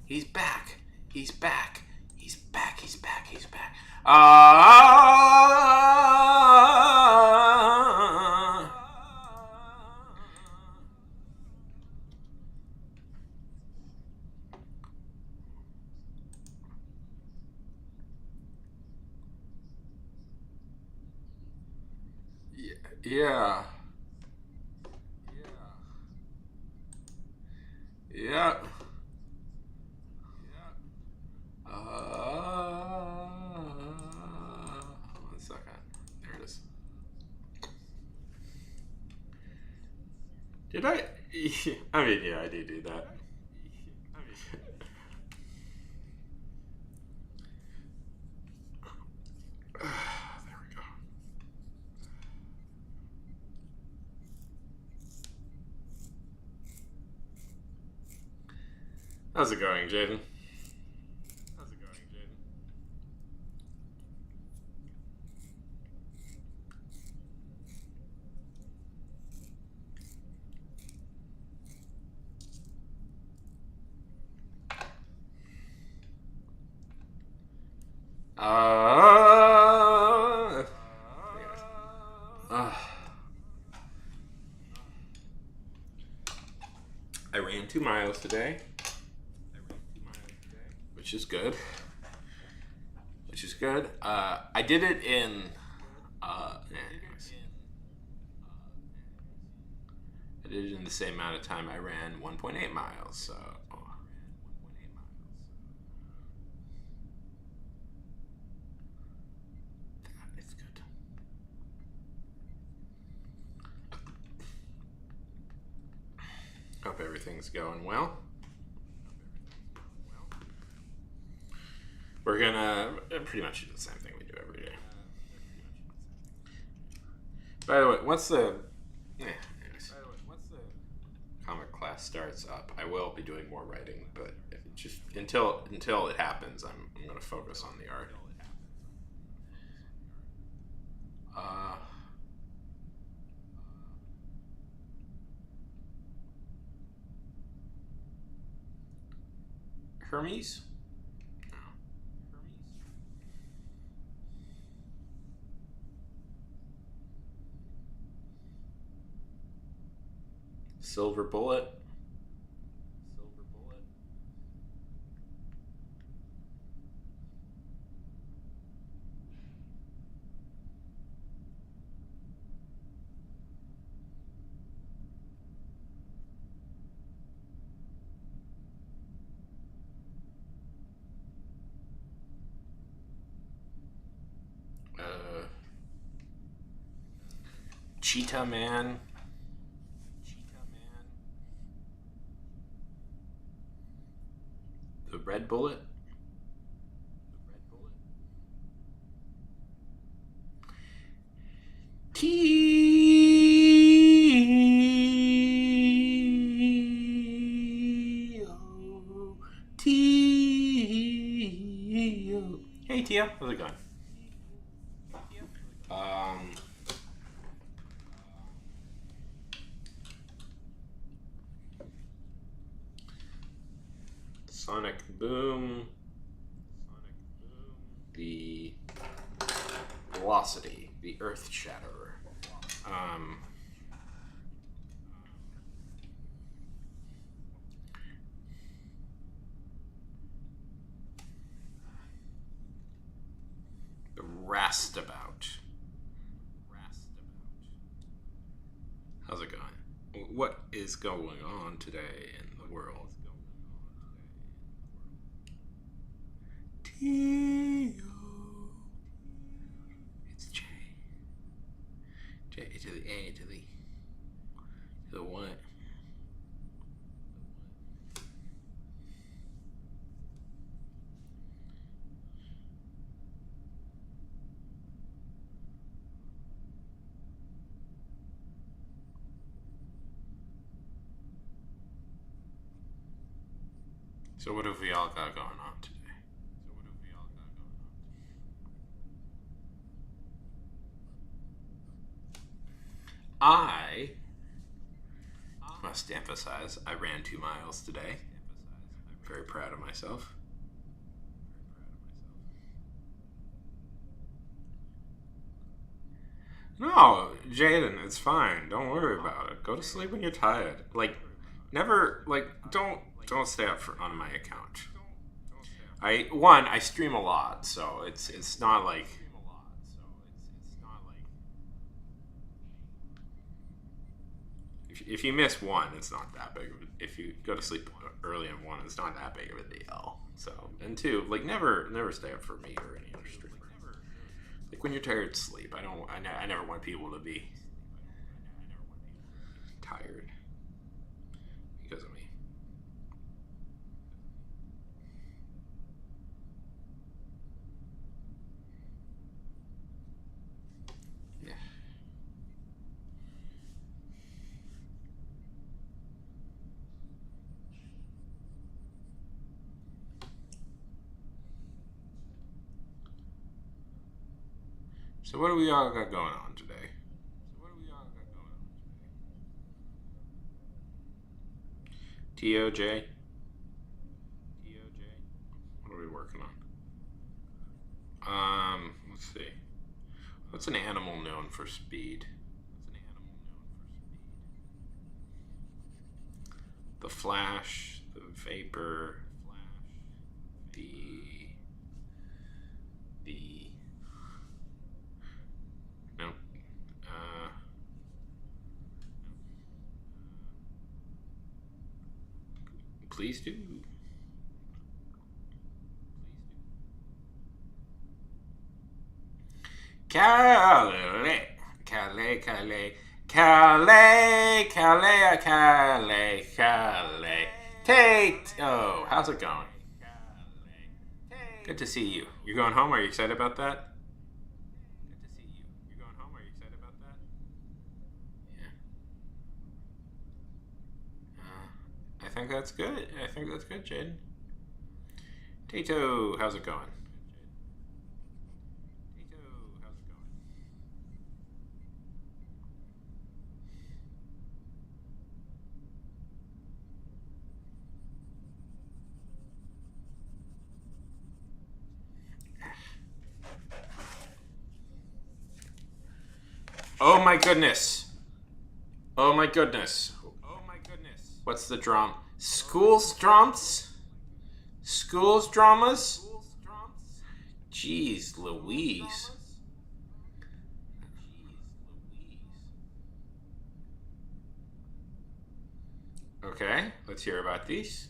He's back. He's back. He's back. He's back. He's back. Ah. Yeah. Yeah. One second. There it is. Did I? I mean, yeah, I did do that. There we go. How's it going, Jaden? Uh, uh, I ran 2 miles today, which is good. Which is good. I did it in. Anyways, I did it in the same amount of time I ran 1.8 miles. So it's good. Hope everything's going well. We're gonna pretty much do the same thing we do every day. By the way, once the anyways, comic class starts up, I will be doing more writing, but just until it happens, I'm gonna focus on the art. Uh, Hermes. Silver Bullet. Uh, Cheetah Man. The Red Bullet. T-O. T-O. Hey, Tia. How's it going? Um, Sonic Boom. The Velocity. The Earth Shatterer. Um, the Rastabout. How's it going? What is going on today in the world? T-O. It's J. J to the A to the what? So what have we all got going on today? I must emphasize I ran 2 miles today. Very proud of myself. No, Jaden, it's fine. Don't worry about it. Go to sleep when you're tired. Like, never, like, don't stay up on my account. I stream a lot, so it's not like if you miss one, it's not that big of a, if you go to sleep early in one, it's not that big of a deal. So, and two, like, never stay up for me or any other streamer. Like, when you're tired, sleep. I never want people to be tired because of me. Yeah. So what do we all got going on today? TOJ? What are we working on? Let's see. What's an animal known for speed? The Flash, the Vapor, the no. Please do. Calais, Calais, Calais, Calais, Calais, Calais, Calais. Tate! Oh, how's it going? Good to see you. You're going home? Are you excited about that? Yeah. I think that's good. I think that's good, Jaden. Tato, how's it going? Oh my goodness. Oh my goodness. What's the drama? Schools dramas? Schools dramas? Jeez Louise. Okay, let's hear about these.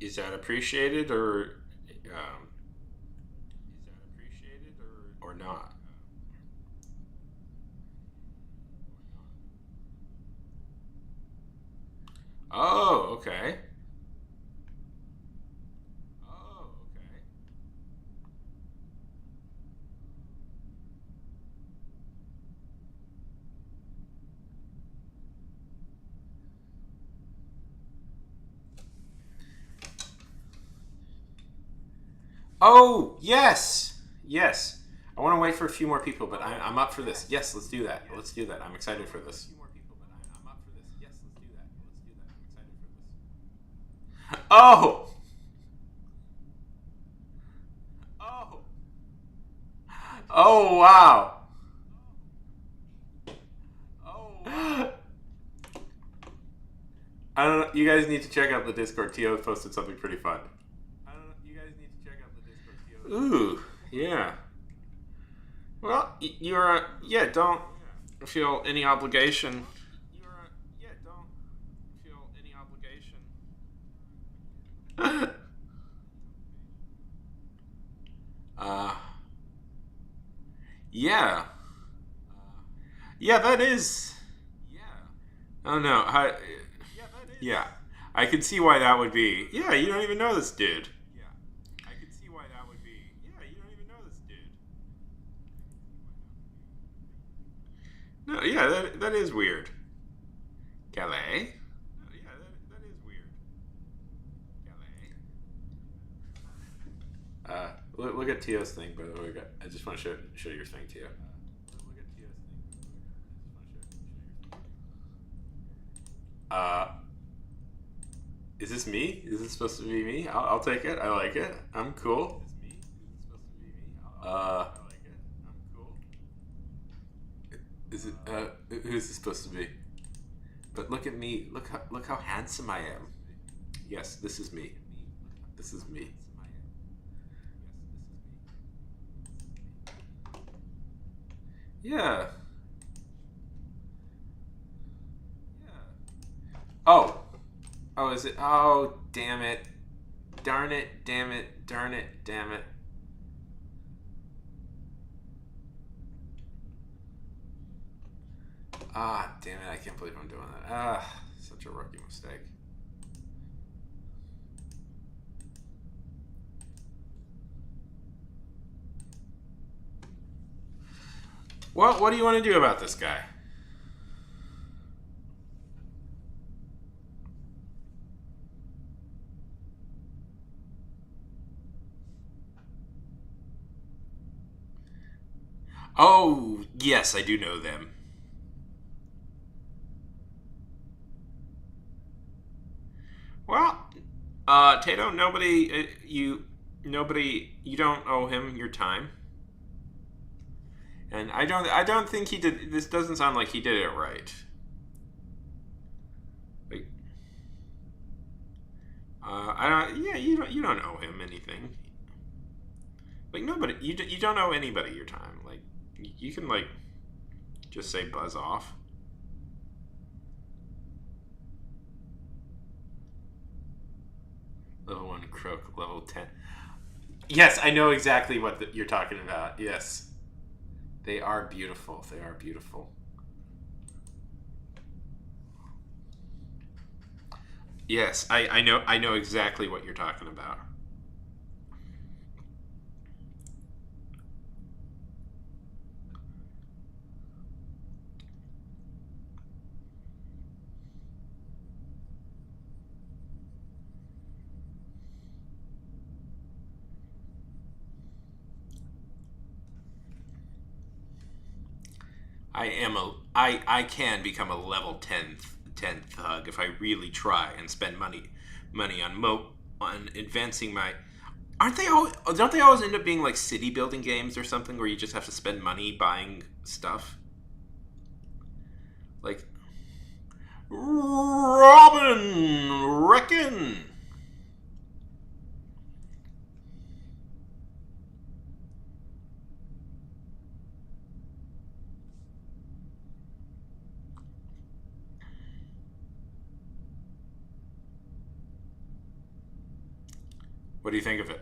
Is that appreciated um, or not? Oh, okay. Oh, yes. Yes. I want to wait for a few more people, but I'm up for this. Yes, let's do that. Let's do that. I'm excited for this. Oh! Oh, wow. I don't know. You guys need to check out the Discord. Tio posted something pretty fun. Ooh, yeah. Well, you're, yeah, don't feel any obligation. uh, yeah. Yeah, that is. Oh no. Yeah. I can see why that would be. Yeah, you don't even know this dude. No, yeah, that is weird. Calais? No, yeah, that is weird. Calais? Look at Tio's thing, by the way. I just want to show your thing, Tio. Look at Tio's thing. I just want to show your. Is this me? Is this supposed to be me? I'll take it. I like it. I'm cool. Is this me? Is this supposed to be me? I like it. I'm cool. Is it? Who is this supposed to be? But look at me. Look how handsome I am. Yes, this is me. This is me. Yeah. Oh. Oh, is it? Oh, damn it. Darn it. Damn it. Darn it. Damn it. Ah, damn it. I can't believe I'm doing that. Ah, such a rookie mistake. Well, what do you want to do about this guy? Oh, yes, I do know them. Well, Tato, you don't owe him your time, and I don't think he did. This doesn't sound like he did it right. Like, I don't. Yeah, you don't owe him anything. Like nobody, you don't owe anybody your time. Like, you can like just say buzz off. Level 1 croak, level 10. Yes, I know exactly what you're talking about. Yes. They are beautiful. They are beautiful. Yes, I know exactly what you're talking about. I can become a level 10 thug if I really try and spend money on advancing my. Aren't they all? Don't they always end up being like city building games or something where you just have to spend money buying stuff? Like Robin Reckon. What do you think of it?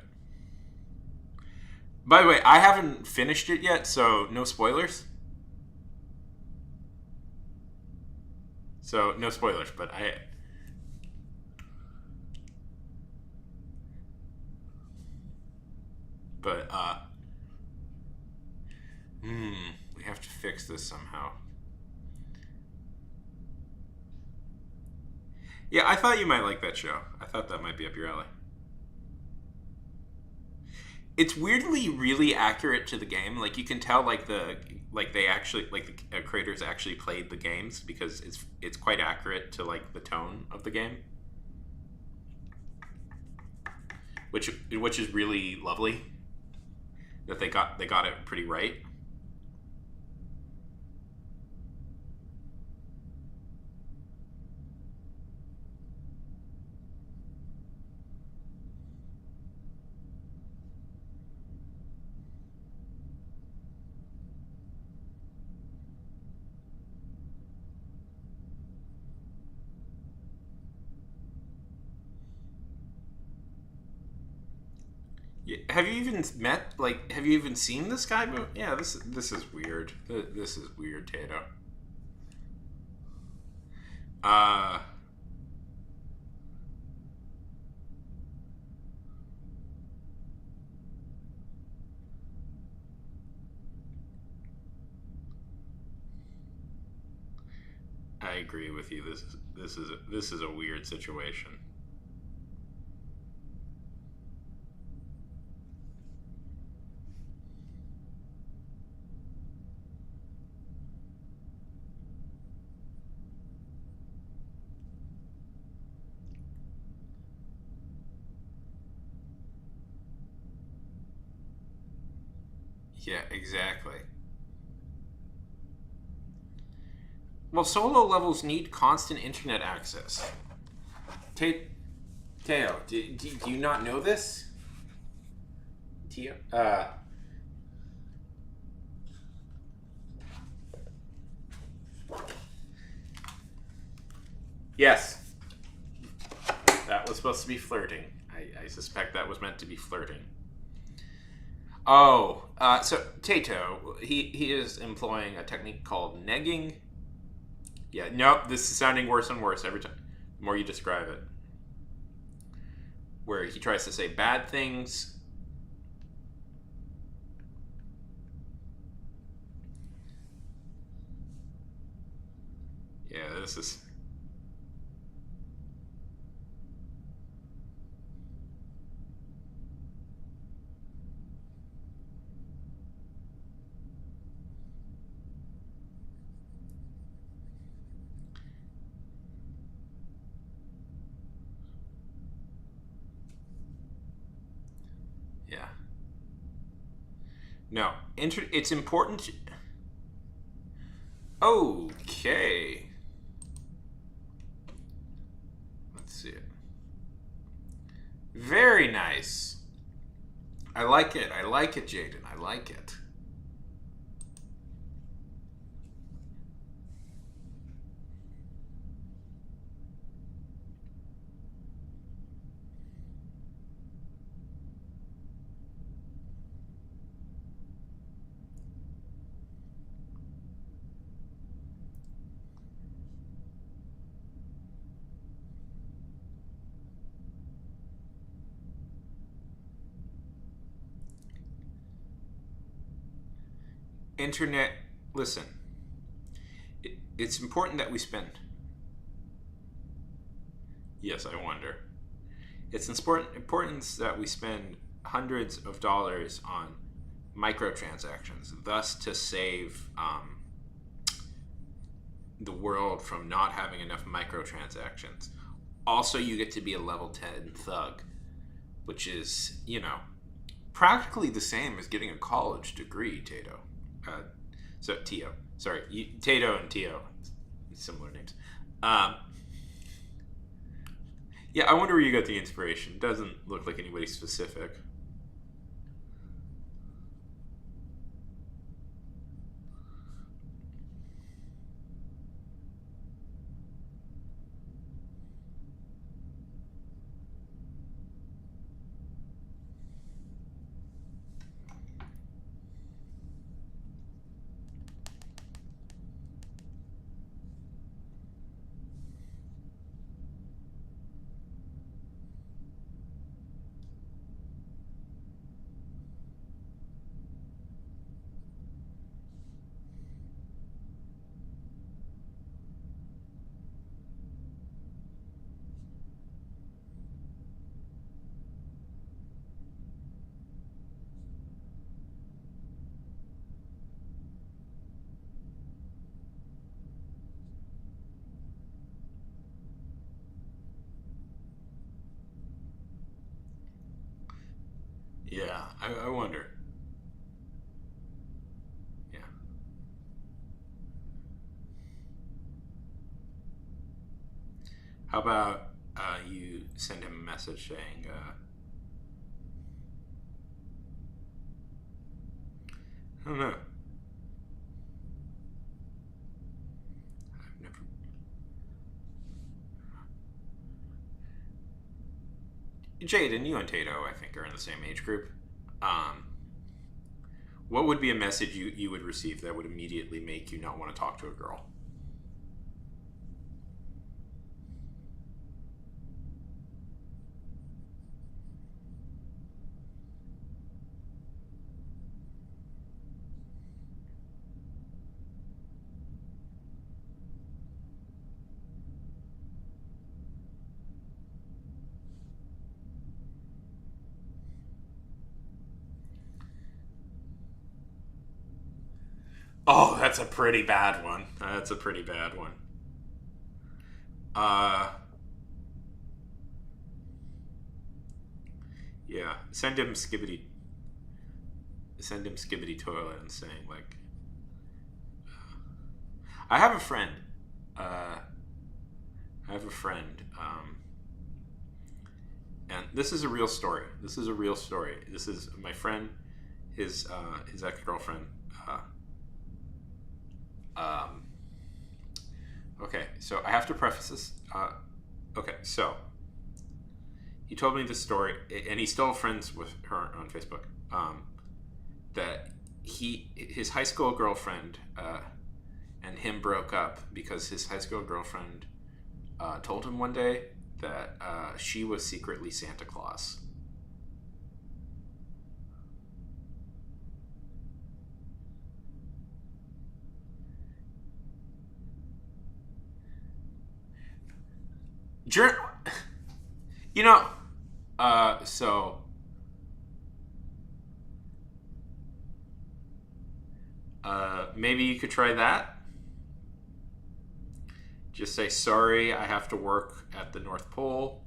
By the way, I haven't finished it yet, so no spoilers. So no spoilers, but but we have to fix this somehow. Yeah, I thought you might like that show. I thought that might be up your alley. It's weirdly really accurate to the game. Like you can tell, like they actually like the creators actually played the games because it's quite accurate to like the tone of the game, which is really lovely that they got it pretty right. Yeah, have you even met like have you even seen this guy? Yeah, this is weird. This is weird, Tato. Uh, I agree with you. This is a weird situation. Yeah, exactly. Well, solo levels need constant internet access. Teo, do you not know this? Teo? Yes. That was supposed to be flirting. I suspect that was meant to be flirting. Oh, so Tato, he is employing a technique called negging. Yeah, nope, this is sounding worse and worse every time. The more you describe it. Where he tries to say bad things. Yeah, this is. Yeah. No, it's important. Okay. Let's see it. Very nice. I like it. I like it, Jaden. I like it. Internet. Listen, it's important that we spend. Yes, I wonder. It's important that we spend hundreds of dollars on microtransactions, thus to save the world from not having enough microtransactions. Also, you get to be a level 10 thug, which is, practically the same as getting a college degree, Tato. Tio. Sorry, Tato and Tio. Similar names. Um, yeah, I wonder where you got the inspiration. Doesn't look like anybody specific. Yeah, I wonder. Yeah. How about you send him a message saying, I don't know. I've never. Jaden, you and Tato, I think, are in the same age group. Um, what would be a message you would receive that would immediately make you not want to talk to a girl? Oh, that's a pretty bad one. That's a pretty bad one. Uh, yeah. Send him skibbity toilet and saying like, I have a friend. Uh, I have a friend. And this is a real story. This is a real story. This is my friend, his ex girlfriend. Um, okay, so I have to preface this. Okay, so he told me this story, and he's still friends with her on Facebook. That his high school girlfriend and him broke up because his high school girlfriend told him one day that she was secretly Santa Claus. You know, so maybe you could try that. Just say, sorry, I have to work at the North Pole.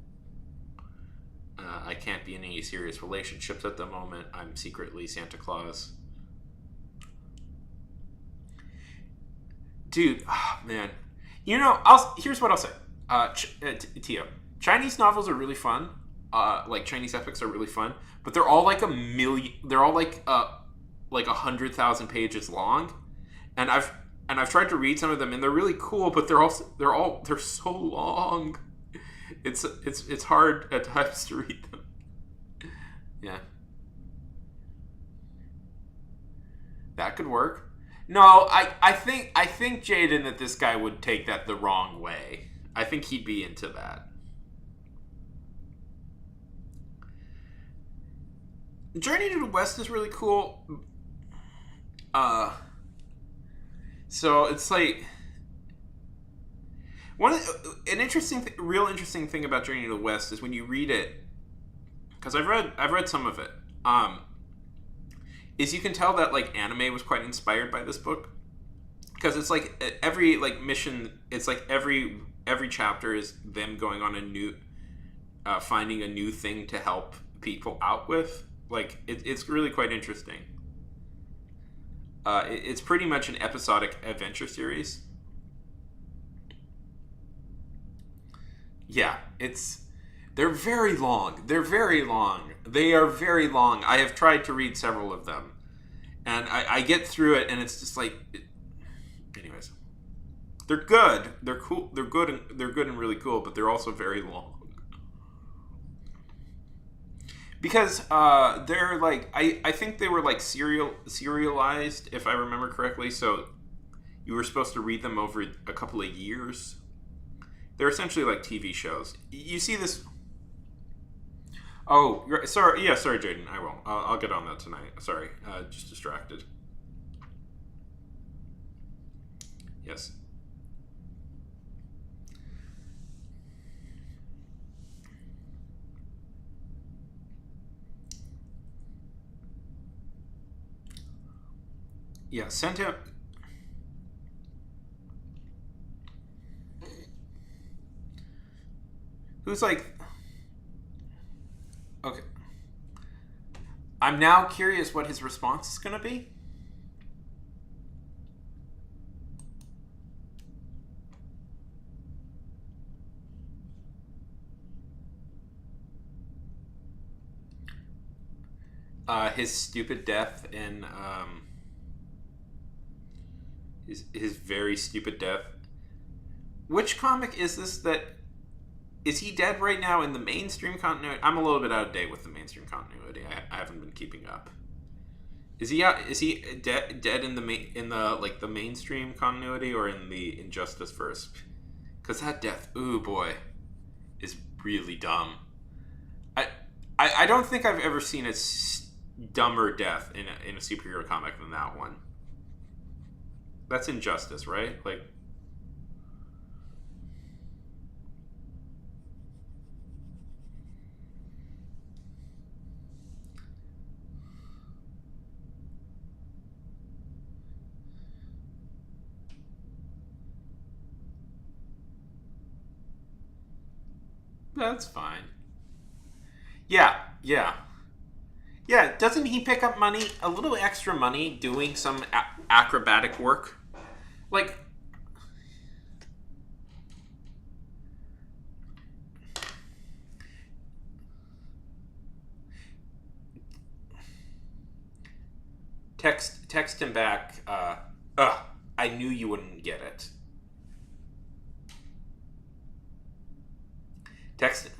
I can't be in any serious relationships at the moment. I'm secretly Santa Claus. Dude, oh, man. You know, here's what I'll say. Tio, Chinese novels are really fun. Like Chinese epics are really fun, but they're all like a million. They're all like 100,000 pages long, and I've tried to read some of them, and they're really cool, but they're so long. It's hard at times to read them. Yeah, that could work. No, I think Jaden, that this guy would take that the wrong way. I think he'd be into that. Journey to the West is really cool. Uh, so it's like real interesting thing about Journey to the West is when you read it, because I've read some of it. Is you can tell that like anime was quite inspired by this book, because it's like every like mission. It's like every chapter is them going on a new, finding a new thing to help people out with. Like it's really quite interesting. It's pretty much an episodic adventure series. Yeah, they're very long. They're very long. They are very long. I have tried to read several of them, and I get through it, and it's just like, anyways, they're good. They're cool. They're good and really cool, but they're also very long. Because they're like I think they were like serialized, if I remember correctly. So you were supposed to read them over a couple of years. They're essentially like TV shows. You see this. Oh, sorry. Yeah, sorry, Jaden. I will. I'll get on that tonight. Sorry, just distracted. Yes. Yeah. Sent him. Who's like. Okay. I'm now curious what his response is going to be. His stupid death in his very stupid death. Which comic is this that is he dead right now in the mainstream continuity? I'm a little bit out of date with the mainstream continuity. I haven't been keeping up. Is he out? Is he dead in the like the mainstream continuity or in the Injustice verse? Because that death, ooh boy, is really dumb. I, I don't think I've ever seen a dumber death in a superhero comic than that one. That's Injustice, right? Like, That's fine. Yeah, yeah. Yeah, doesn't he pick up money, a little extra money, doing some acrobatic work? Like, text him back. I knew you wouldn't get it. Text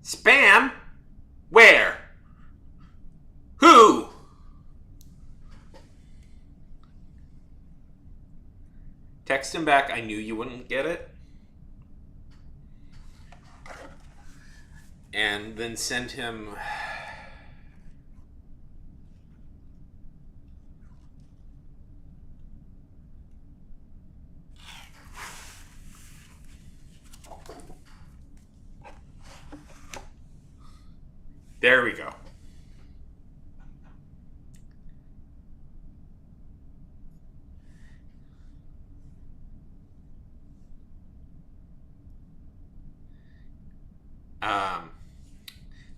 spam. Where? Who? Text him back. I knew you wouldn't get it. And then send him. There we go.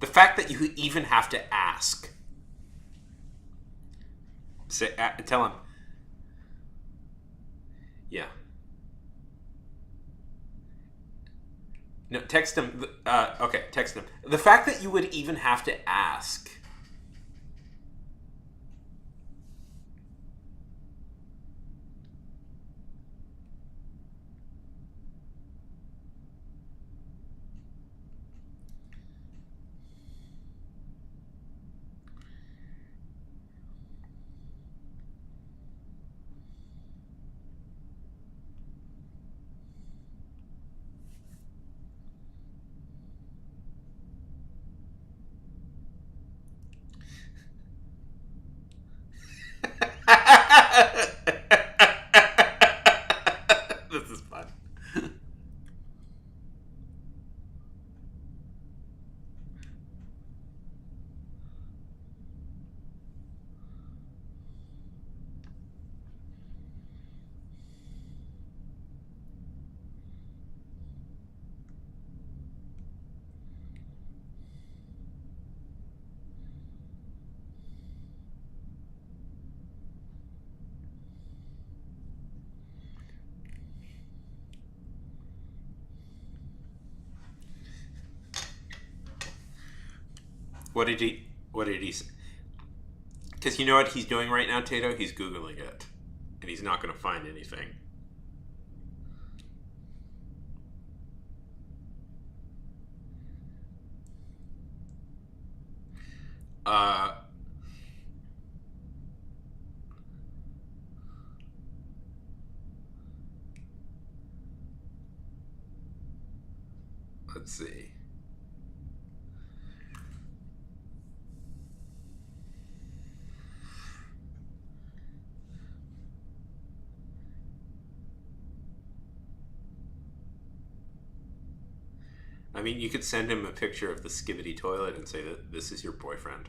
The fact that you even have to ask. Say, tell him. Yeah. No, text him. Okay, text him. The fact that you would even have to ask. This is fun. What did he say? Because you know what he's doing right now, Tato? He's Googling it. And he's not going to find anything. Let's see. I mean, you could send him a picture of the Skibidi toilet and say that this is your boyfriend.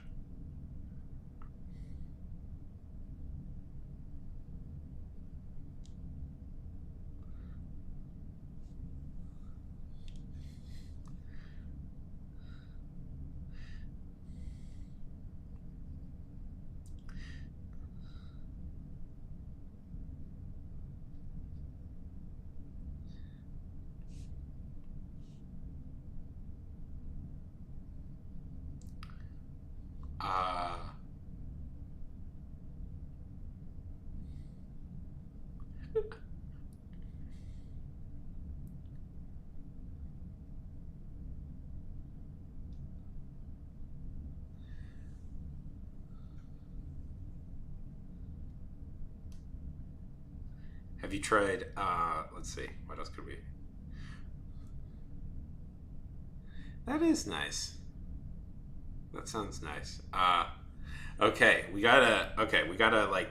Have you tried, let's see, what else could we... That is nice. That sounds nice. Okay, we gotta, like...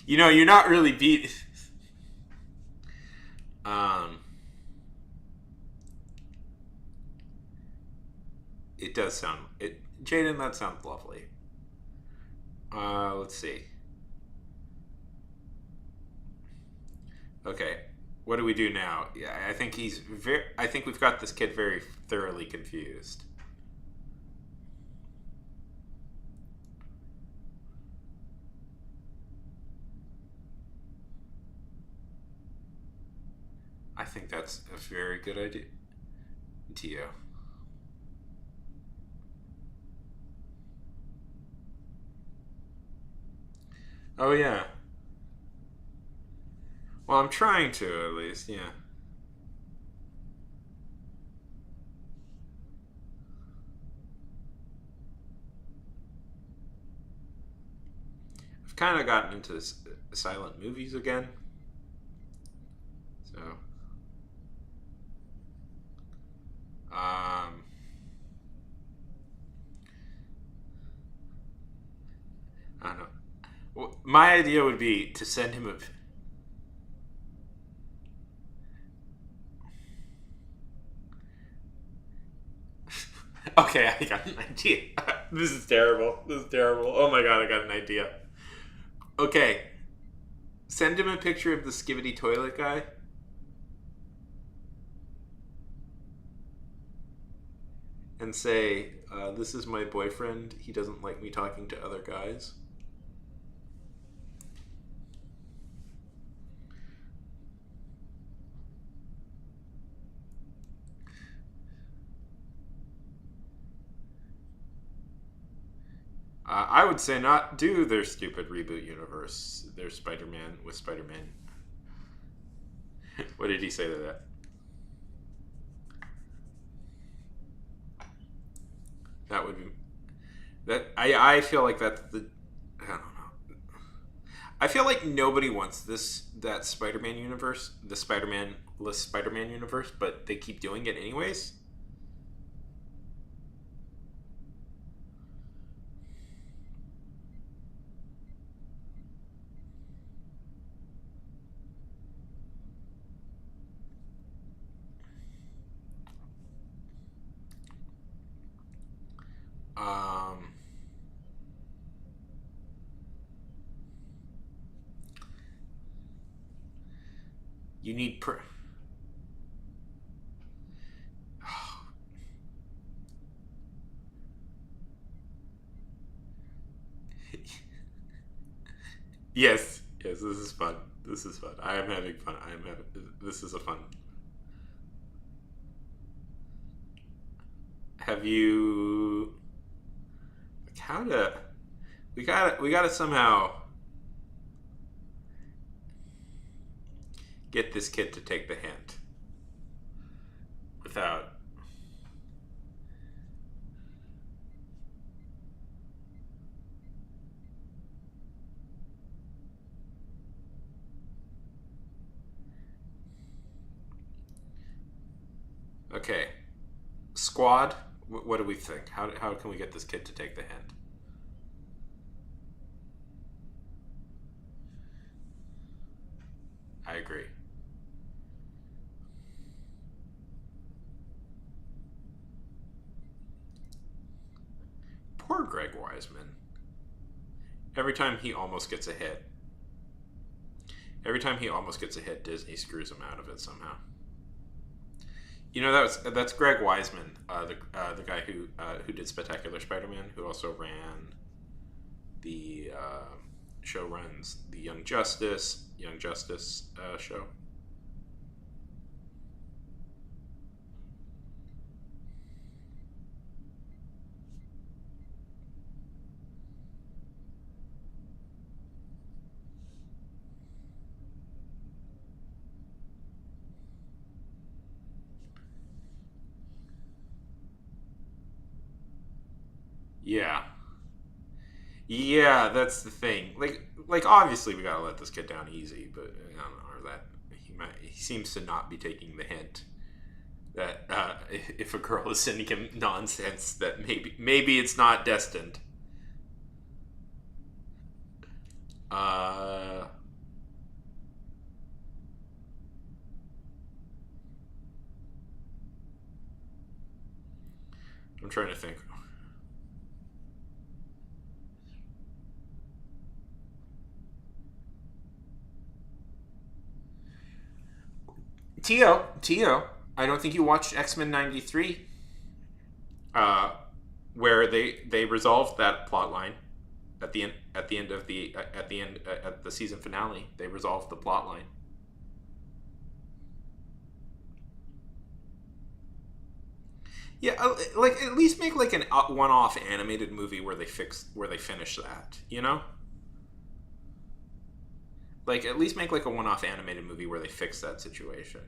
You know, you're not really beat... It does sound... Jaden, that sounds lovely. Let's see. Okay. What do we do now? Yeah, I think he's very. I think we've got this kid very thoroughly confused. I think that's a very good idea, Tio. Oh yeah. Well, I'm trying to at least. Yeah. I've kind of gotten into silent movies again. So, um, I don't know. Well, my idea would be to send him a. Okay, I got an idea. This is terrible. This is terrible. Oh my god, I got an idea. Okay, send him a picture of the Skivity toilet guy, and say, "This is my boyfriend. He doesn't like me talking to other guys." I would say not do their stupid reboot universe, their Spider-Man with Spider-Man. What did he say to that? That would be that. I feel like that's the. I don't know. I feel like nobody wants that Spider-Man universe, the Spider-Man-less Spider-Man universe, but they keep doing it anyways. Um, you need yes, yes. This is fun. This is fun. I am having fun. I am having. This is a fun. Have you? Like, how to? We gotta somehow get this kid to take the hint without. Okay, squad. What do we think? How can we get this kid to take the hint? I agree. Poor Greg Wiseman. Every time he almost gets a hit, every time he almost gets a hit, Disney screws him out of it somehow. You know that's Greg Wiseman, the guy who did Spectacular Spider-Man, who also ran the show runs the Young Justice show. Yeah, yeah, that's the thing. Like obviously we gotta let this kid down easy, but I don't know, or that he seems to not be taking the hint that if a girl is sending him nonsense, that maybe it's not destined. Uh, I'm trying to think. Tio, I don't think you watched X-Men '93, uh, where they resolved that plot line at the end of at the season finale. They resolved the plot line. Yeah, like at least make like an one-off animated movie where they finish that. You know, like at least make like a one-off animated movie where they fix that situation.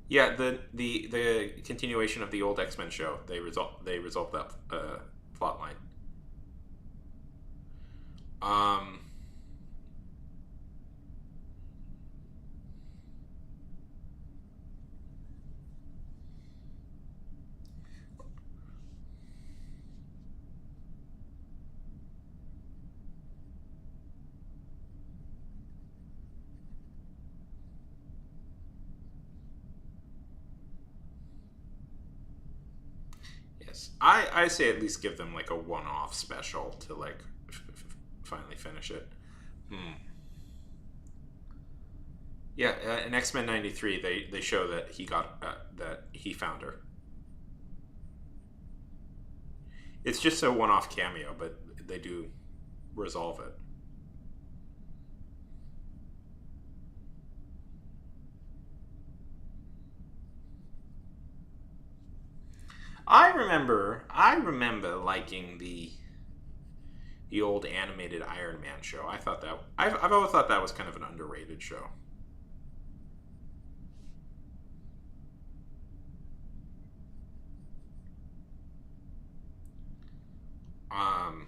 Yeah, the continuation of the old X-Men show. They resolved that plot line. Um, yes, I say at least give them like a one-off special to like finally finish it. Hmm. Yeah, in X-Men '93, they show that that he found her. It's just a one-off cameo, but they do resolve it. I remember liking the old animated Iron Man show. I've always thought that was kind of an underrated show. Um,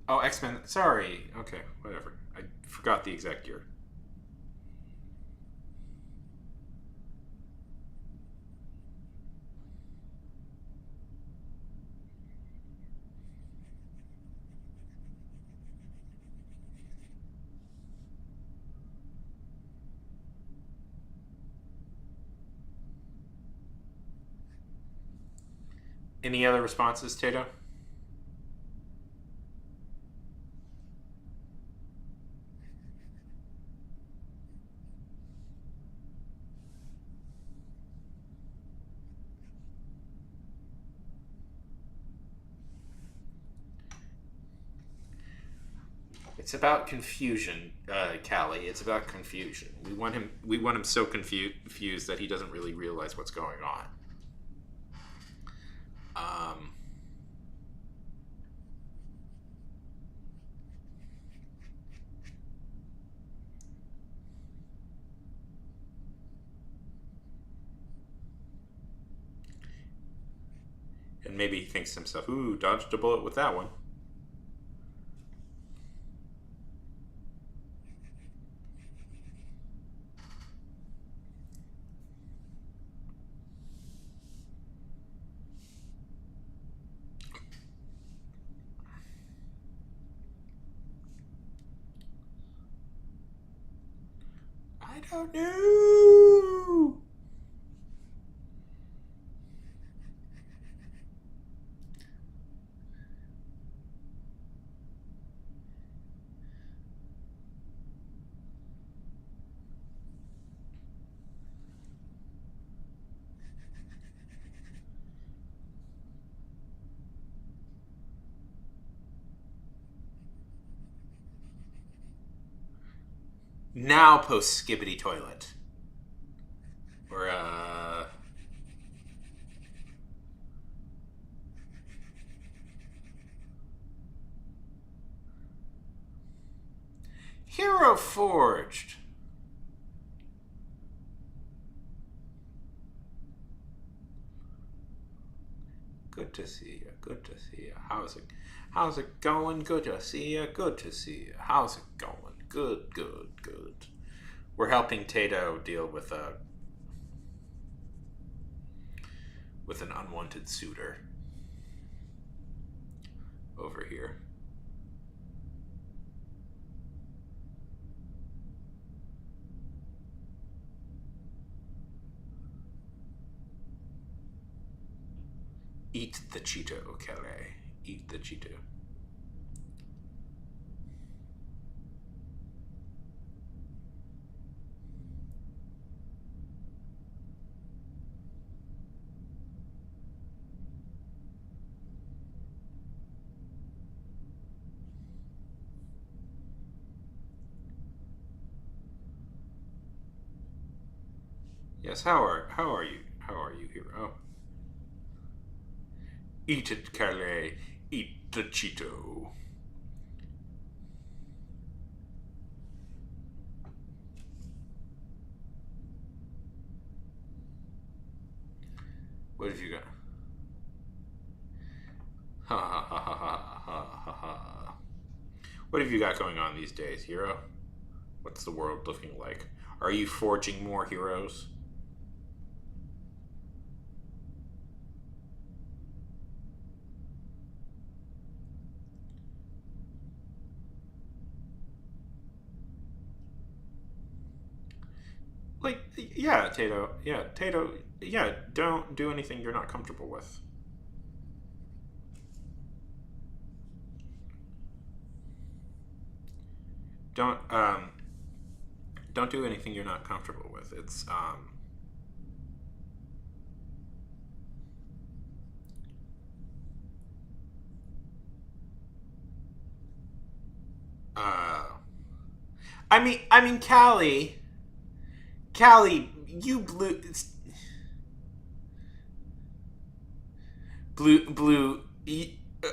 oh, X Men. Sorry. Okay, whatever. I forgot the exact year. Any other responses, Tato? It's about confusion, Callie. It's about confusion. We want him so confused that he doesn't really realize what's going on. Um, and maybe he thinks to himself, "Ooh, dodged a bullet with that one." I don't know. Now post Skibbity Toilet. Or, Hero Forged. Good to see you. Good to see you. How's it going? Good to see you. Good to see you. How's it going? Good, good, good. We're helping Tato deal with an unwanted suitor over here. Eat the Cheeto, Kelly. Eat the Cheeto. Yes, how are you? How are you, hero? Eat it, Kelly. Eat the Cheeto. What have you got? Ha ha ha ha ha ha ha ha. What have you got going on these days, hero? What's the world looking like? Are you forging more heroes? Like, yeah, Tato. Yeah, Tato. Yeah, don't do anything you're not comfortable with. Don't don't do anything you're not comfortable with. It's uh Callie, you blew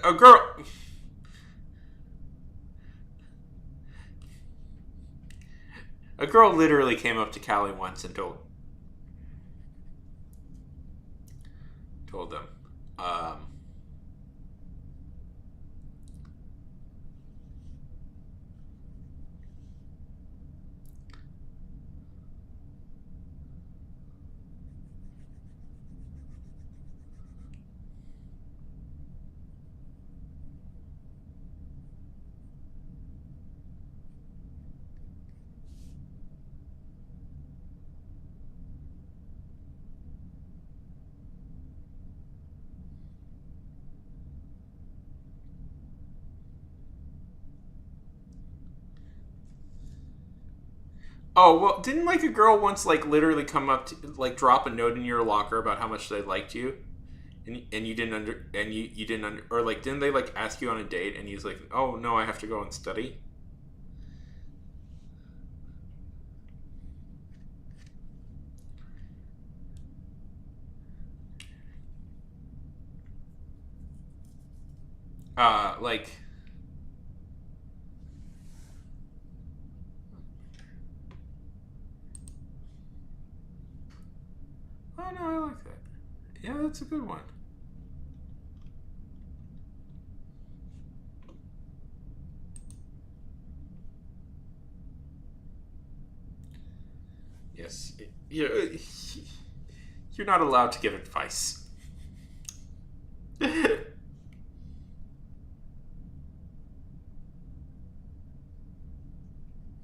a girl. A girl literally came up to Callie once and told them, um, "Oh well, didn't like a girl once like literally come up to like drop a note in your locker about how much they liked you, and you didn't you didn't or like didn't they like ask you on a date and he's like, oh no, I have to go and study." Like, oh no, I like that. Yeah, that's a good one. Yes, you're not allowed to give advice.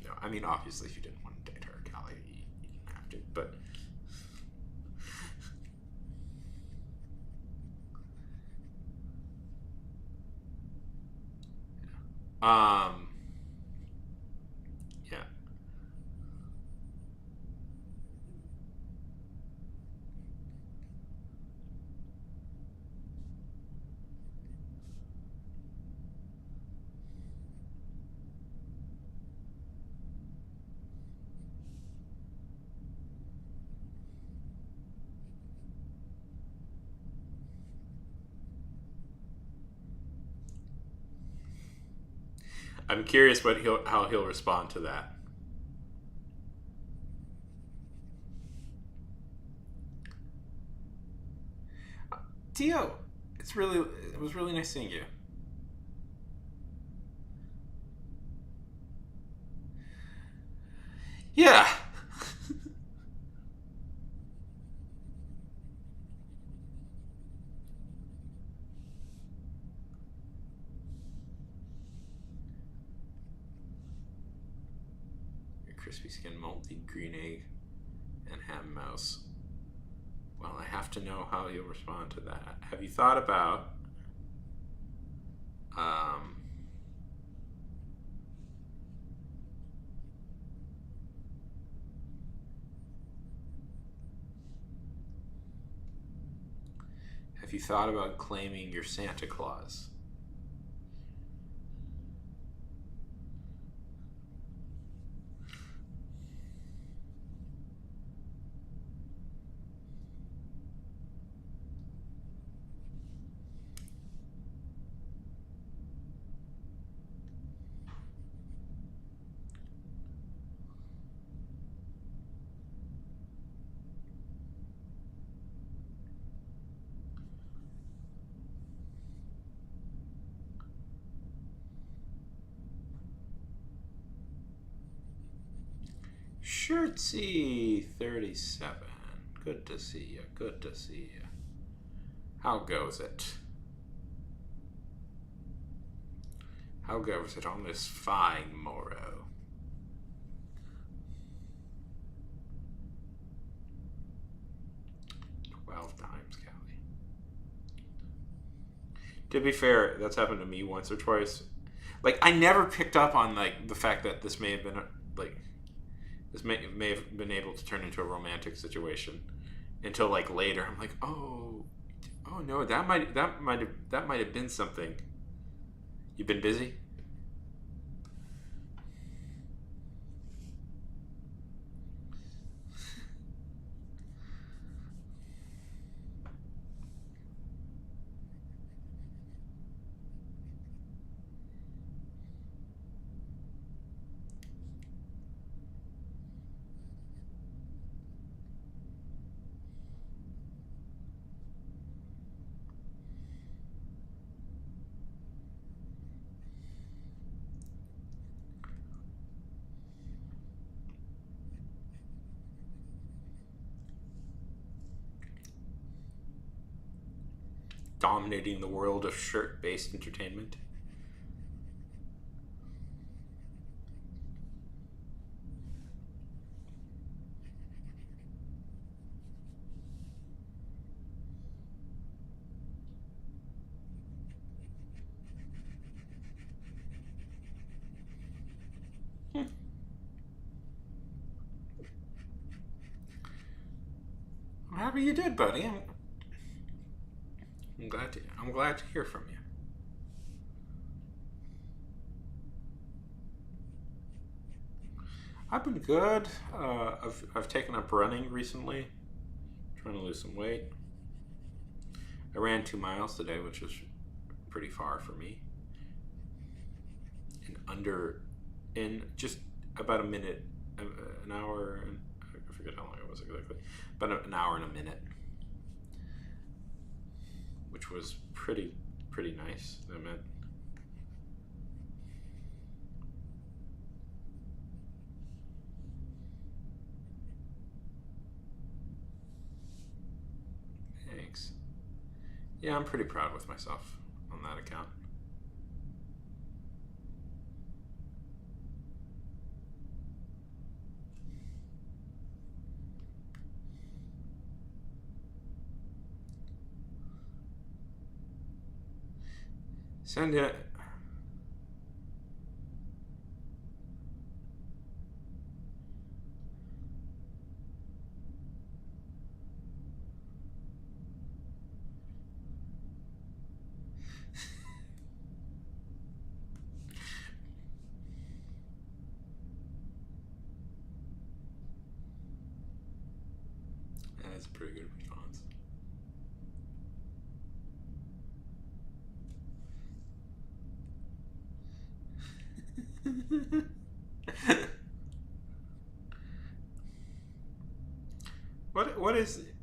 No, I mean obviously if you didn't want to date her, Callie, you didn't have to. But um, yeah. I'm curious how he'll respond to that. Tio, it was really nice seeing you. Yeah. Your crispy skin, malty green egg, and ham mouse. Well, I have to know how you'll respond to that. Have you thought about um, have you thought about claiming your Santa Claus? Shirtsy 37. Good to see you. Good to see you. How goes it? How goes it on this fine morrow? Times, Callie. To be fair, that's happened to me once or twice. Like, I never picked up on like the fact that this may have been like this may have been able to turn into a romantic situation until like later. I'm like, oh no, that might have been something. You've been busy. Dominating the world of shirt-based entertainment. I'm happy you did, buddy. I'm glad to hear from you. I've been good. I've taken up running recently, trying to lose some weight. I ran 2 miles today, which was pretty far for me. In just about a minute, an hour, and I forget how long it was exactly, but an hour and a minute, which was pretty nice. That meant thanks. Yeah, I'm pretty proud with myself on that account. Send it. That's a pretty good response. What is it?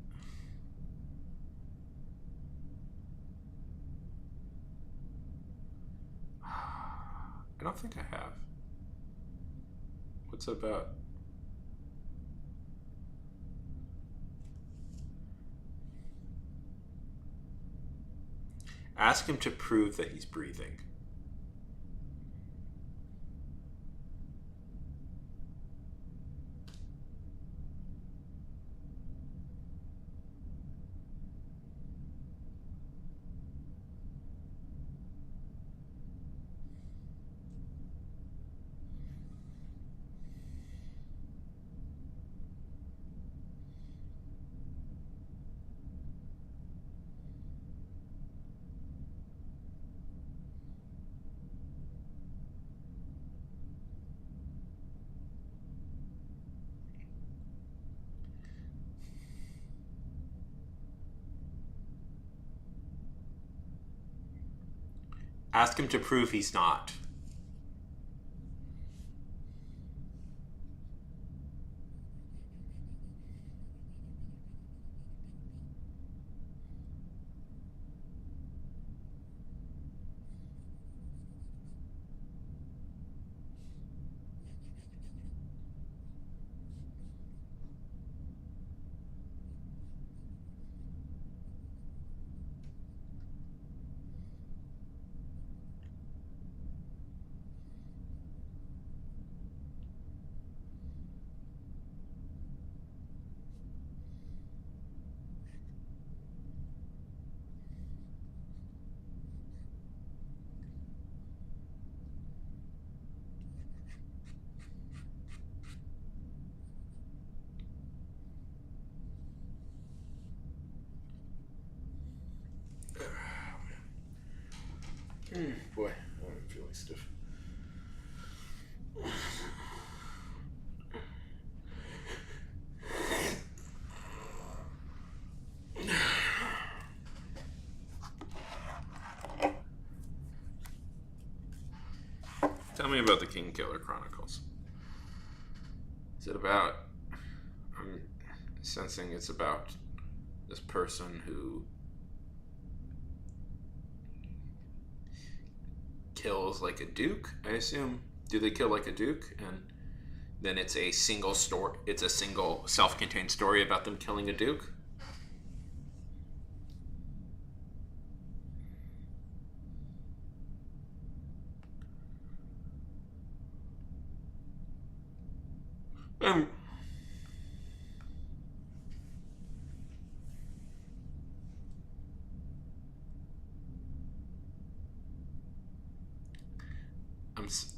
I don't think I have. What's it about? Ask him to prove that he's breathing. Ask him to prove he's not. Boy, I'm feeling stiff. Tell me about the Kingkiller Chronicles. Is it about... I'm sensing it's about this person who kills like a duke, I assume. Do they kill like a duke? And then it's a single story. It's a single self-contained story about them killing a duke.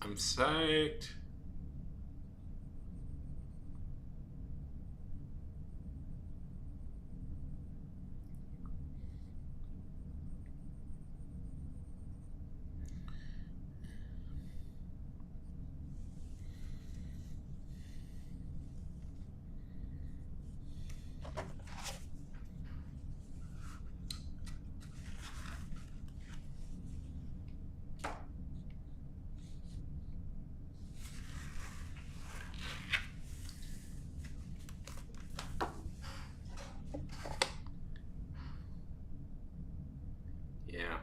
I'm psyched. Yeah.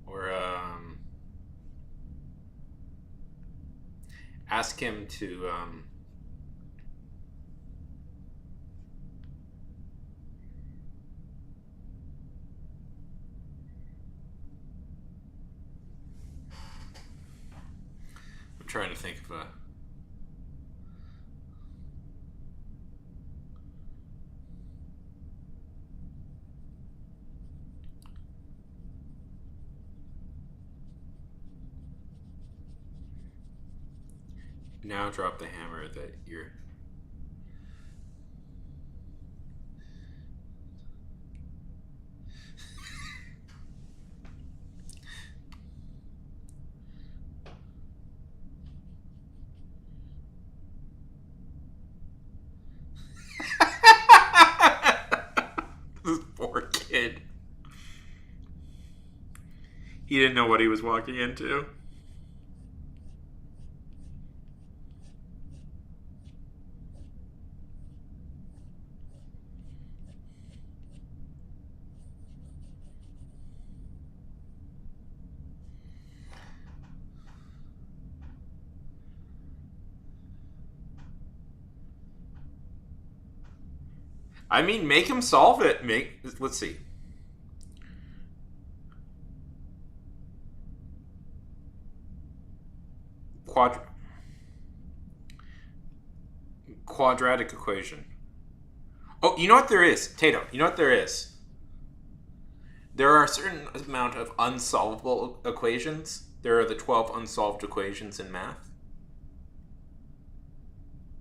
Or ask him to I'm trying to think of a... Now drop the hammer that you're... This poor kid. He didn't know what he was walking into. I mean, make him solve it. Let's see. Quadratic equation. Oh, you know what there is, Tato? You know what there is? There are a certain amount of unsolvable equations. There are the 12 unsolved equations in math.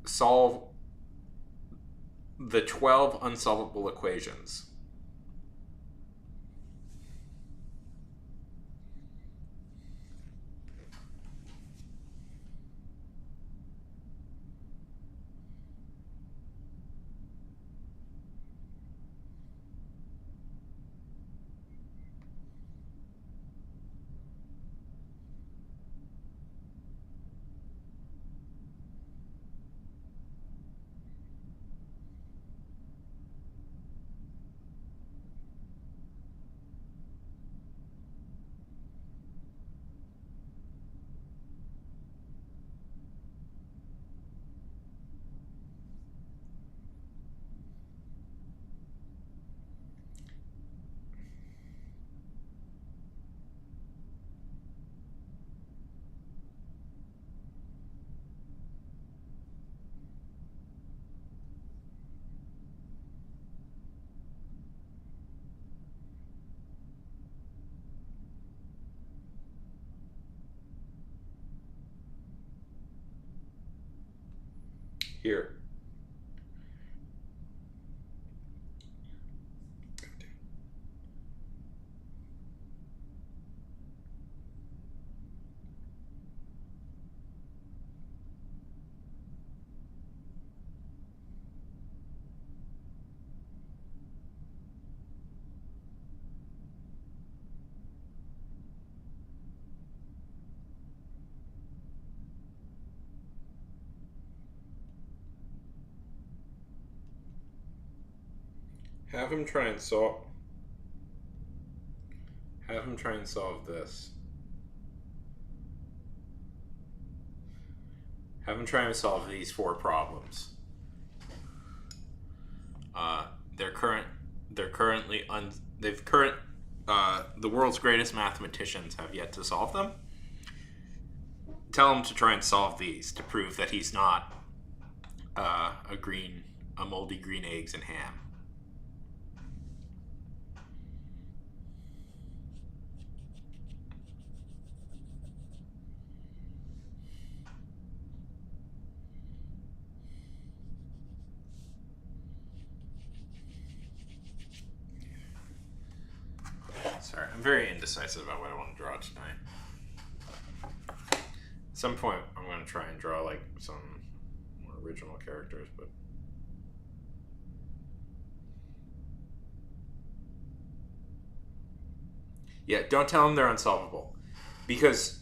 Solve the 12 unsolvable equations. Here. Have him try and solve. Have him try and solve this. Have him try and solve these 4 problems. They're current. They're currently They've current. The world's greatest mathematicians have yet to solve them. Tell him to try and solve these to prove that he's not a moldy green eggs and ham. Sorry, I'm very indecisive about what I want to draw tonight. At some point, I'm going to try and draw like some more original characters, but yeah, don't tell him they're unsolvable, because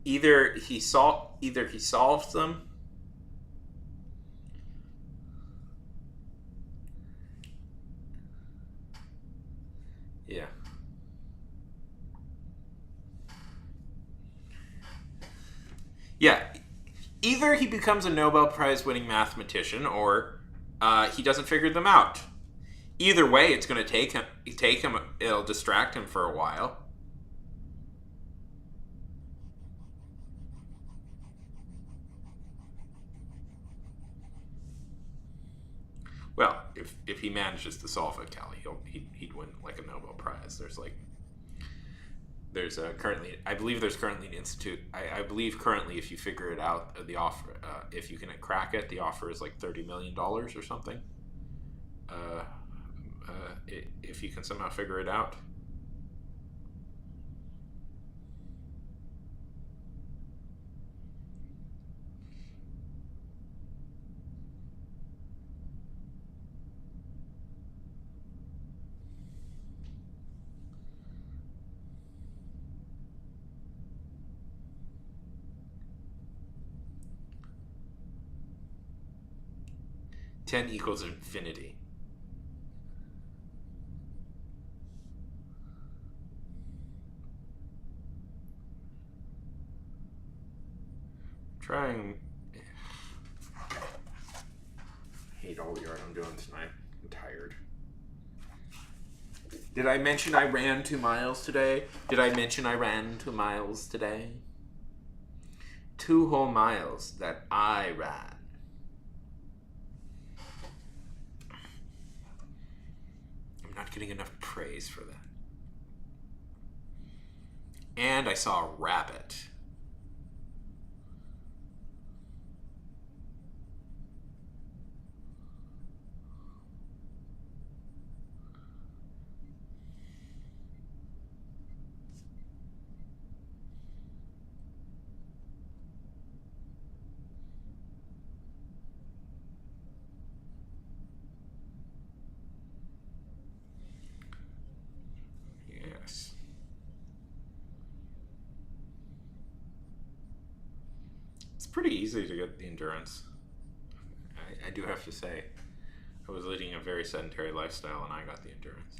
either he solves them. Yeah. Yeah. Either he becomes a Nobel Prize winning mathematician, or he doesn't figure them out. Either way, it's going to take him. It'll distract him for a while. Well, if he manages to solve it, Callie, he'd win like a Nobel Prize. There's currently, I believe there's currently an institute. I believe currently, if you figure it out, the offer, if you can crack it, the offer is like $30 million or something. If you can somehow figure it out. Ten equals infinity. Trying. I hate all the art I'm doing tonight. I'm tired. Did I mention I ran 2 miles today? 2 whole miles that I ran. I'm not getting enough praise for that. And I saw a rabbit. Yes. It's pretty easy to get the endurance. I do have to say, I was leading a very sedentary lifestyle and I got the endurance.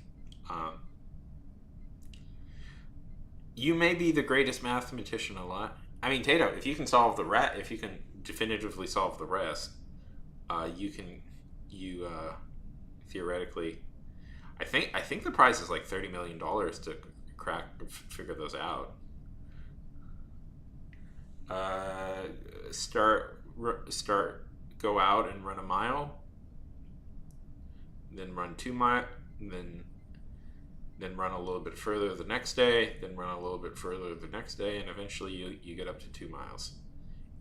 You may be the greatest mathematician alive. I mean, Tato, if you can if you can definitively solve the rest, you theoretically, I think the prize is like $30 million to figure those out. Go out and run a mile, then run 2 miles, then run a little bit further the next day, then run a little bit further the next day, and eventually you get up to 2 miles.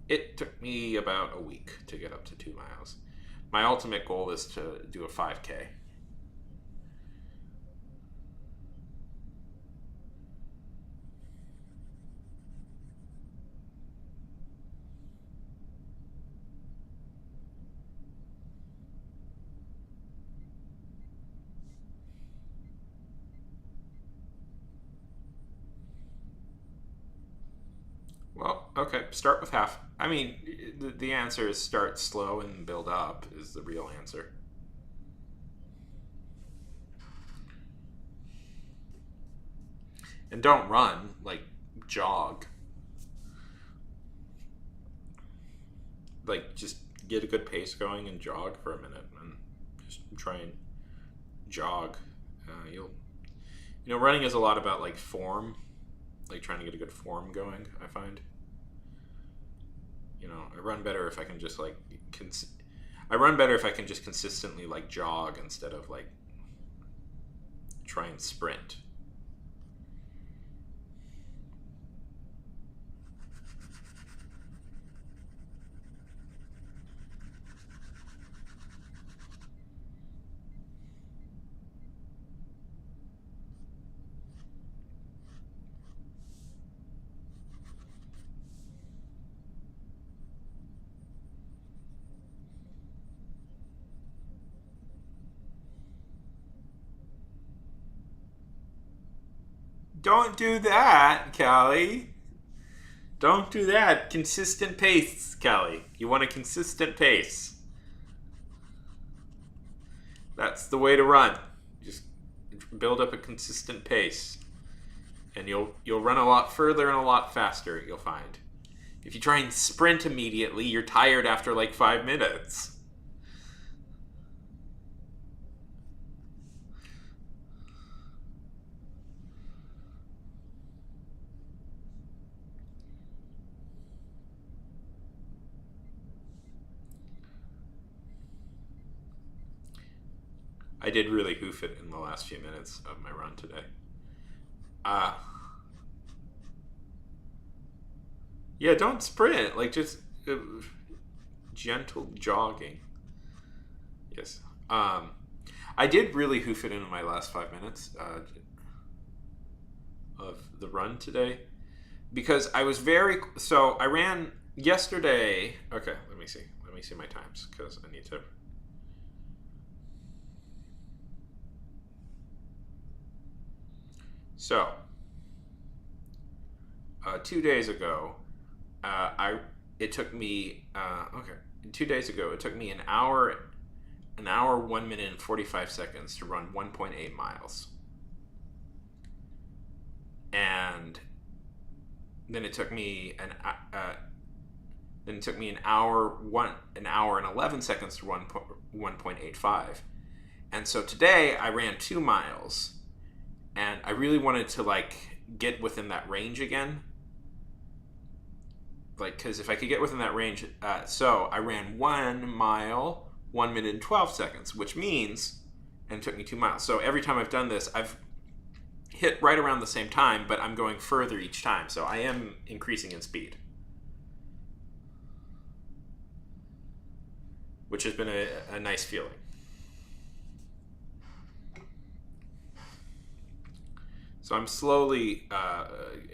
It took me about a week to get up to 2 miles. My ultimate goal is to do a 5K. Well, okay, start with half. I mean, the answer is start slow and build up is the real answer. And don't run, like jog. Like just get a good pace going and jog for a minute and just try and jog. Running is a lot about like form, like trying to get a good form going, I find. I run better if I can just like I run better if I can just consistently like jog instead of like try and sprint. Don't do that, Callie. Don't do that. Consistent pace, Callie. You want a consistent pace. That's the way to run. Just build up a consistent pace, and you'll run a lot further and a lot faster. You'll find. If you try and sprint immediately, you're tired after like 5 minutes. I did really hoof it in the last few minutes of my run today. Yeah, don't sprint. Like just gentle jogging. Yes. I did really hoof it in my last 5 minutes of the run today because I was so I ran yesterday. Okay, let me see. Let me see my times because I need to. So, 2 days ago, it took me 2 days ago it took me an hour, 1 minute and 45 seconds to run 1.8 miles, and then it took me an hour and 11 seconds to run 1.85, and so today I ran 2 miles. And I really wanted to like get within that range again, like because if I could get within that range, so I ran 1 mile, 1 minute and 12 seconds, which means, and it took me 2 miles. So every time I've done this, I've hit right around the same time, but I'm going further each time. So I am increasing in speed, which has been a nice feeling. So I'm slowly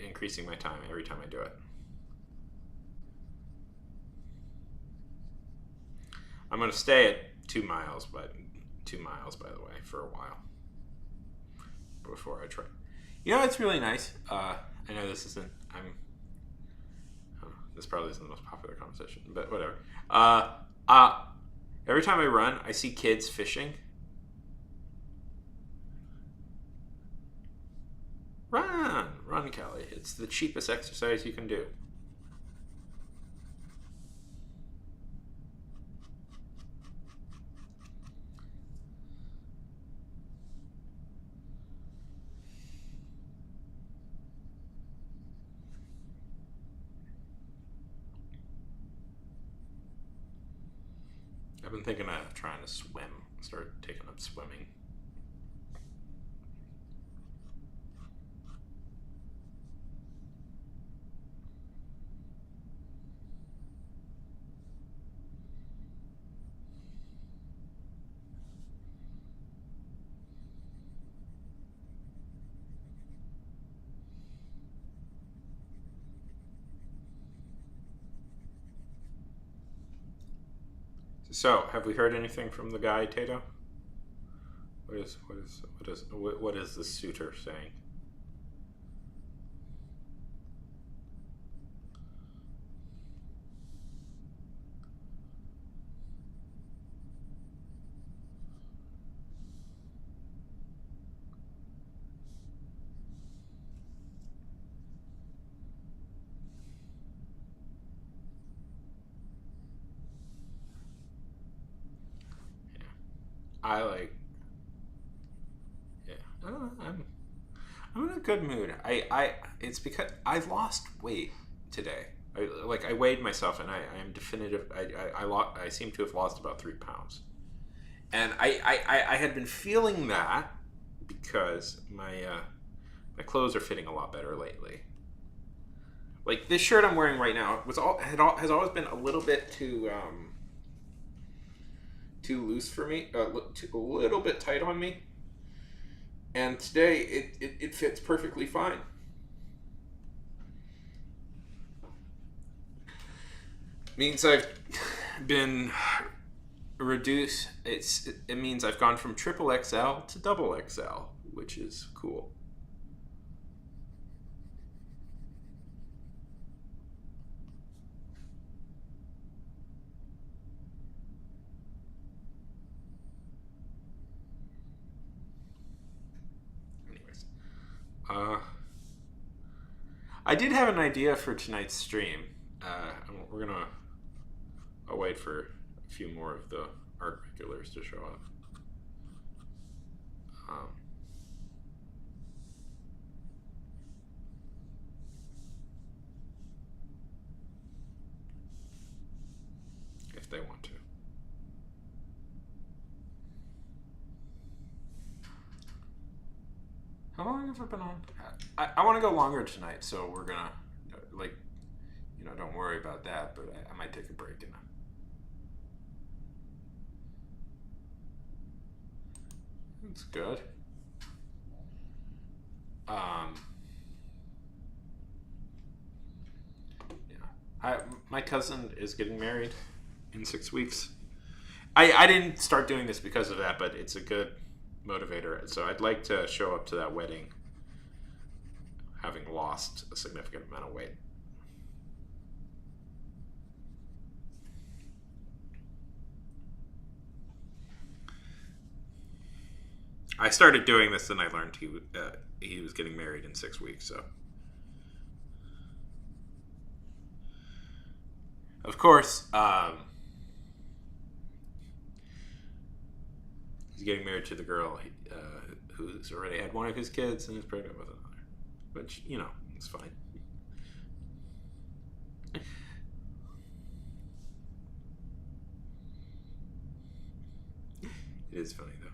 increasing my time every time I do it. I'm going to stay at 2 miles, but 2 miles, by the way, for a while before I try. It's really nice. I know this isn't. This probably isn't the most popular conversation, but whatever. Every time I run, I see kids fishing. Run, Callie. It's the cheapest exercise you can do. I've been thinking of trying to swim. Start taking up swimming. So, have we heard anything from the guy, Tato? What is the suitor saying? Yeah. I like. Yeah. I'm in a good mood. It's because I've lost weight today. I weighed myself and I am definitive. I seem to have lost about 3 pounds, and I had been feeling that because my clothes are fitting a lot better lately. Like this shirt I'm wearing right now has always been a little bit too loose for me, a little bit tight on me, and today it fits perfectly fine. Means I've been reduced. It means I've gone from triple XL to double XL, which is cool. Anyways, uh, I did have an idea for tonight's stream. We're gonna. I'll wait for a few more of the art regulars to show up. Um, if they want to. How long have I been on? I want to go longer tonight, so we're gonna like, don't worry about that. But I might take a break in it. That's good. Um, yeah. My cousin is getting married in 6 weeks. I didn't start doing this because of that, but it's a good motivator. So I'd like to show up to that wedding having lost a significant amount of weight. I started doing this and I learned he was getting married in 6 weeks. So, of course, he's getting married to the girl who's already had one of his kids and is pregnant with another. Which, it's fine. It is funny though.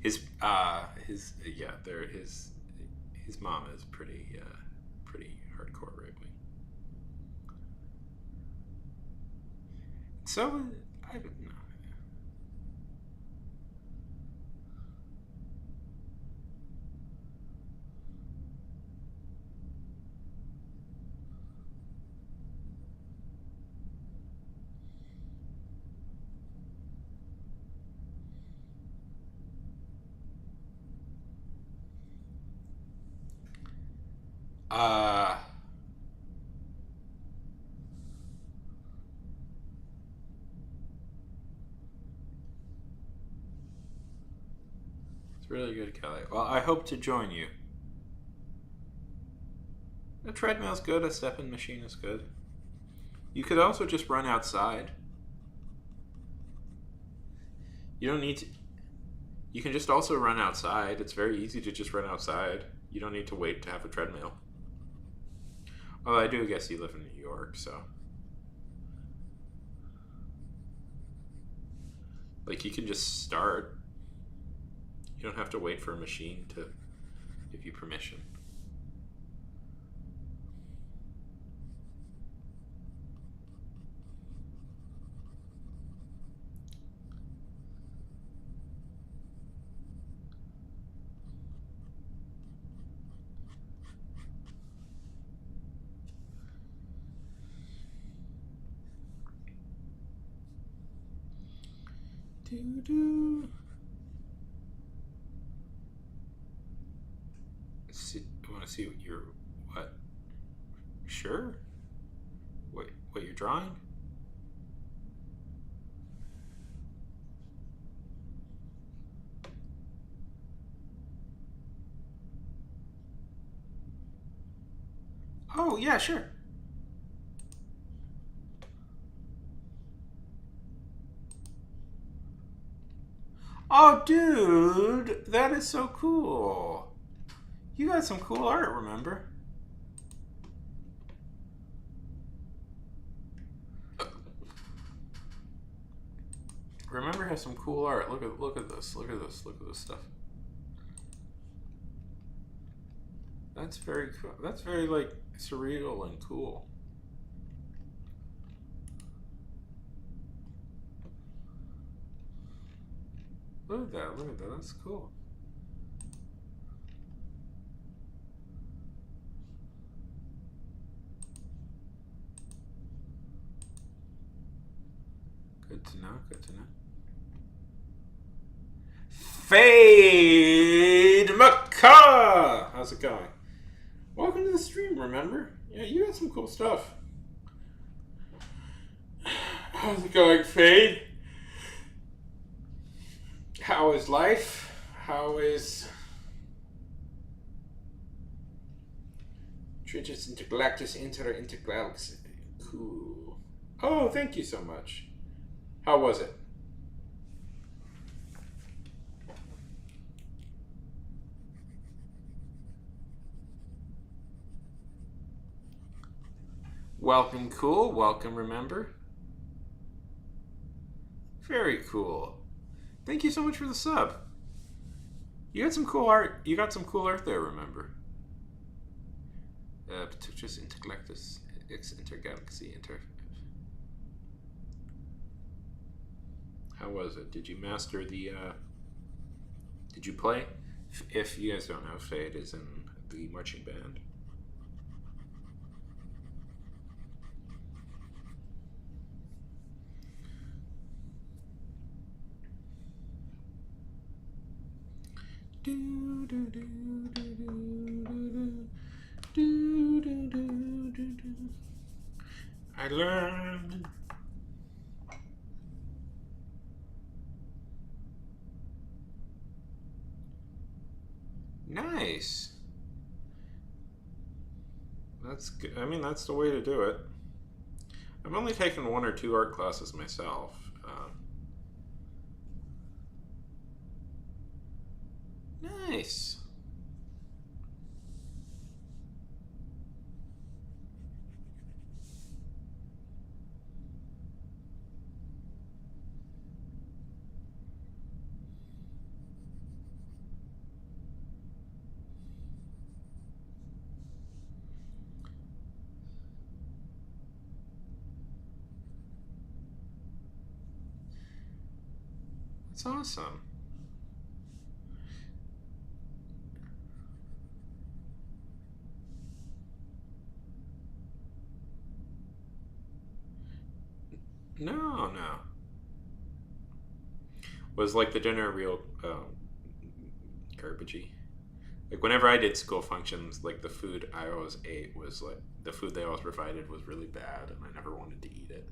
His mom is pretty hardcore right wing. So I don't know. Uh, it's really good, Kelly. Well, I hope to join you. A treadmill's good. A stepping machine is good. You could also just run outside. You don't need to. You can just also run outside. It's very easy to just run outside. You don't need to wait to have a treadmill. Well, I do guess you live in New York, so. Like, you can just start. You don't have to wait for a machine to give you permission. Do-do. See, I want to see what you're. What? Sure? What you're drawing? Oh, yeah, sure. Oh, dude, that is so cool. You got some cool art, remember? Remember has some cool art. Look at this. Look at this. Look at this stuff. That's very cool. That's very like surreal and cool. Look at that. Look at that. That's cool. Good to know. Good to know. Fade Macaw! How's it going? Welcome to the stream, remember? Yeah, you got some cool stuff. How's it going, Fade? How is life? How is Trigus Intergalactus Intergalaxy? Cool. Oh, thank you so much. How was it? Welcome, cool. Welcome, remember. Very cool. Thank you so much for the sub. You got some cool art. You got some cool art there, remember. Trigus Intergalactus Intergalaxy Inter. How was it? Did you master the? Did you play? If you guys don't know, Fade is in the marching band. I learned. Nice. That's good. I mean, that's the way to do it. I've only taken 1 or 2 art classes myself. Nice. That's awesome. No, no. Was like the dinner real garbagey? Like whenever I did school functions, like the food I always ate was like the food they always provided was really bad, and I never wanted to eat it.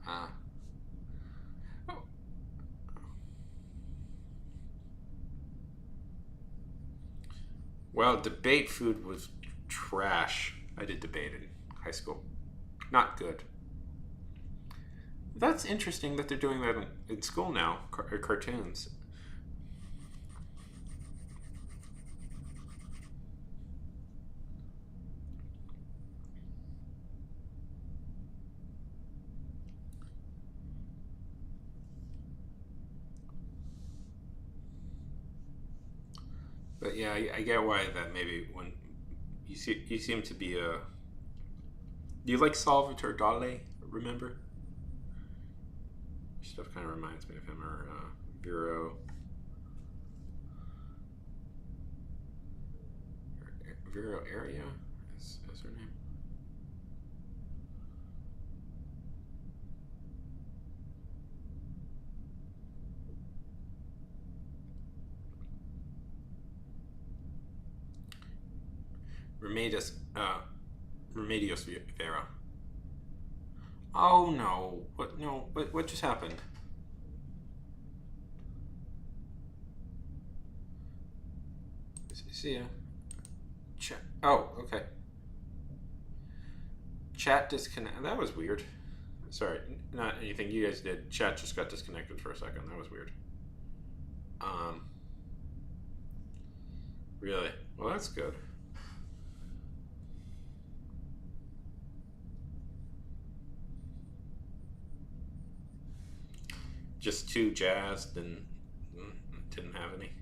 Ah. Oh. Well, debate food was trash. I did debate in high school. Not good. That's interesting that they're doing that in school now, cartoons. But yeah, I get why that maybe when you seem to be a. Do you like Salvatore Dali? Remember? Stuff kind of reminds me of him, or Vero. Vero Area is her name. Remedios, Remedios Vera. Oh no! What? No! What just happened? See ya. Chat. Oh, okay. Chat disconnect. That was weird. Sorry, not anything you guys did. Chat just got disconnected for a second. That was weird. Um. Really? Well, that's good. Just too jazzed and didn't have any.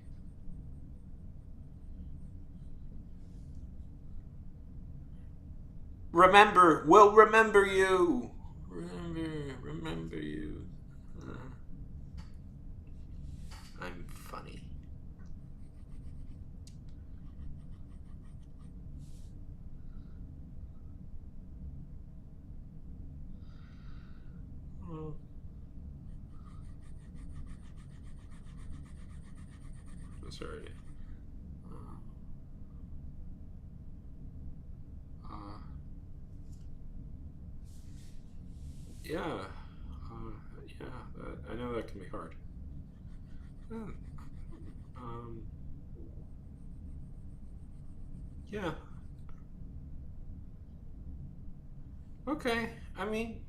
Remember, we'll remember you. Remember you. I'm funny. Oh. Sorry. Yeah. Yeah. I know that can be hard. Um. Yeah. Okay. I mean.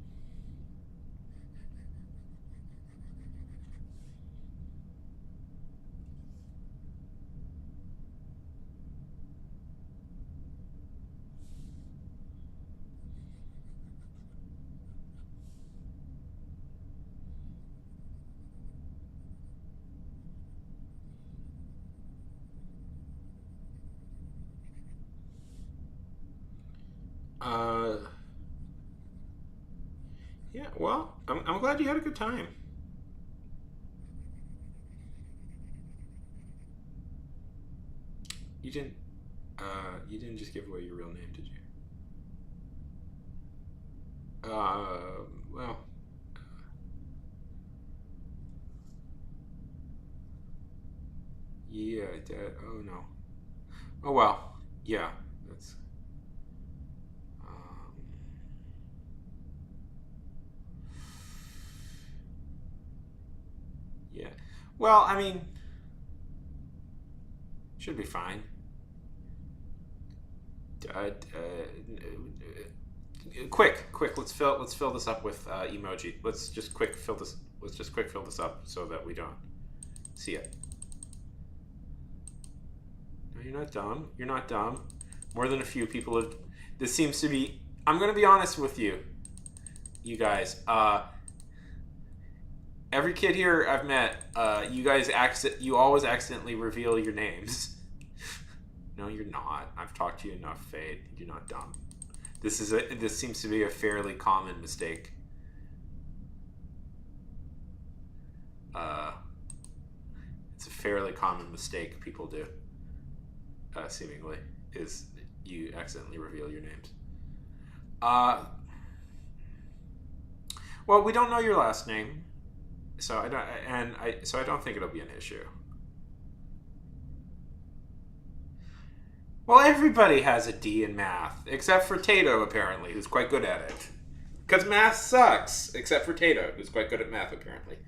Uh. Yeah. Well, I'm glad you had a good time. You didn't. You didn't just give away your real name, did you? Well. Yeah, I did. Oh no. Oh well. Yeah. That's. Um. Yeah. Well, I mean, should be fine. Quick. Let's fill this up with emoji. Let's just quick fill this up so that we don't see it. No, you're not dumb. You're not dumb. More than a few people have. This seems to be. I'm gonna be honest with you, you guys. Every kid here I've met, you always accidentally reveal your names. No, you're not. I've talked to you enough, Fade. You're not dumb. This seems to be a fairly common mistake. It's a fairly common mistake people do. Seemingly, is you accidentally reveal your names. Well, we don't know your last name, so I don't think it'll be an issue. Well, everybody has a D in math, except for Tato, apparently, who's quite good at it. Because math sucks, except for Tato, who's quite good at math, apparently.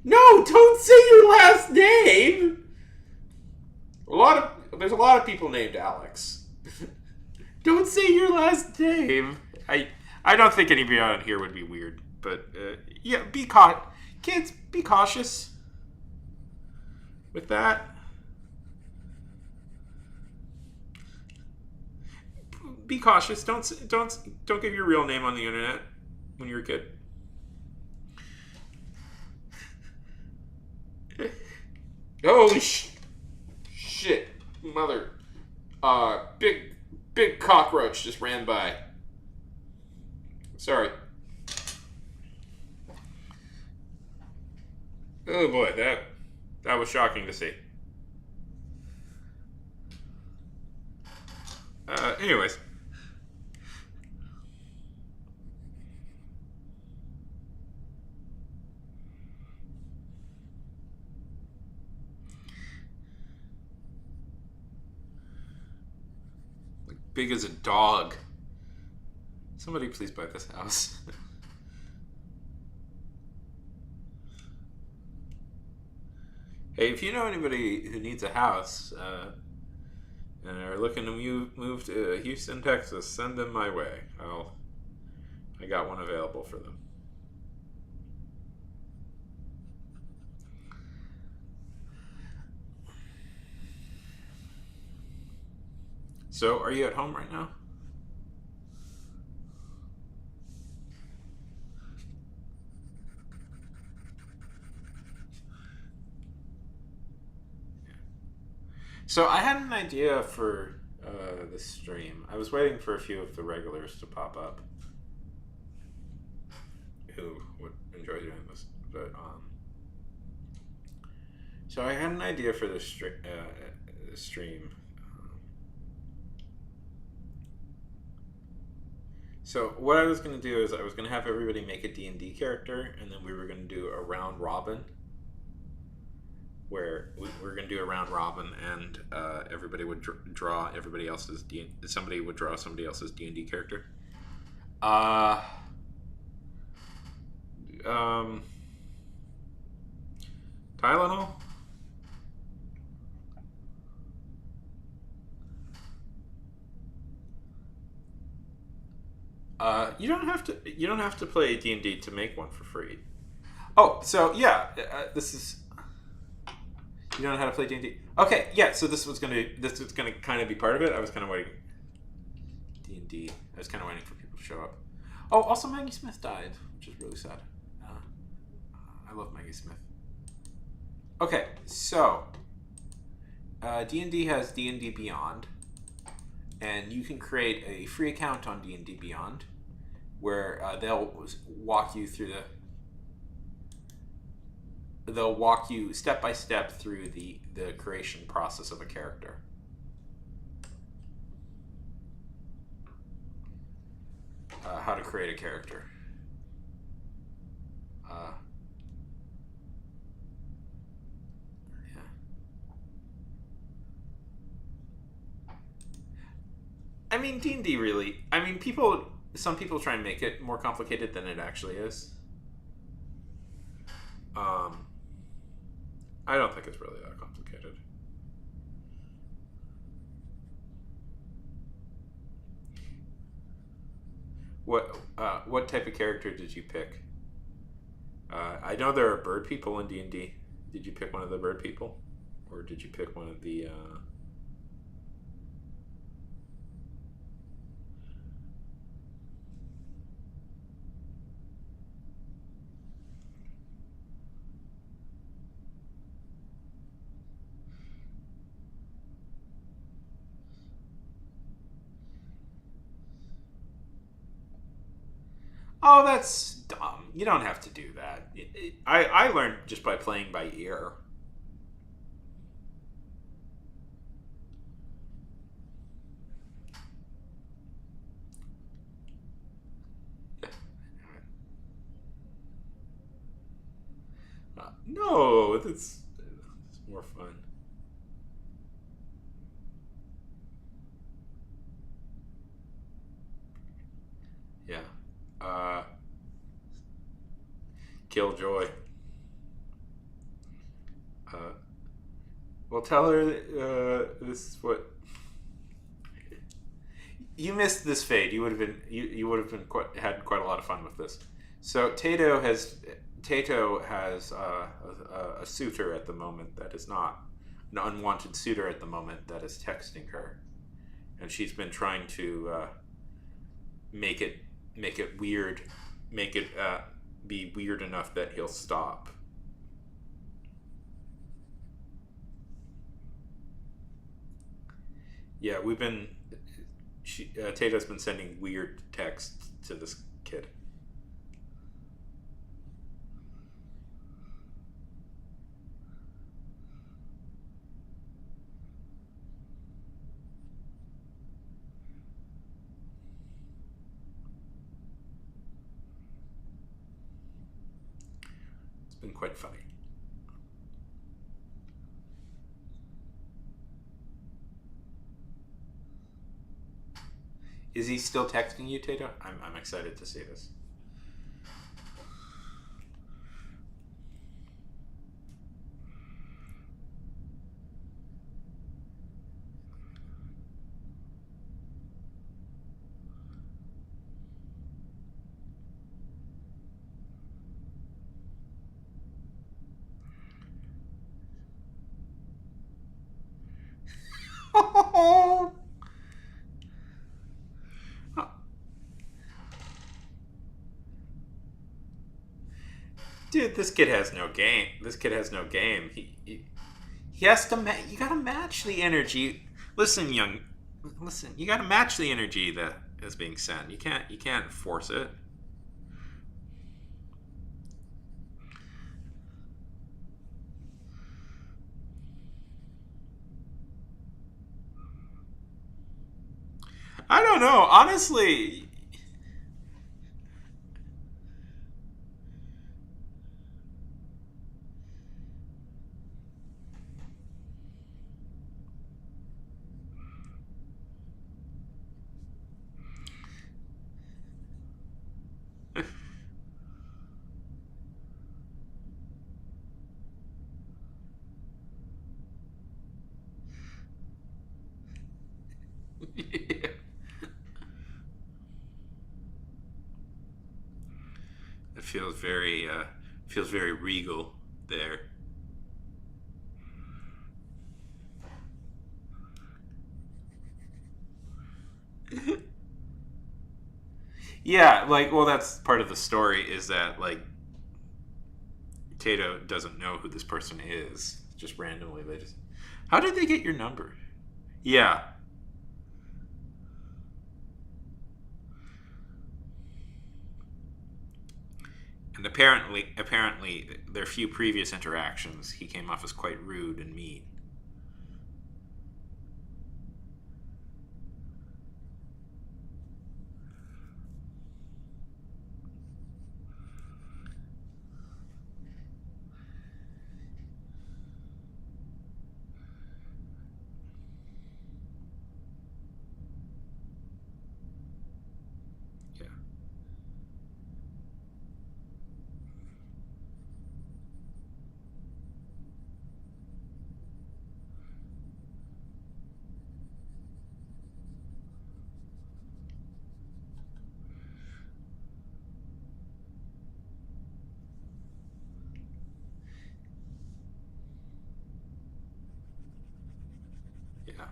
No, don't say your last name! There's a lot of people named Alex. Don't say your last name. I don't think anybody on here would be weird, but yeah, kids, be cautious with that. Be cautious. Don't give your real name on the internet when you're a kid. Holy shit, mother! Big cockroach just ran by. Sorry. Oh boy, that was shocking to see. Anyways. big as a dog. Somebody please buy this house. Hey, if you know anybody who needs a house and are looking to move to Houston, Texas, send them my way. I got one available for them. So, are you at home right now? So I had an idea for this stream. I was waiting for a few of the regulars to pop up who would enjoy doing this, but so I had an idea for this stream. So what I was going to do is I was going to have everybody make a D&D character, and then we were going to do a round robin, where we're going to do a round robin, and everybody would draw everybody else's somebody would draw somebody else's D&D character. Tylenol. You don't have to play D&D to make one for free. Oh, so yeah, this is. You don't know how to play D&D. Okay, yeah. So this was gonna kind of be part of it. I was kind of waiting. D&D. I was kind of waiting for people to show up. Oh, also Maggie Smith died, which is really sad. I love Maggie Smith. Okay, so D&D has D&D Beyond, and you can create a free account on D&D Beyond, where they'll walk you through they'll walk you step by step through the creation process of a character. How to create a character. Yeah. I mean, D&D really. I mean, some people try and make it more complicated than it actually is. I don't think it's really that complicated. What type of character did you pick? I know there are bird people in D&D. Did you pick one of the bird people, or did you pick one of the? Oh, that's dumb. You don't have to do that. I learned just by playing by ear. No, it's more fun. Yeah. Killjoy. Well, tell her this is what you missed. This fade. You would have been had quite a lot of fun with this. So Tato has a suitor at the moment that is not an unwanted suitor at the moment that is texting her, and she's been trying to make it weird, make it be weird enough that he'll stop. Yeah, Tato's been sending weird texts to this kid. It's been quite funny. Is he still texting you, Tato? I'm excited to see this. Dude, this kid has no game. This kid has no game. He has to. You gotta match the energy. Listen, young. Listen, you gotta match the energy that is being sent. You can't. You can't force it. I don't know. Honestly, it feels very regal there. Yeah, like, well, that's part of the story is that like Tato doesn't know who this person is. Just randomly, they just. How did they get your number? Yeah, and apparently, their few previous interactions, he came off as quite rude and mean. Yeah, yeah,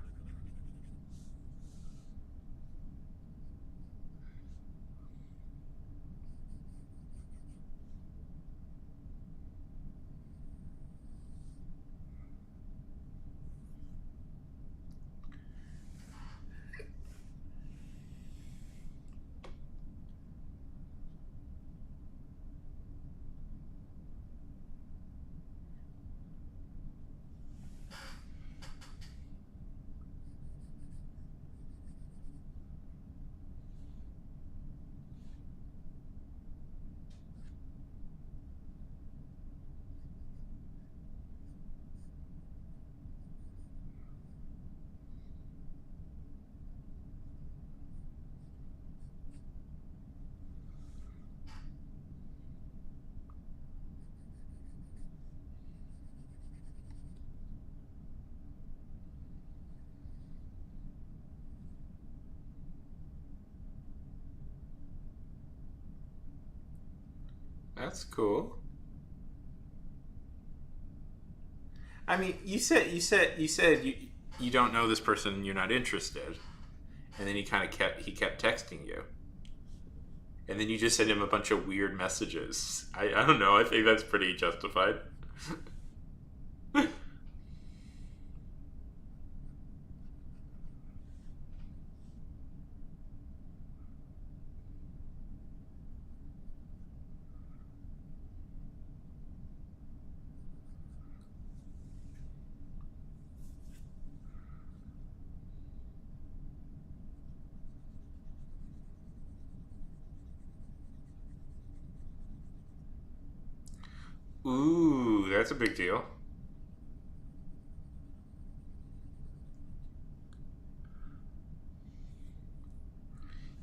that's cool. I mean, you don't know this person and you're not interested, and then he kept texting you, and then you just send him a bunch of weird messages. I don't know. I think that's pretty justified. Ooh, that's a big deal.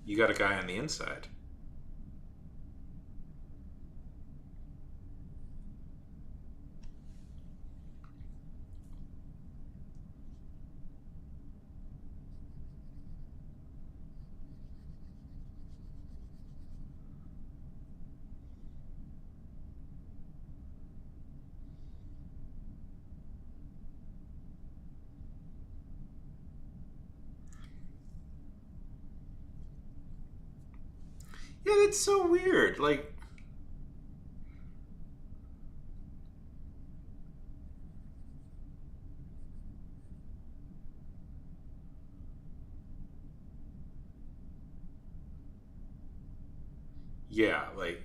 You got a guy on the inside. Yeah, that's so weird. Like, yeah, like,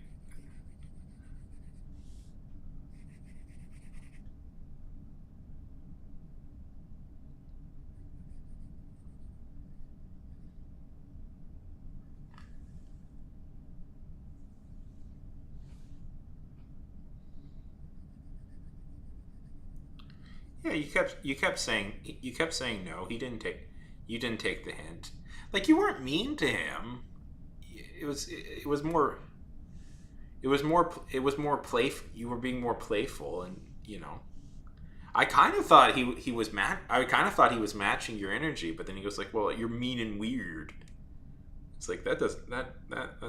yeah. You kept saying no. He didn't take. You didn't take the hint. Like, you weren't mean to him. It was more. It was more play. You were being more playful, and I kind of thought he was I kind of thought he was matching your energy, but then he goes like, "Well, you're mean and weird." It's like that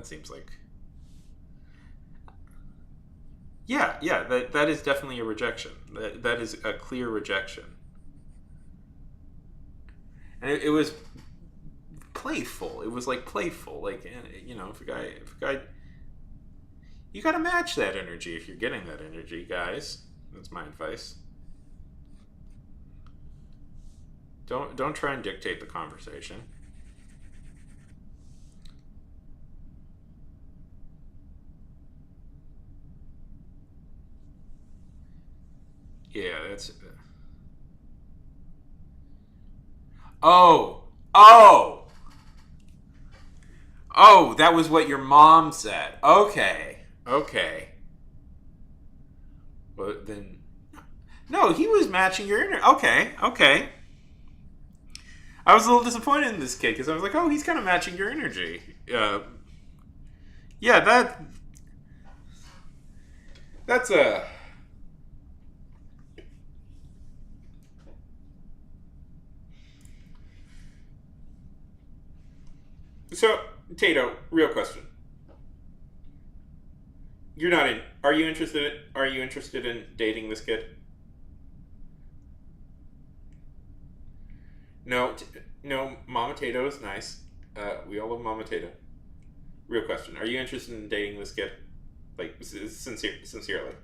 seems like, yeah, that is definitely a rejection. That is a clear rejection, and it was playful. It was like playful, like, if a guy, you got to match that energy if you're getting that energy, guys. That's my advice. Don't try and dictate the conversation. Yeah, that's. Oh, oh, oh! That was what your mom said. Okay, okay. Well then, no, he was matching your energy. Okay, okay. I was a little disappointed in this kid because I was like, oh, he's kind of matching your energy. Yeah, that's a. So, Tato, real question. You're not in. Are you interested? Are you interested in dating this kid? No, no. Mama Tato is nice. We all love Mama Tato. Real question. Are you interested in dating this kid? Like, sincerely.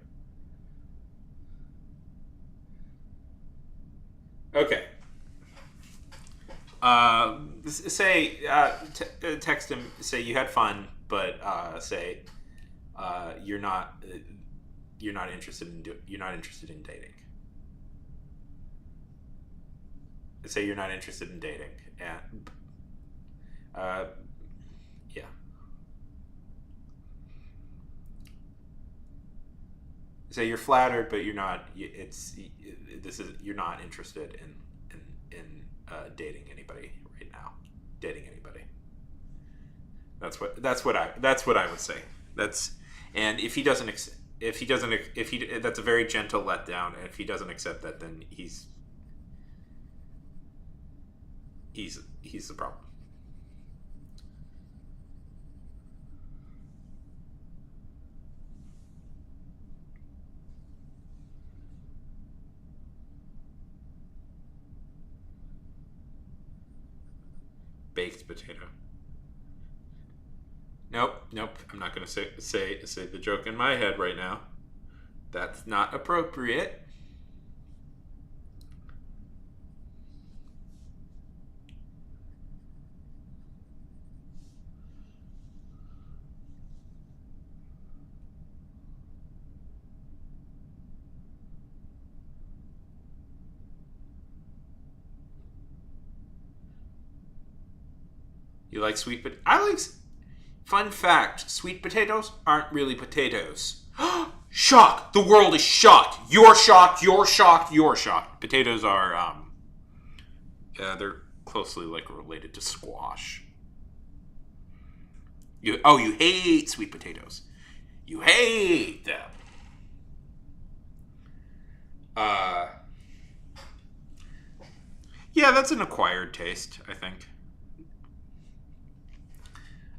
Okay. Say, text him. Say you had fun, but say you're not. You're not interested in dating. Say you're not interested in dating, and uh, yeah. Say you're flattered, but you're not. It's this is you're not interested in dating anybody right now. Dating anybody. That's what I would say. That's and if he doesn't if he doesn't if he that's a very gentle letdown. And if he doesn't accept that, then he's the problem. Baked potato. Nope, nope. I'm not gonna say the joke in my head right now. That's not appropriate. You like sweet but I like. Fun fact: sweet potatoes aren't really potatoes. Shock! The world is shocked. You're shocked. You're shocked. You're shocked. Potatoes are they're closely like related to squash. You hate sweet potatoes. You hate them. Uh, yeah, that's an acquired taste, I think.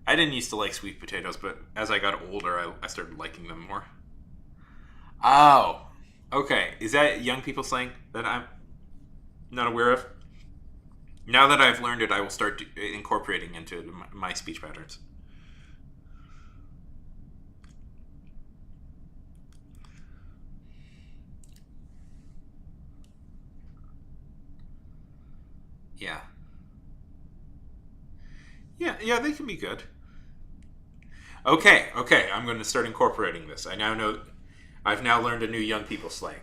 I didn't used to like sweet potatoes, but as I got older, I started liking them more. Oh, okay. Is that young people slang that I'm not aware of? Now that I've learned it, I will start incorporating into my speech patterns. Yeah. Yeah, they can be good. Okay, I'm going to start incorporating this. I now know. I've now learned a new young people slang.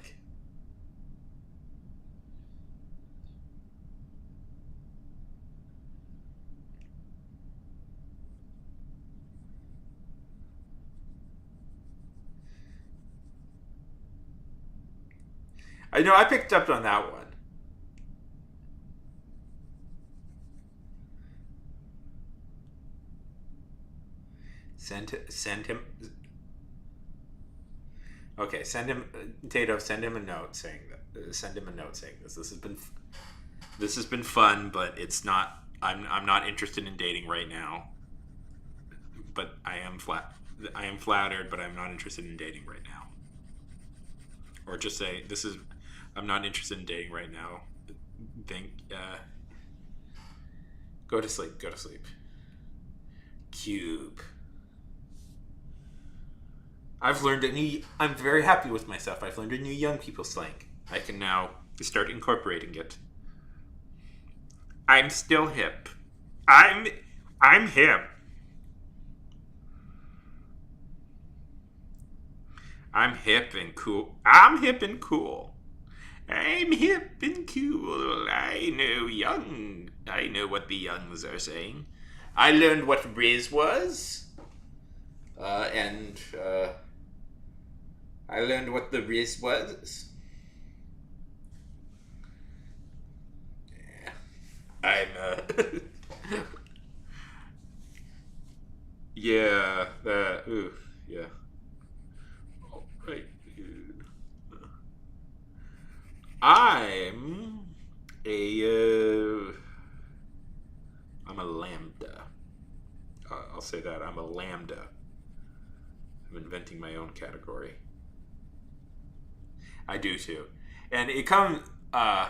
I know I picked up on that one. Send him. Okay, send him Tato. Send him a note saying that. Send him a note saying this. This has been fun, but it's not. I'm not interested in dating right now. But I am flattered, but I'm not interested in dating right now. Or just say this is. I'm not interested in dating right now. Think. Go to sleep. Go to sleep. Cube. I've learned a new. I'm very happy with myself. I've learned a new young people slang. I can now start incorporating it. I'm still hip. I'm I'm hip. I'm hip and cool. I'm hip and cool. I'm hip and cool. I know what the youngs are saying. I learned what Riz was. And I learned what the Riz was. Yeah. Yeah, ooh, yeah. All right, dude. I'm a, I'm a lambda. I'll say that. I'm a lambda. I'm inventing my own category. I do too. And it comes, yeah.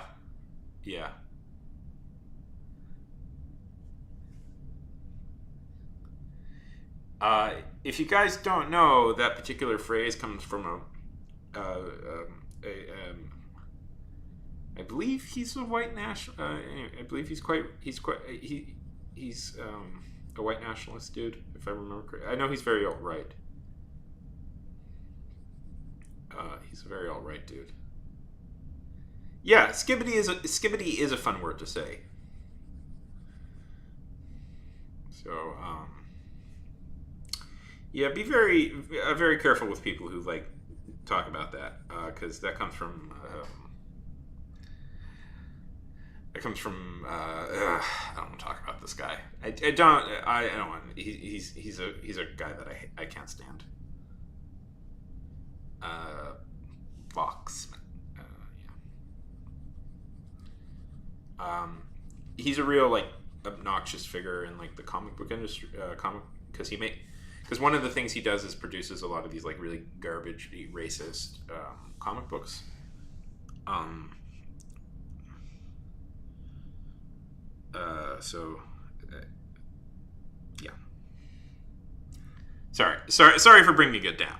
If you guys don't know, that particular phrase comes from a I believe he's a white national. I believe he's a white nationalist dude, if I remember correctly. I know he's very alt right. He's a very alt right dude. Yeah, skibbity is a fun word to say. So yeah, be very careful with people who like talk about that because that comes from. It comes from. I don't want to talk about this guy. I don't. I don't want. He's a guy that I can't stand. Vox. Yeah. He's a real like obnoxious figure in like the comic book industry. Because one of the things he does is produces a lot of these like really garbage, racist comic books. Um, so yeah. Sorry for bringing it down.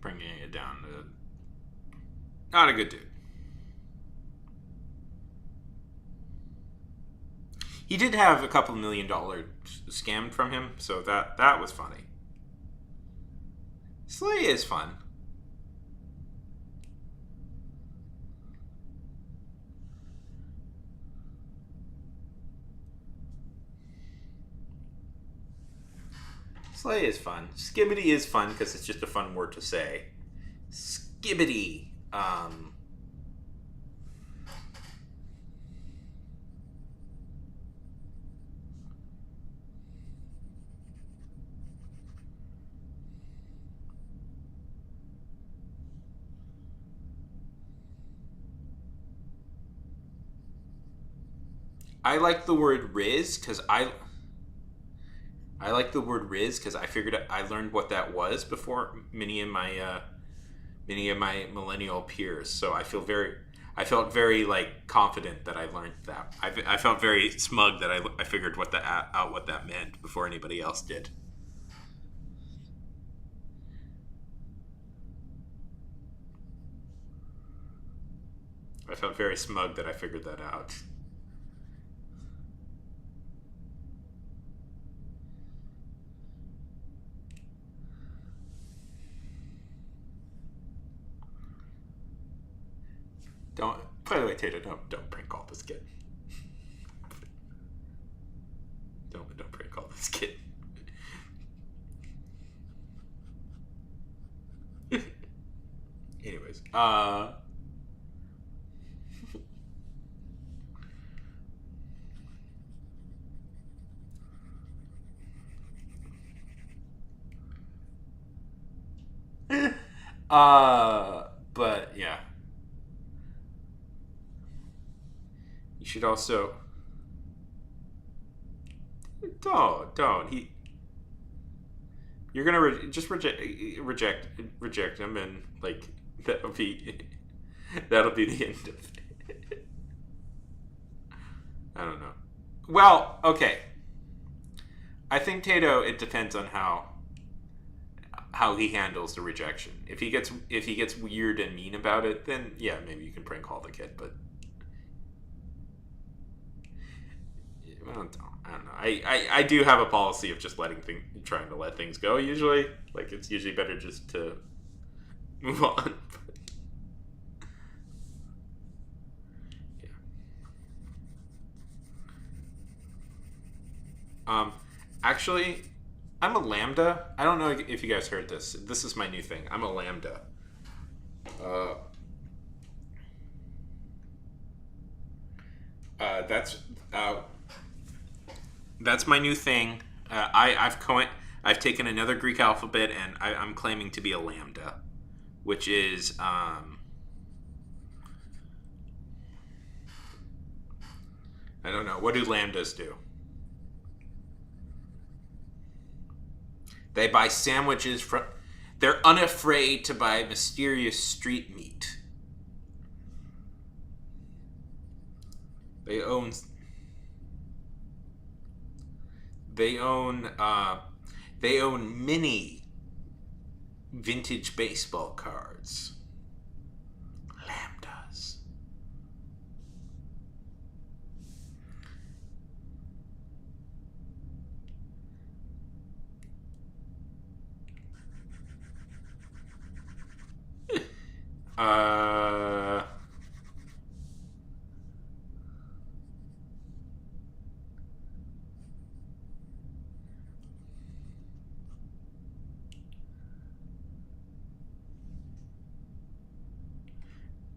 Bringing it down to not a good dude. He did have a couple $1 million scammed from him, so that was funny. Slay is fun. Slay is fun. Skibbity is fun because it's just a fun word to say. Skibbity. I like the word Riz because I like the word Riz because I figured I learned what that was before many of my millennial peers. So I felt very like confident that I learned that. I felt very smug that I figured what that meant before anybody else did. I felt very smug that I figured that out. Don't. By the way, Tato, don't prank call this kid. Don't prank call this kid. Anyways, but yeah. You should also don't. You're gonna just reject him, and like that'll be the end of it. I don't know. Well, okay. I think Tato. It depends on how he handles the rejection. If he gets weird and mean about it, then yeah, maybe you can prank call the kid. But I don't know. I do have a policy of just trying to let things go. Usually, like it's usually better just to move on. Yeah. Actually, I'm a Lambda. I don't know if you guys heard this. This is my new thing. I'm a Lambda. That's my new thing. I've taken another Greek alphabet and I'm claiming to be a Lambda, which is I don't know. What do Lambdas do? They buy sandwiches from. They're unafraid to buy mysterious street meat. They own. They own many vintage baseball cards. Lambdas.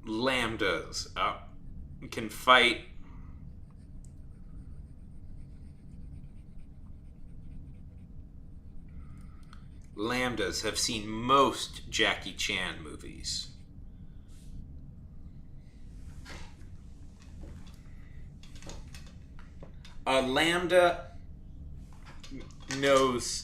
Lambdas can fight. Lambdas have seen most Jackie Chan movies. A Lambda knows.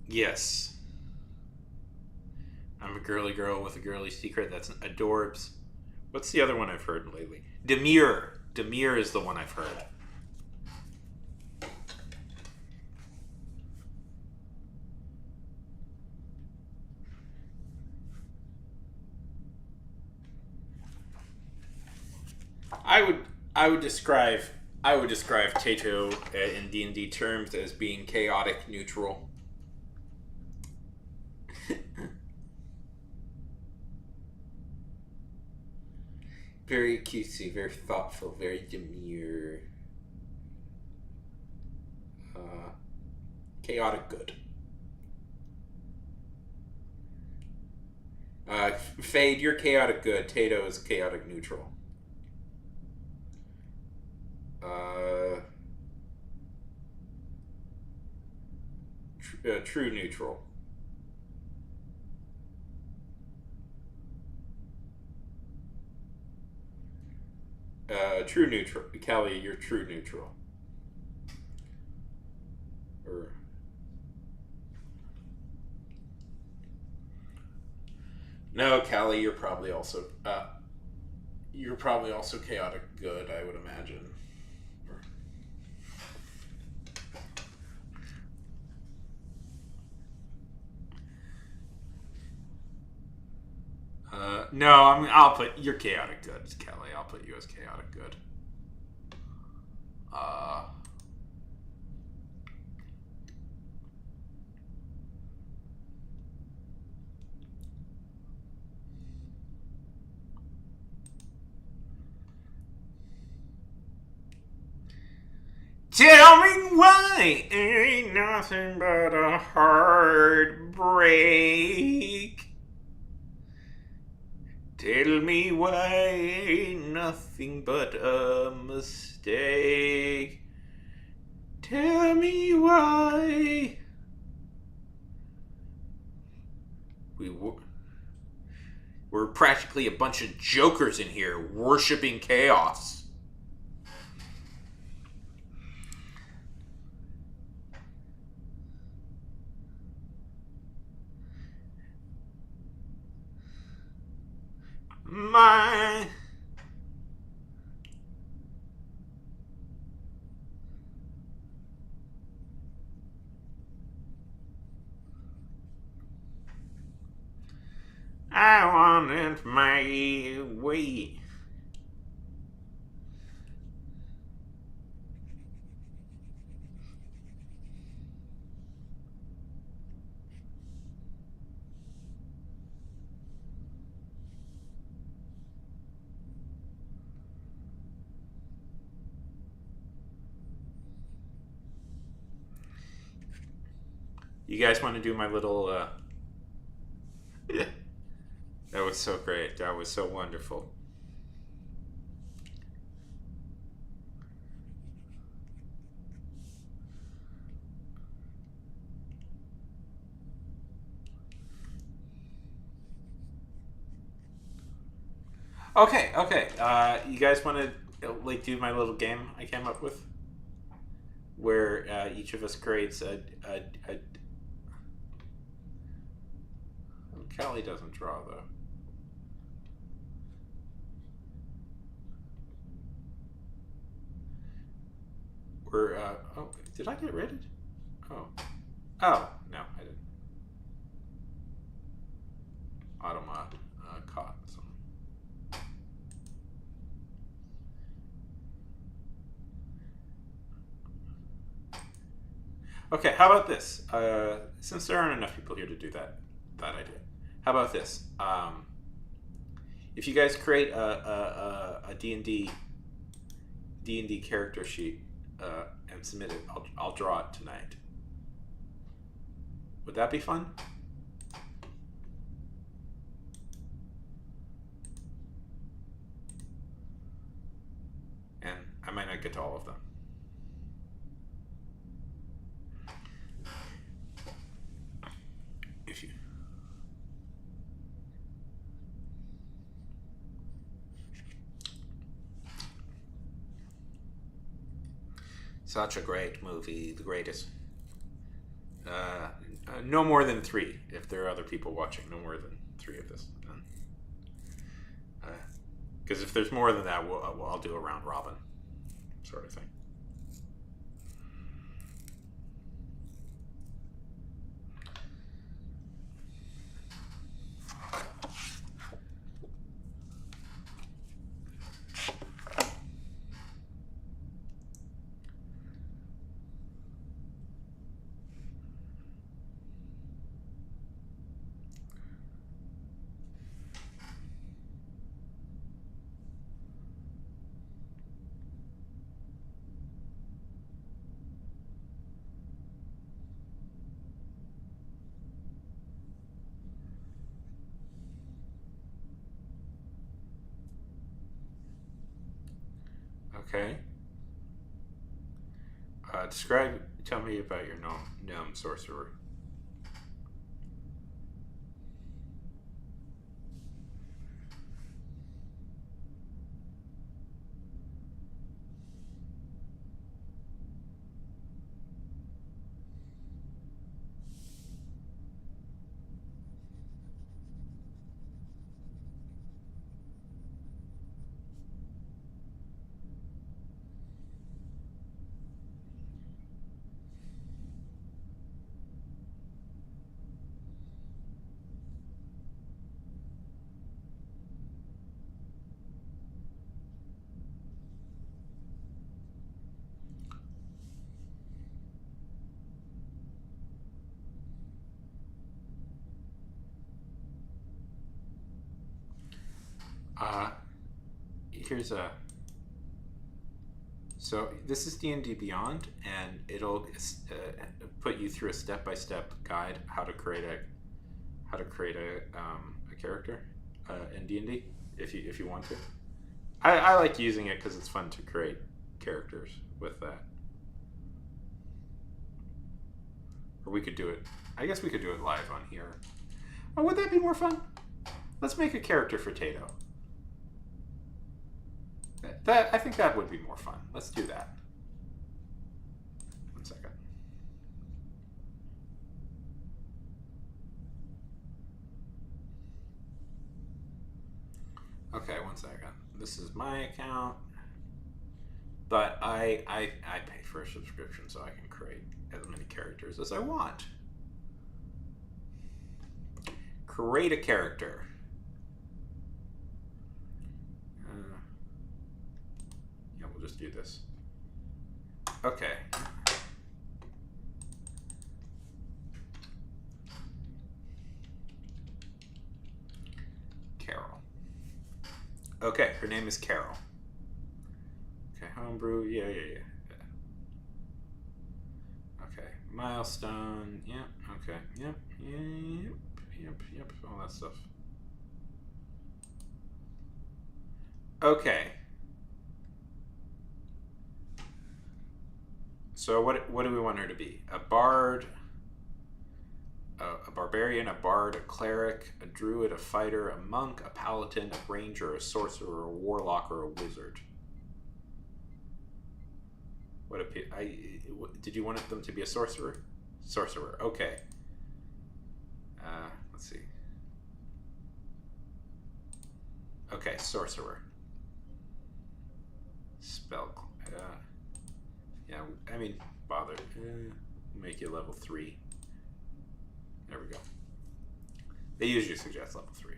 Yes. I'm a girly girl with a girly secret. That's adorbs. What's the other one I've heard lately? Demure. Demure is the one I've heard. I would I would describe I would describe Tato in D&D terms as being chaotic neutral. Very cutesy, very thoughtful, very demure. Chaotic good. Fade, you're chaotic good. Tato is chaotic neutral. True neutral. True neutral. Callie, you're true neutral. Or no, Callie, you're probably also chaotic good. I would imagine. No, I'll put you're chaotic good, Kelly. I'll put you as chaotic good. Tell me why ain't nothing but a heartbreak. Tell me why ain't nothing but a mistake. Tell me why. We're practically a bunch of jokers in here worshipping chaos. My I want it my way. You guys want to do my little That was so great. That was so wonderful. Okay. You guys want to do my little game I came up with, where each of us creates a Callie doesn't draw though. We're oh, did I get rated? Oh, no, I didn't. Automod caught some. Okay, how about this? Since there aren't enough people here to do that idea, how about this? If you guys create a D&D character sheet and submit it, I'll draw it tonight. Would that be fun? And I might not get to all of them. If you Such a great movie, the greatest. No more than 3, if there are other people watching. No more than 3 of this. Because if there's more than that, I'll do a round robin sort of thing. Okay. Tell me about your gnome sorcerer. Uh, here's a. So this is D&D Beyond, and it'll put you through a step-by-step guide how to create a character in D&D if you want to. I like using it because it's fun to create characters with that. Or we could do it. I guess we could do it live on here. Oh, would that be more fun? Let's make a character for Tato. I think that would be more fun. Let's do that. 1 second. Okay, 1 second. This is my account, but I pay for a subscription so I can create as many characters as I want. Create a character. Yeah, we'll just do this. Okay. Carol. Okay, her name is Carol. Okay, homebrew. Yeah. Okay, milestone. Yep. Okay. Yep. All that stuff. Okay. So what do we want her to be? A bard, a barbarian, a bard, a cleric, a druid, a fighter, a monk, a paladin, a ranger, a sorcerer, a warlock, or a wizard. Did you want them to be a sorcerer? Sorcerer. Okay. Let's see. Okay, sorcerer. Spell. Yeah, I mean, bother. Make you level 3. There we go. They usually suggest level 3.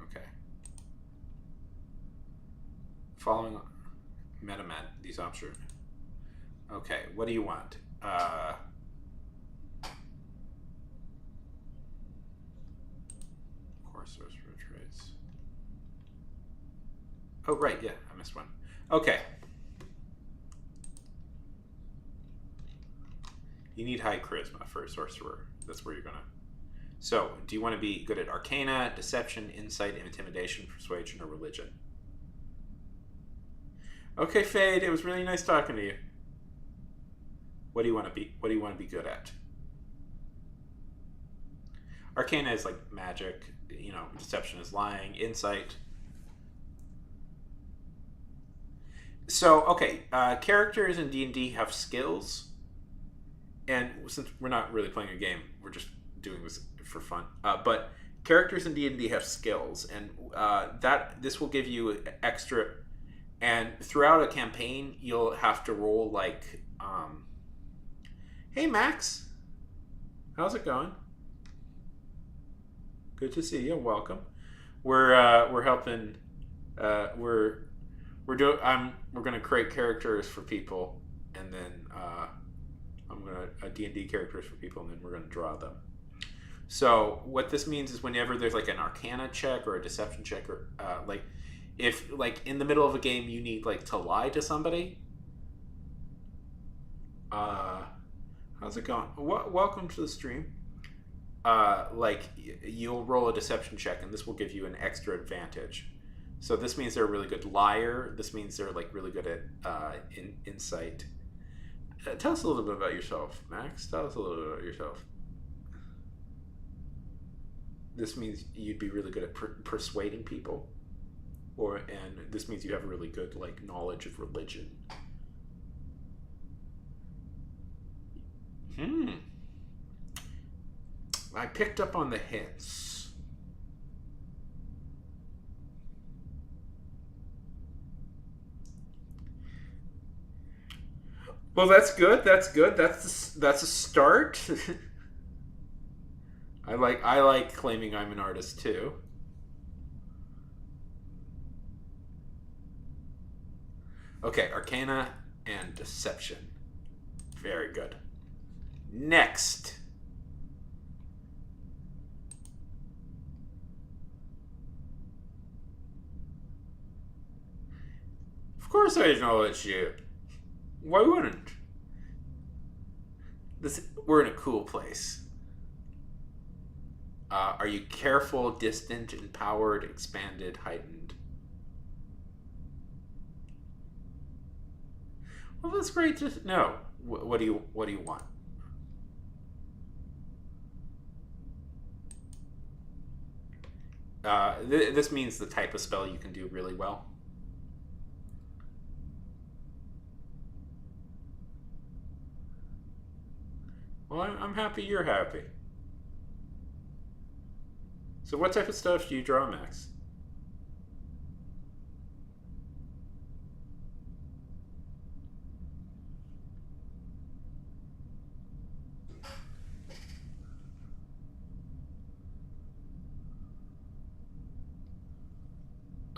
Okay. Following MetaMed, these options. Okay, what do you want? Core sorcerer traits. Oh, right, yeah, I missed one. Okay. You need high charisma for a sorcerer. That's where you're gonna. So, do you want to be good at Arcana, Deception, Insight, Intimidation, Persuasion, or Religion? Okay, Fade, it was really nice talking to you. What do you want to be? What do you want to be good at? Arcana is like magic. You know, Deception is lying. Insight. So, okay, characters in D&D have skills. And since we're not really playing a game, we're just doing this for fun. But characters in D&D have skills, and this will give you extra. And throughout a campaign, you'll have to roll like, hey Max, how's it going? Good to see you. Welcome. We're helping. We're gonna create characters for people, and then I'm gonna D&D characters for people, and then we're gonna draw them. So what this means is whenever there's like an Arcana check or a Deception check, or like if like in the middle of a game you need like to lie to somebody. How's it going? Welcome to the stream. you'll roll a deception check, and this will give you an extra advantage. So this means they're a really good liar. This means they're like really good at insight. Tell us a little bit about yourself, Max. Tell us a little bit about yourself. This means you'd be really good at persuading people, and this means you have a really good like knowledge of religion. I picked up on the hints. Well, that's good. That's good. That's a start. I like claiming I'm an artist too. Okay, Arcana and Deception. Very good. Next. Of course I know it's you. Why wouldn't? We're in a cool place. Are you careful, distant, empowered, expanded, heightened? Well, that's great to know. What do you want? This means the type of spell you can do really well. Well, I'm happy you're happy. So what type of stuff do you draw, Max?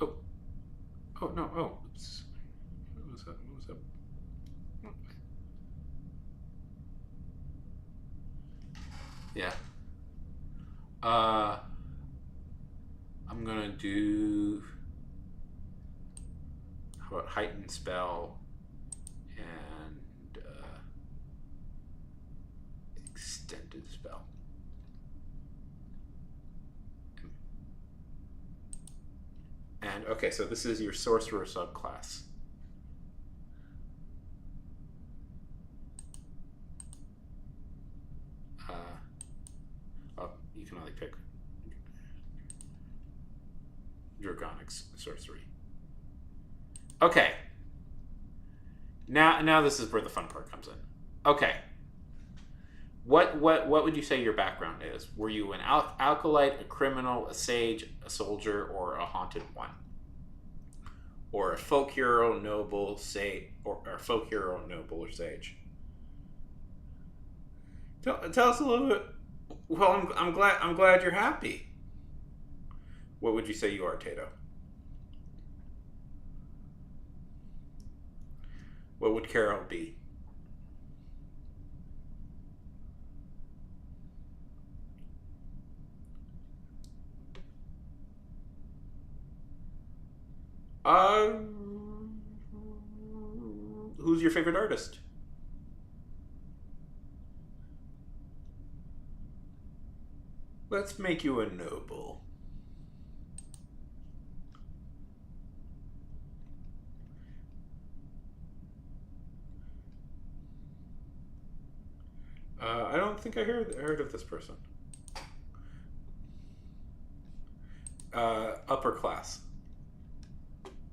Oh. Oh, no. Oh. Oops. What was that? What was that? Yeah. I'm gonna do. How about heightened spell and extended spell? And okay, so this is your sorcerer subclass. You can only pick Draconic sorcery. Okay. Now this is where the fun part comes in. Okay. What would you say your background is? Were you an alkalite, a criminal, a sage, a soldier, or a haunted one? Or a folk hero, noble, or folk hero, noble, or sage? Tell us a little bit. Well, I'm glad you're happy. What would you say you are, Tato? What would Carol be? Who's your favorite artist? Let's make you a noble. I don't think I heard of this person. Upper class.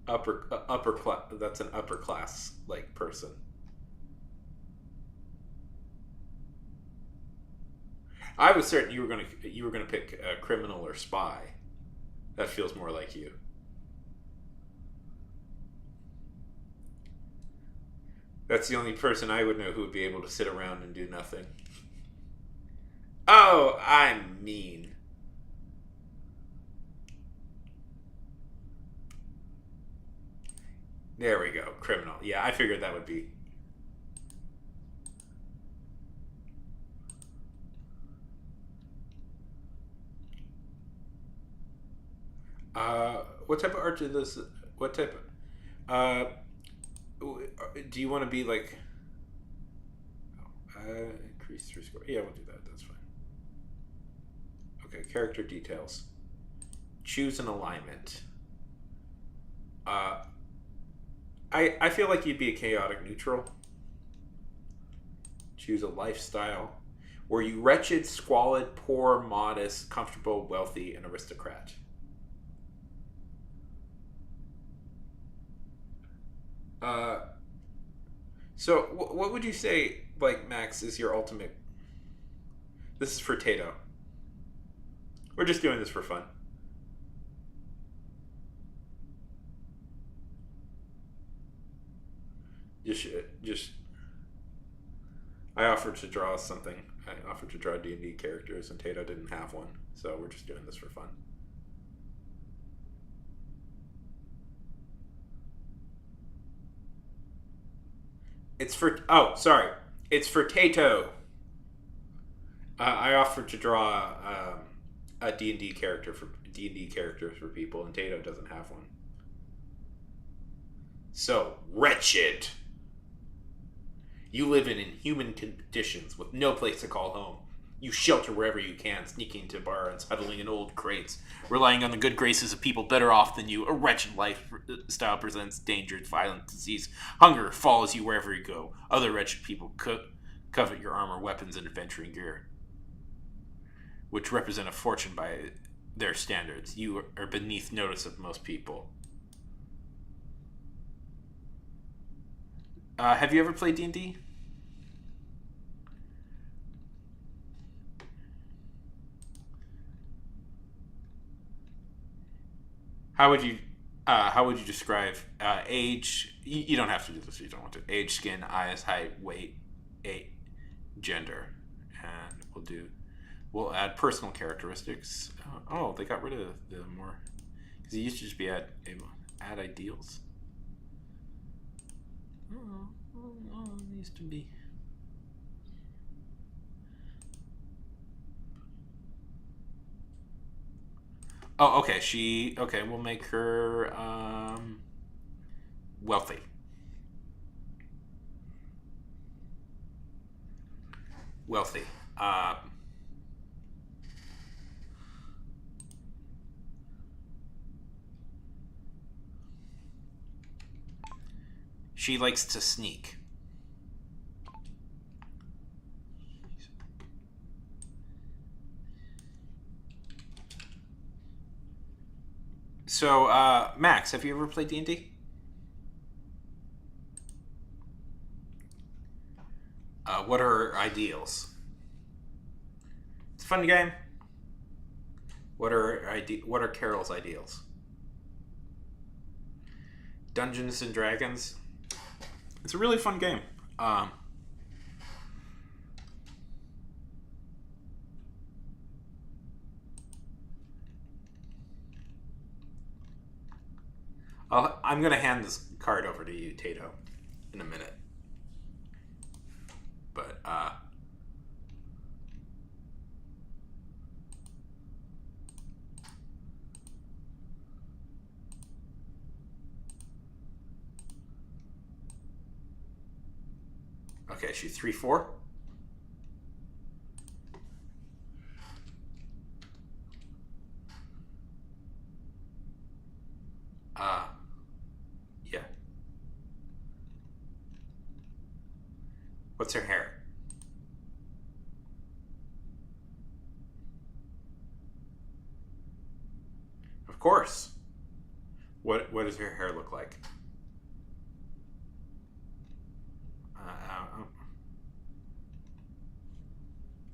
Upper class. That's an upper class like person. I was certain you were gonna pick a criminal or spy. That feels more like you. That's the only person I would know who would be able to sit around and do nothing. Oh, I'm mean. There we go. Criminal. Yeah, I figured that would be. What type of art do this? What type of? Do you want to be like? Increase 3 score. Yeah, we'll do that. That's fine. Okay, character details. Choose an alignment. I feel like you'd be a chaotic neutral. Choose a lifestyle. Were you wretched, squalid, poor, modest, comfortable, wealthy, and aristocrat? Uh, so what would you say, like, Max, is your ultimate? This is for Tato. We're just doing this for fun. Just. I offered to draw something. I offered to draw D&D characters, and Tato didn't have one, so we're just doing this for fun. It's for. Oh, sorry. It's for Tato. I offered to draw a D&D character for D&D characters for people, and Tato doesn't have one. So wretched. You live in inhuman conditions with no place to call home. You shelter wherever you can, sneaking into bars, huddling in old crates, relying on the good graces of people better off than you. A wretched lifestyle presents dangers, violence, disease. Hunger follows you wherever you go. Other wretched people covet your armor, weapons, and adventuring gear, which represent a fortune by their standards. You are beneath notice of most people. Have you ever played D&D? How would you describe age? You don't have to do this if you don't want to. Age, skin, eyes, height, weight, gender, and we'll add personal characteristics. Oh, they got rid of the more because it used to just be add ideals. It used to be. Oh, okay. Okay. We'll make her wealthy. Wealthy. She likes to sneak. So, Max, have you ever played D&D? What are her ideals? It's a fun game. What are Carol's ideals? Dungeons and Dragons. It's a really fun game. I'm going to hand this card over to you, Tato, in a minute. But, okay, she's 3-4. Yeah. What's her hair? Of course. What does her hair look like?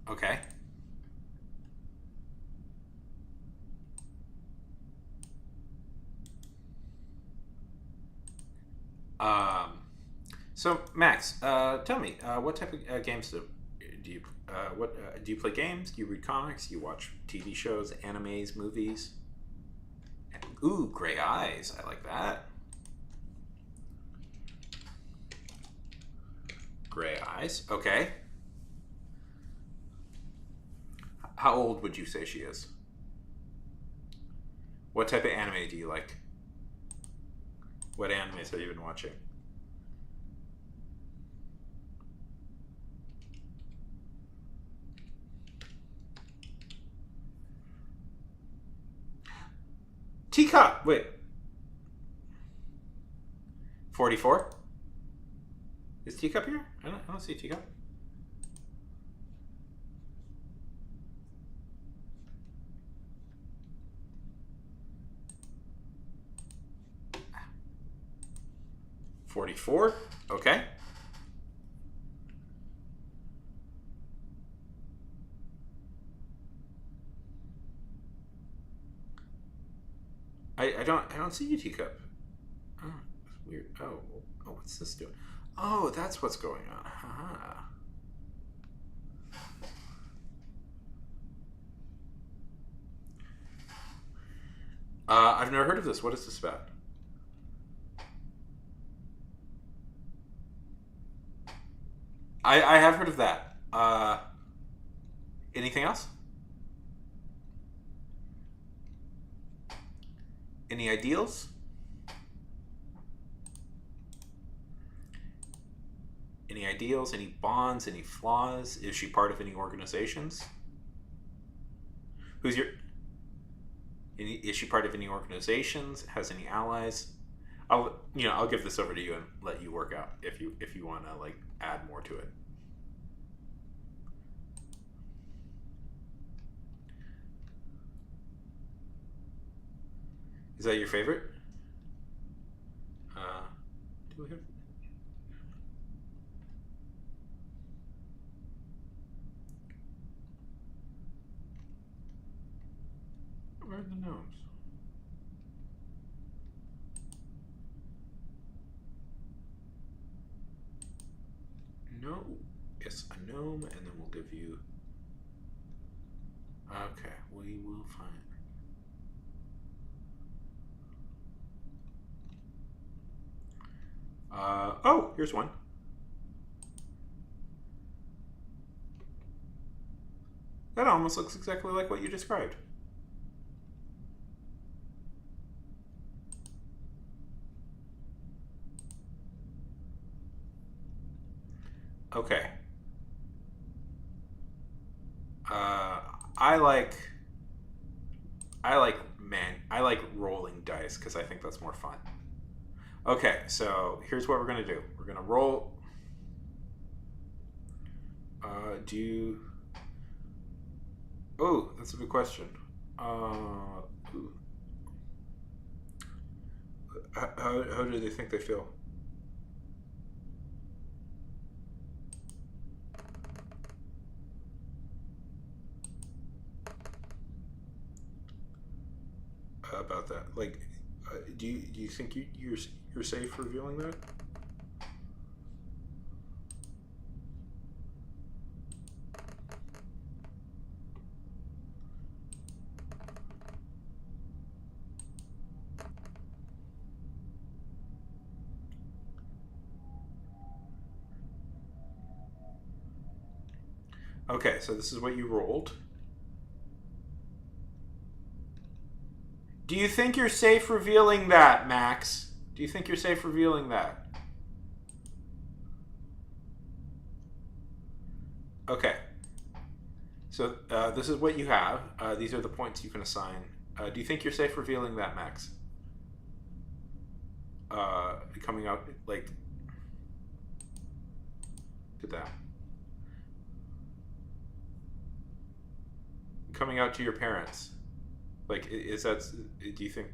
Okay. So Max, tell me, what type of games do you do you play games? Do you read comics? Do you watch TV shows, animes, movies? Ooh, gray eyes. I like that. Gray eyes. Okay. How old would you say she is? What type of anime do you like? What animes have you been watching? Teacup! Wait. 44? Is Teacup here? I don't see Teacup. $44? Okay. I don't see you, Teacup. Oh, that's weird. Oh, what's this doing? Oh, that's what's going on. Haha. I've never heard of this. What is this about? I have heard of that. Anything else? Any ideals? Any ideals? Any bonds? Any flaws? Is she part of any organizations? Who's your? Is she part of any organizations? Has any allies? I'll give this over to you and let you work out if you want to like add more to it. Is that your favorite? Do we have? Where are the gnomes? No. Yes, a gnome, and then we'll give you. Okay, we will find. Oh, here's one. That almost looks exactly like what you described. Okay. I like rolling dice because I think that's more fun. Okay, so here's what we're gonna do. We're gonna roll. Oh, that's a good question. How do they think they feel? About that, like, do you think you're safe revealing that? Okay, so this is what you rolled. Do you think you're safe revealing that, Max? Do you think you're safe revealing that? Okay. So this is what you have. These are the points you can assign. Do you think you're safe revealing that, Max? Coming out, like... Look at that. Coming out to your parents. Like, is that... Do you think...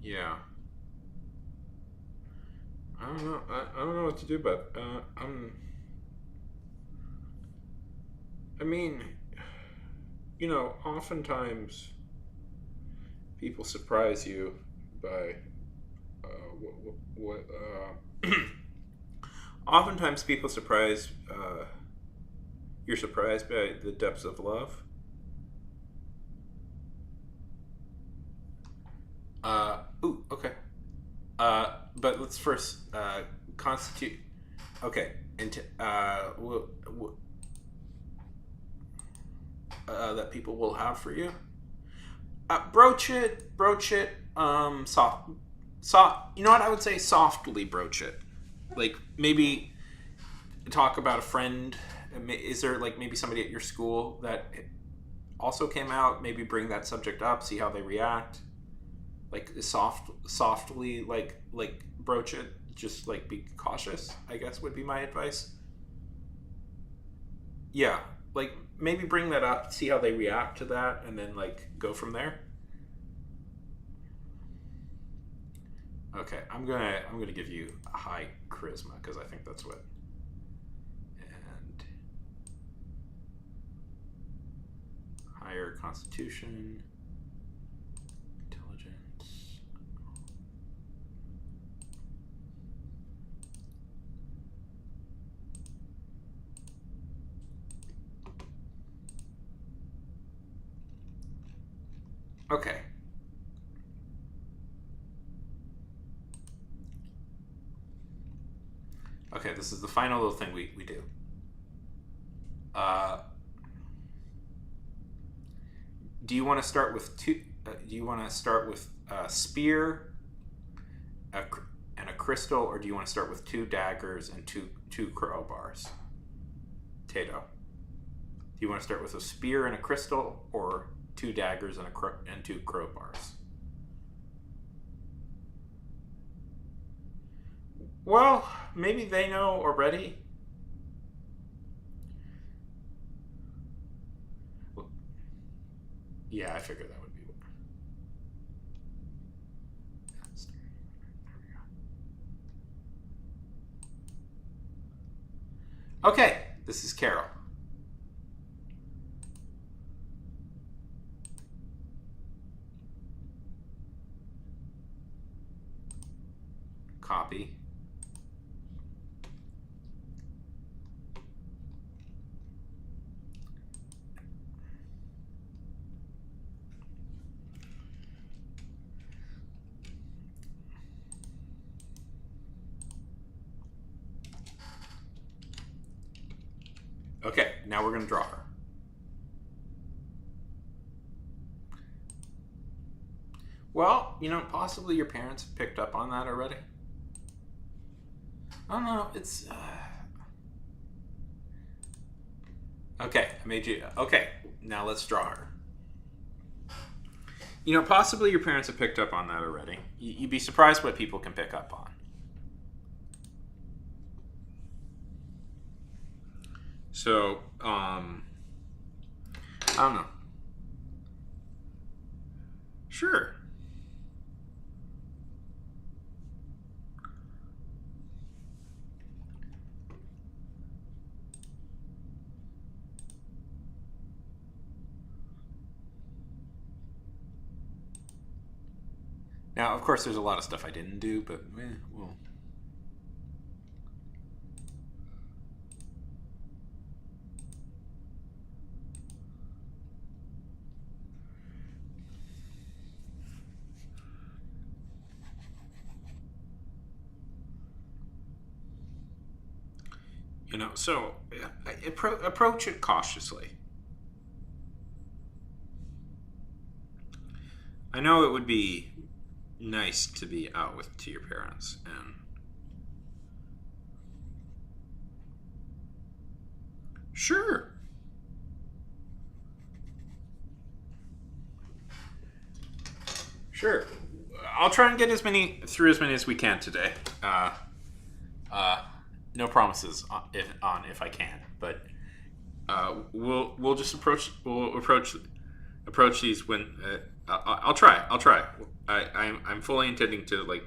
Yeah. I don't know. I don't know what to do, but I mean, oftentimes people surprise you by oftentimes people surprise you're surprised by the depths of love. Okay. But let's first constitute. Okay, and that people will have for you. Broach it. Soft. You know what I would say? Softly broach it. Like maybe talk about a friend. Is there like maybe somebody at your school that also came out? Maybe bring that subject up. See how they react. Like softly, like broach it. Just like be cautious. I guess would be my advice. Yeah, like maybe bring that up. See how they react to that, and then like go from there. Okay, I'm gonna give you a high charisma because I think that's what. And higher constitution, intelligence. Okay. Okay, this is the final little thing we do. Uh, do you want to start with two? Do you want to start with a spear, a, and a crystal, or do you want to start with two daggers and two crowbars? Tato. Do you want to start with a spear and a crystal, or two daggers and two crowbars? Well, maybe they know already. Well, yeah, I figured that would be. Okay, this is Carol. Copy. Okay, now we're going to draw her. Well, possibly your parents have picked up on that already. I don't know. It's. Okay, I made you. Okay, now let's draw her. Possibly your parents have picked up on that already. You'd be surprised what people can pick up on. So, I don't know. Sure. Now, of course, there's a lot of stuff I didn't do, but well. So approach it cautiously. I know it would be nice to be out to your parents, and sure. Sure. I'll try and get as many as we can today. Uh, no promises if I can, but we'll just approach these when I'll try. I'm fully intending to like.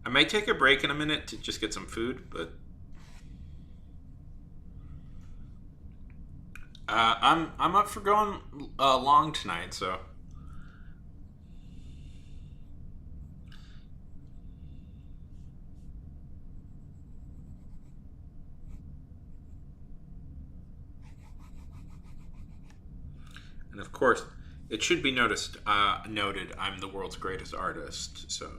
I might take a break in a minute to just get some food, but I'm up for going long tonight, so. And of course, It should be noted. I'm the world's greatest artist. So.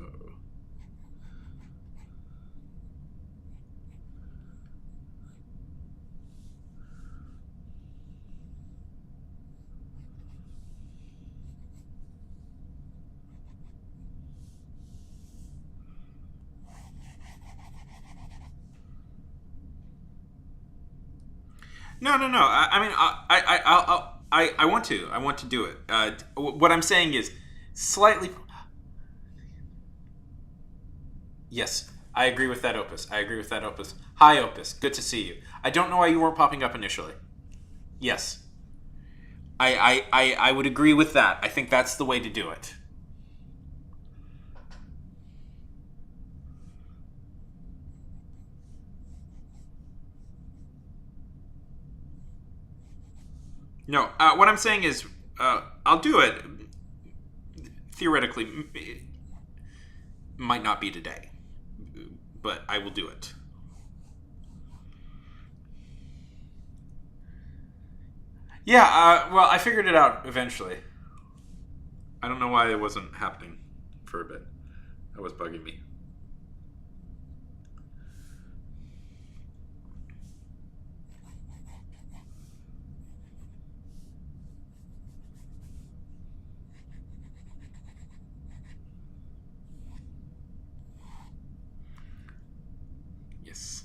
No, no, no. I mean, I want to. I want to do it. What I'm saying is slightly. Yes, I agree with that, Opus. I agree with that, Opus. Hi, Opus. Good to see you. I don't know why you weren't popping up initially. Yes, I would agree with that. I think that's the way to do it. No, what I'm saying is, I'll do it. Theoretically, it might not be today, but I will do it. Yeah, well, I figured it out eventually. I don't know why it wasn't happening for a bit. That was bugging me. Yes.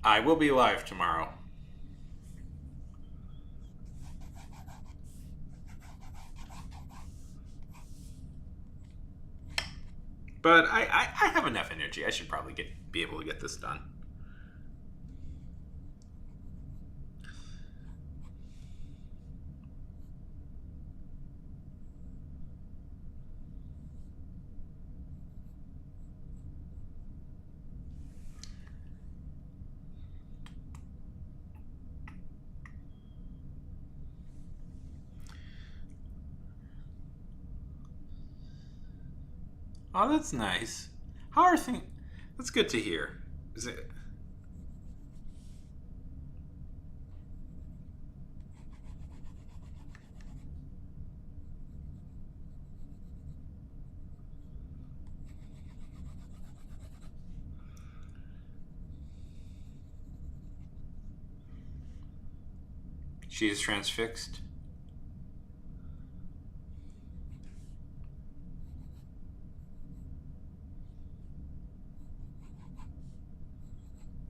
I will be live tomorrow. But I have enough energy. I should probably be able to get this done. Oh, that's nice. How are things? That's good to hear. Is it? She is transfixed.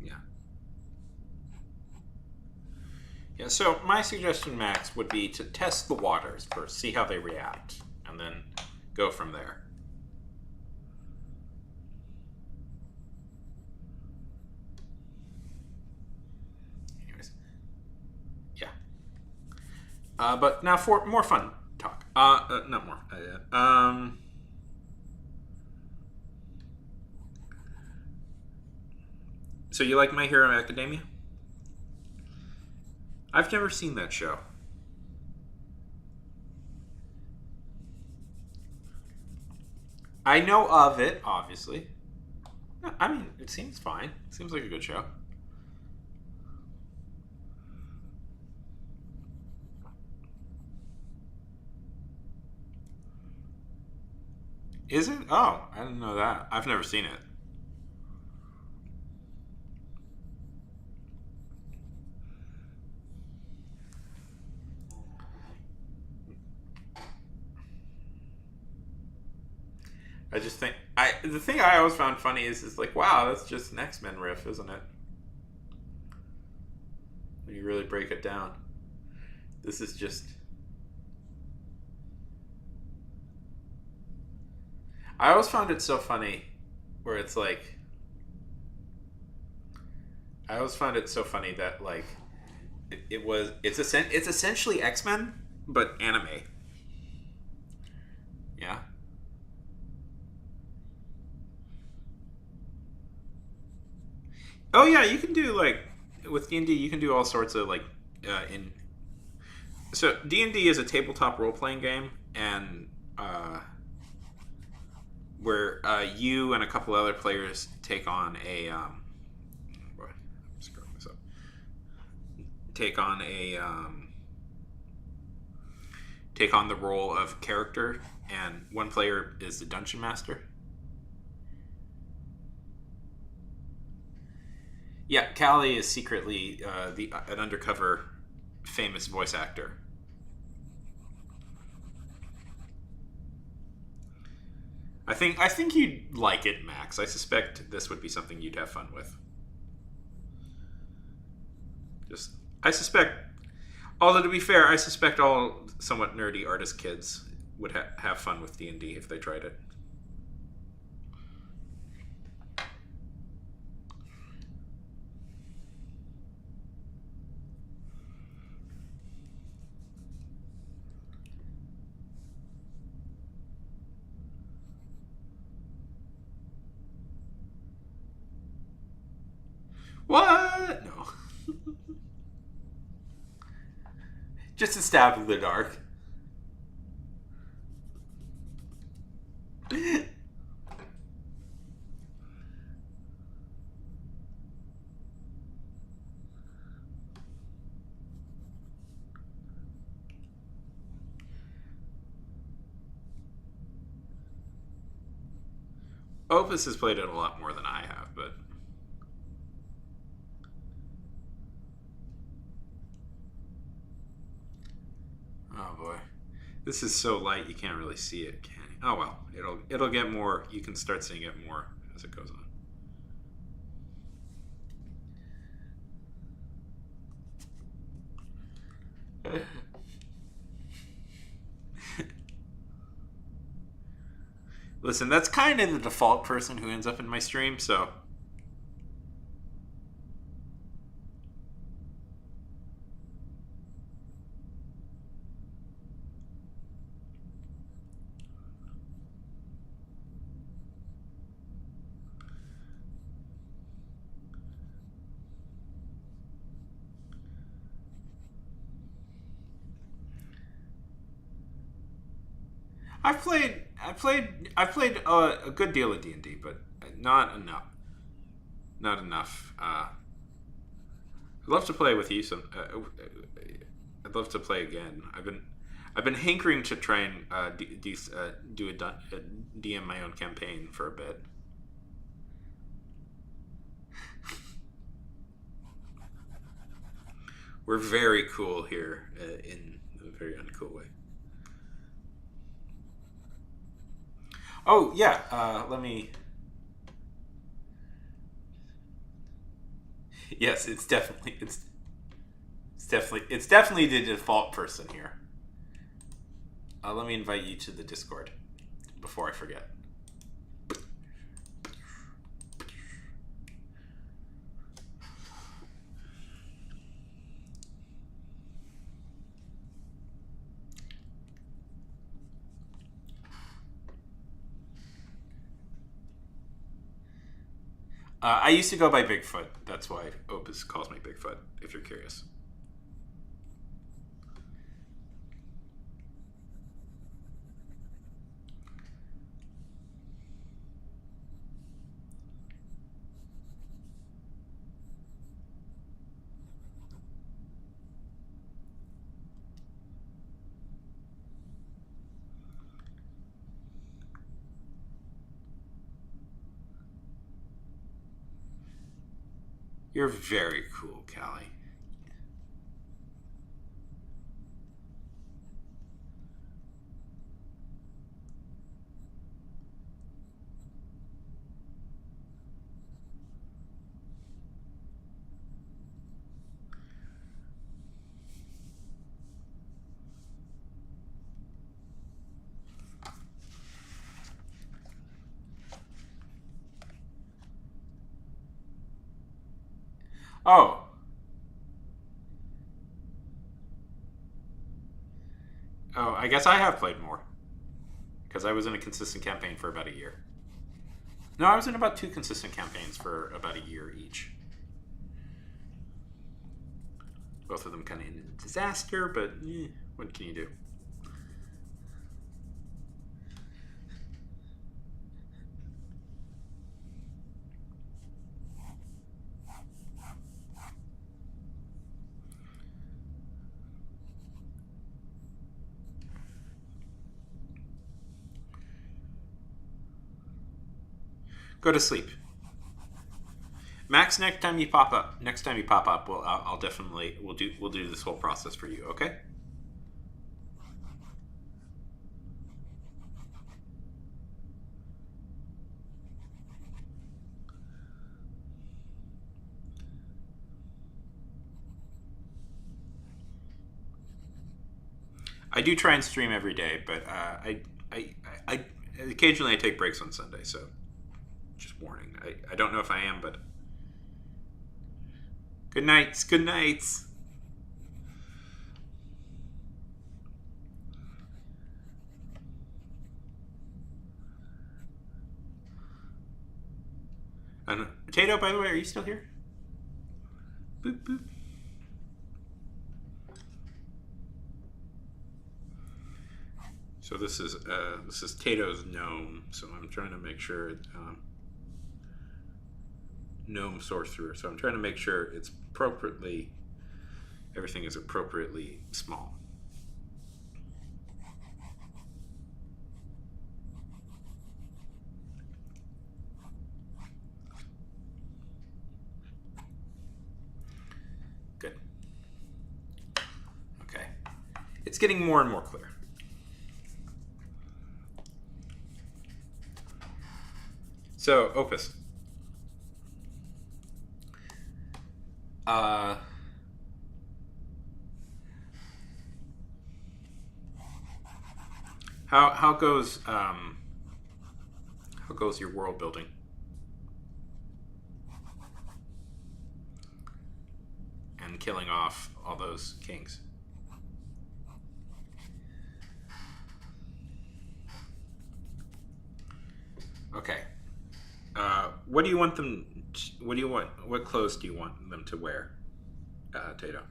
Yeah. Yeah. So my suggestion, Max, would be to test the waters first, see how they react, and then go from there. Anyways, yeah. But now for more fun talk. Not more. So you like My Hero Academia? I've never seen that show. I know of it, obviously. I mean, it seems fine. It seems like a good show. Is it? Oh, I didn't know that. I've never seen it. I just think the thing I always found funny is like, wow, that's just an X-Men riff, isn't it? When you really break it down. This is just I always found it so funny where it's like I always found it so funny that like it's essentially X-Men but anime. Yeah. Oh yeah, you can do like with D&D you can do all sorts of like in so D&D is a tabletop role-playing game and where you and a couple other players take on a boy, I'm screwing this up. Take on a take on the role of character, and one player is the dungeon master. Yeah, Callie is secretly an undercover famous voice actor. I think you'd like it, Max. I suspect this would be something you'd have fun with. Just I suspect, although to be fair, I suspect all somewhat nerdy artist kids would have fun with D&D if they tried it. What? No. Just a stab in the dark. Opus has played it a lot more than I have, but oh boy, this is so light you can't really see it, can you? Oh well, it'll get more. You can start seeing it more as it goes on. Listen, that's kind of the default person who ends up in my stream, so I've played a good deal of D&D, but not enough. Not enough. I'd love to play with you. I'd love to play again. I've been hankering to try and do a DM my own campaign for a bit. We're very cool here in a very uncool way. Oh yeah, let me. Yes, it's definitely the default person here. Let me invite you to the Discord before I forget. I used to go by Bigfoot. That's why Opus calls me Bigfoot, if you're curious. You're very cool, Callie. Oh. Oh, I guess I have played more. Because I was in a consistent campaign for about a year. No, I was in about 2 consistent campaigns for about a year each. Both of them kind of ended in disaster, but what can you do? Go to sleep. Max, next time you pop up, I'll definitely we'll do this whole process for you. Okay. I do try and stream every day, but I occasionally I take breaks on Sunday. So, just warning. I don't know if I am, but good nights. Good nights. And Tato, by the way, are you still here? Boop boop. So this is Tato's gnome. So I'm trying to make sure gnome sorcerer. So I'm trying to make sure it's appropriately, everything is appropriately small. Good. Okay. It's getting more and more clear. So, Opus. How goes your world building? And killing off all those kings. Okay. What do you want them? What do you want? What clothes do you want them to wear, Tato?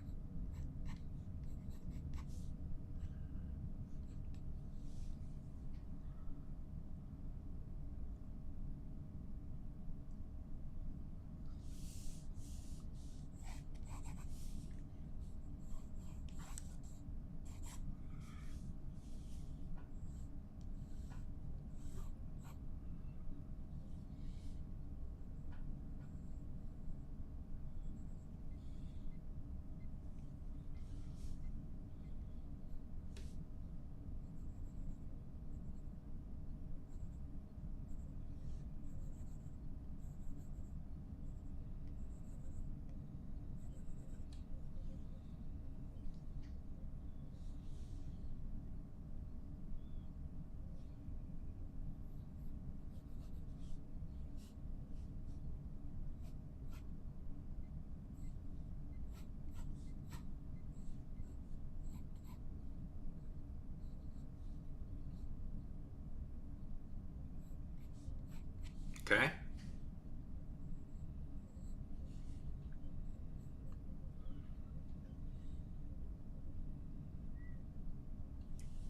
Okay.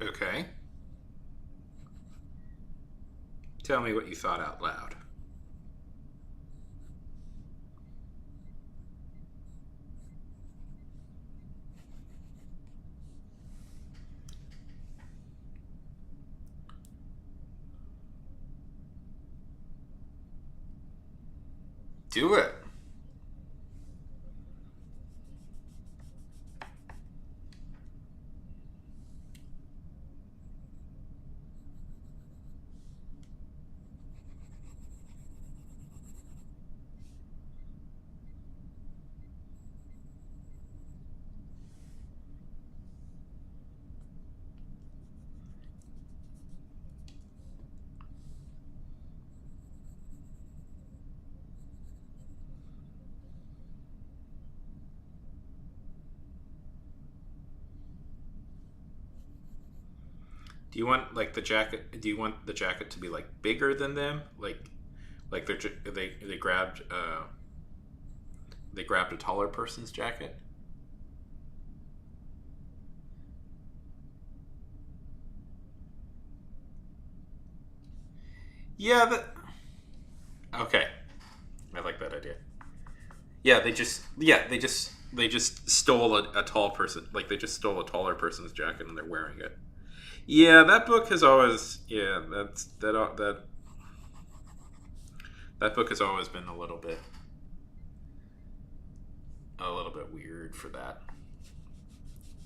Okay. Tell me what you thought out loud. Do it. Do you want like the jacket? Do you want the jacket to be like bigger than them? Like they grabbed a taller person's jacket. Yeah. Okay. I like that idea. Yeah. They just stole a tall person. Like they just stole a taller person's jacket and they're wearing it. Yeah, that book has always That book has always been a little bit weird for that.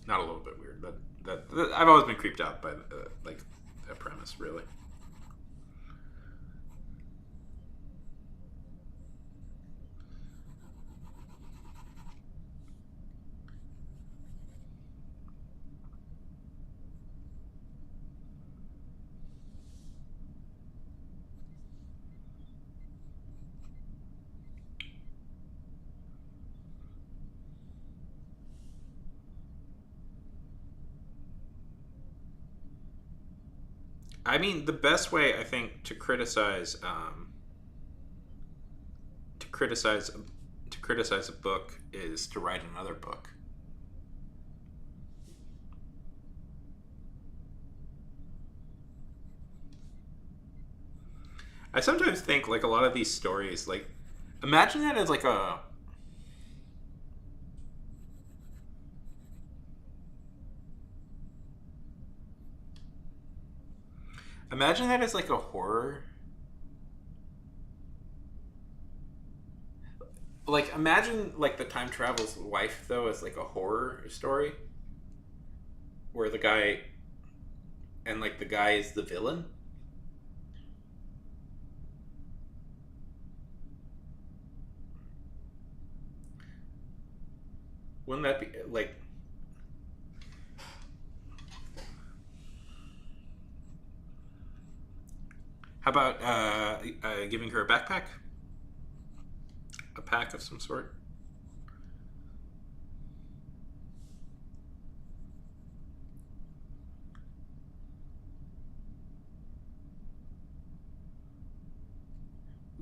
Not a little bit weird, but that I've always been creeped out by like that premise, really. I mean, the best way I think to criticize to criticize to criticize a book is to write another book. I sometimes think like a lot of these stories, like imagine that as like a imagine that as like a horror. Like imagine like the time travel's wife though as like a horror story where the guy and like the guy is the villain. Wouldn't that be like how about giving her a backpack? A pack of some sort?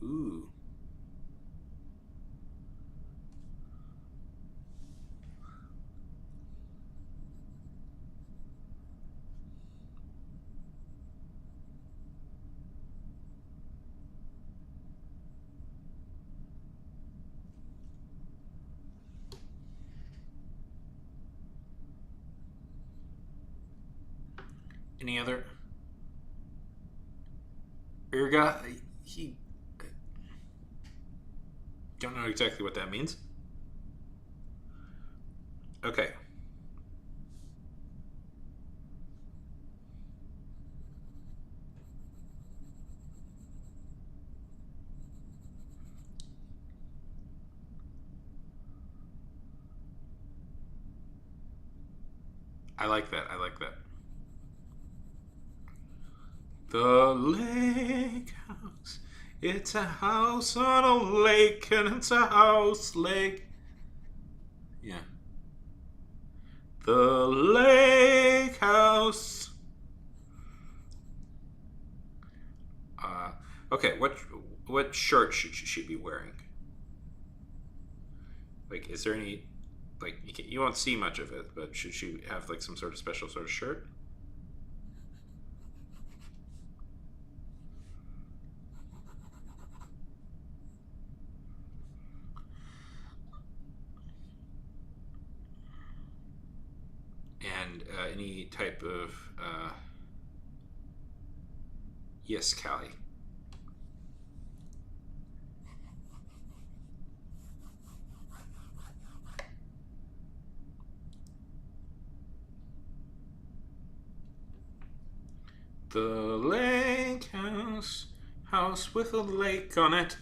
Ooh. Any other? Urga, he don't know exactly what that means. Okay. I like that. I like that. The lake house. It's a house on a lake, and it's a house lake. Yeah. The lake house. Uh, okay. What shirt should she be wearing? Like, is there any like you won't see much of it, but should she have like some sort of special sort of shirt? And any type of yes, Callie. The lake house, house with a lake on it.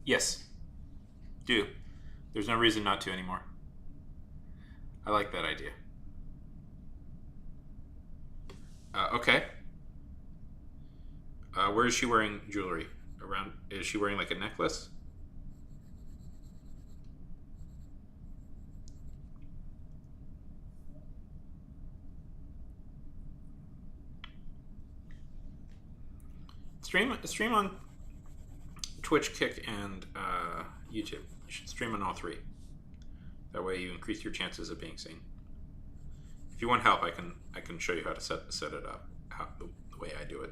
Yes, do. There's no reason not to anymore. I like that idea. Okay. Where is she wearing jewelry? Around? Is she wearing like a necklace? Stream on Twitch, Kick, and YouTube. You should stream on all three. That way, you increase your chances of being seen. If you want help, I can show you how to set it up, the way I do it.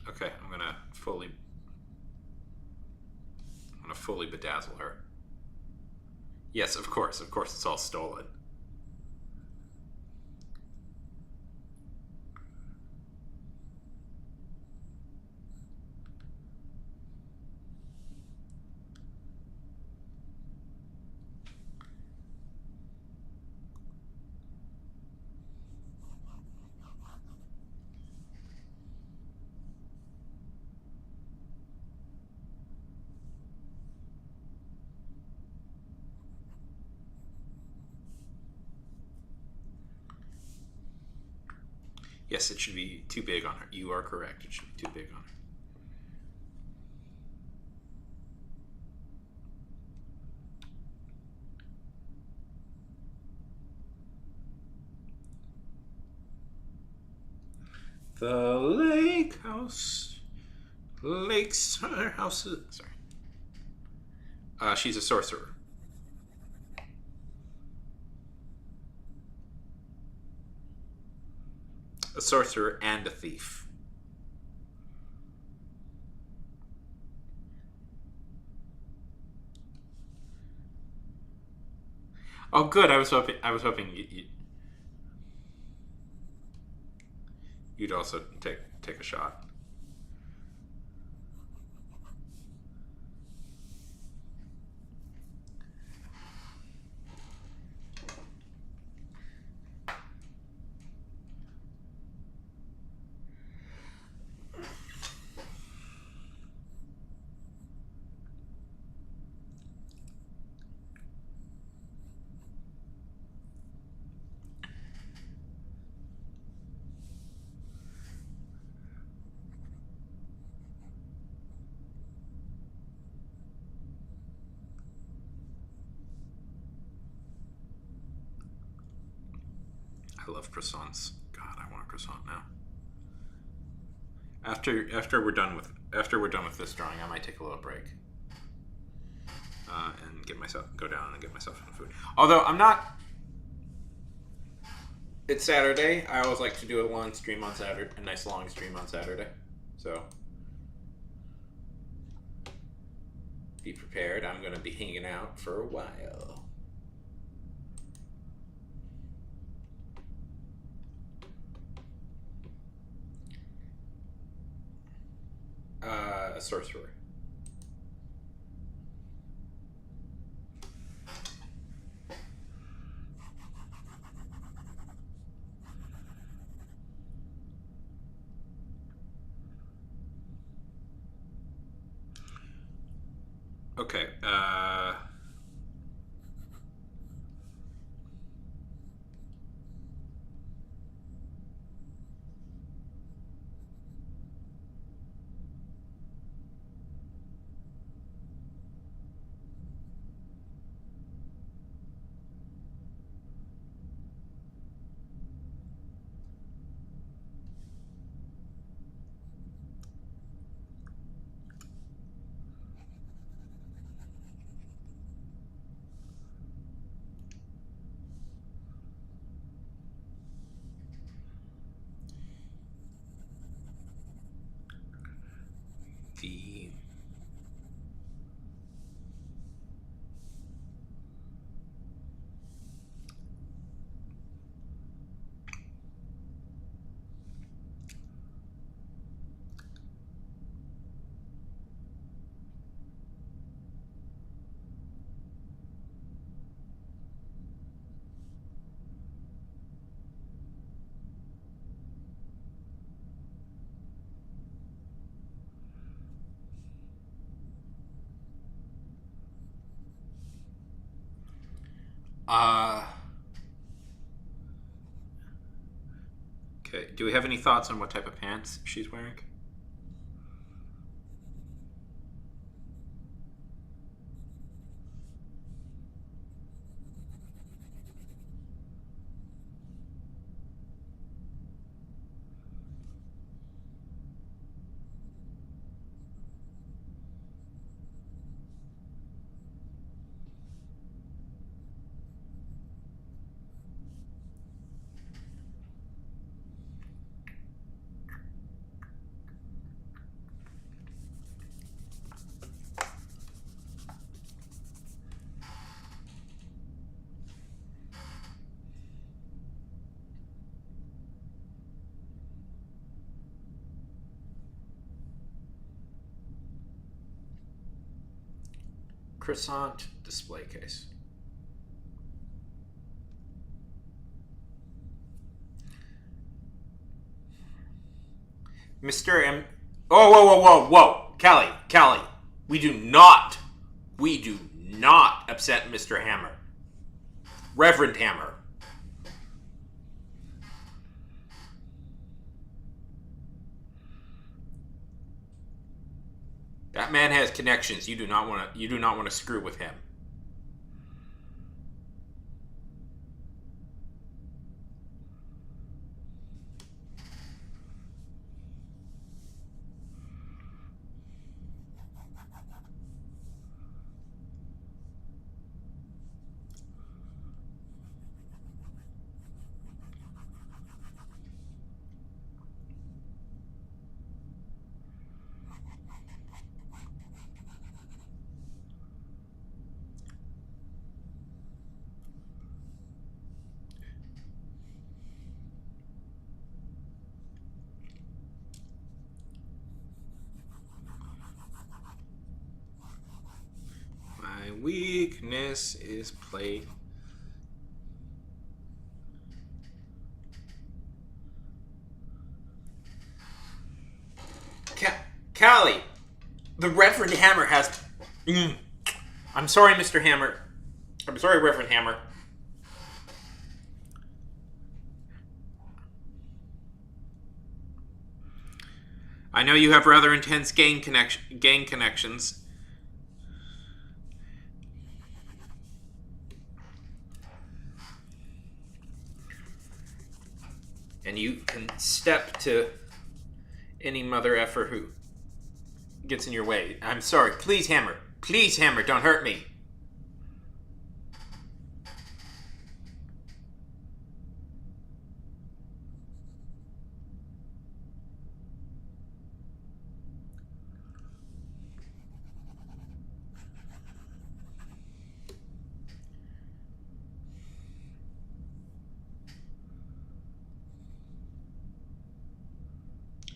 Okay, I'm gonna fully bedazzle her. Yes, of course, it's all stolen. Yes, it should be too big on her. You are correct. It should be too big on her. The lake house. Lakes are houses. Sorry. She's a sorcerer. A sorcerer and a thief. Oh, good. I was hoping you'd also take a shot. I love croissants. God, I want a croissant now. After we're done with this drawing, I might take a little break and go down and get myself some food. Although I'm not. It's Saturday. I always like to do a long stream on Saturday, a nice long stream on Saturday. So be prepared. I'm going to be hanging out for a while. A sorcerer. Okay. The Okay. Do we have any thoughts on what type of pants she's wearing? croissant display case. Mr. M. Oh, whoa. Callie. We do not upset Mr. Hammer. Reverend Hammer. That man has connections. You do not want to screw with him. My weakness is play. Callie, the Reverend Hammer has. I'm sorry, Mr. Hammer. I'm sorry, Reverend Hammer. I know you have rather intense gang connections. And you can step to any mother effer who gets in your way. I'm sorry. Please, Hammer. Please, Hammer, don't hurt me.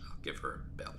I'll give her a belt.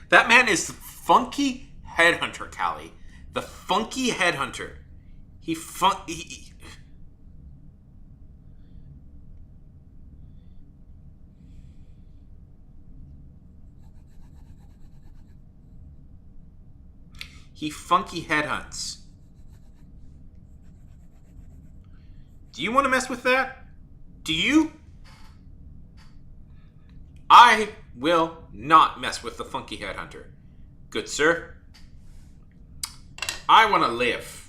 That man is the funky headhunter, Callie. The funky headhunter. He funky headhunts. Do you want to mess with that? Do you? I will not mess with the funky headhunter. Good sir. I want to live.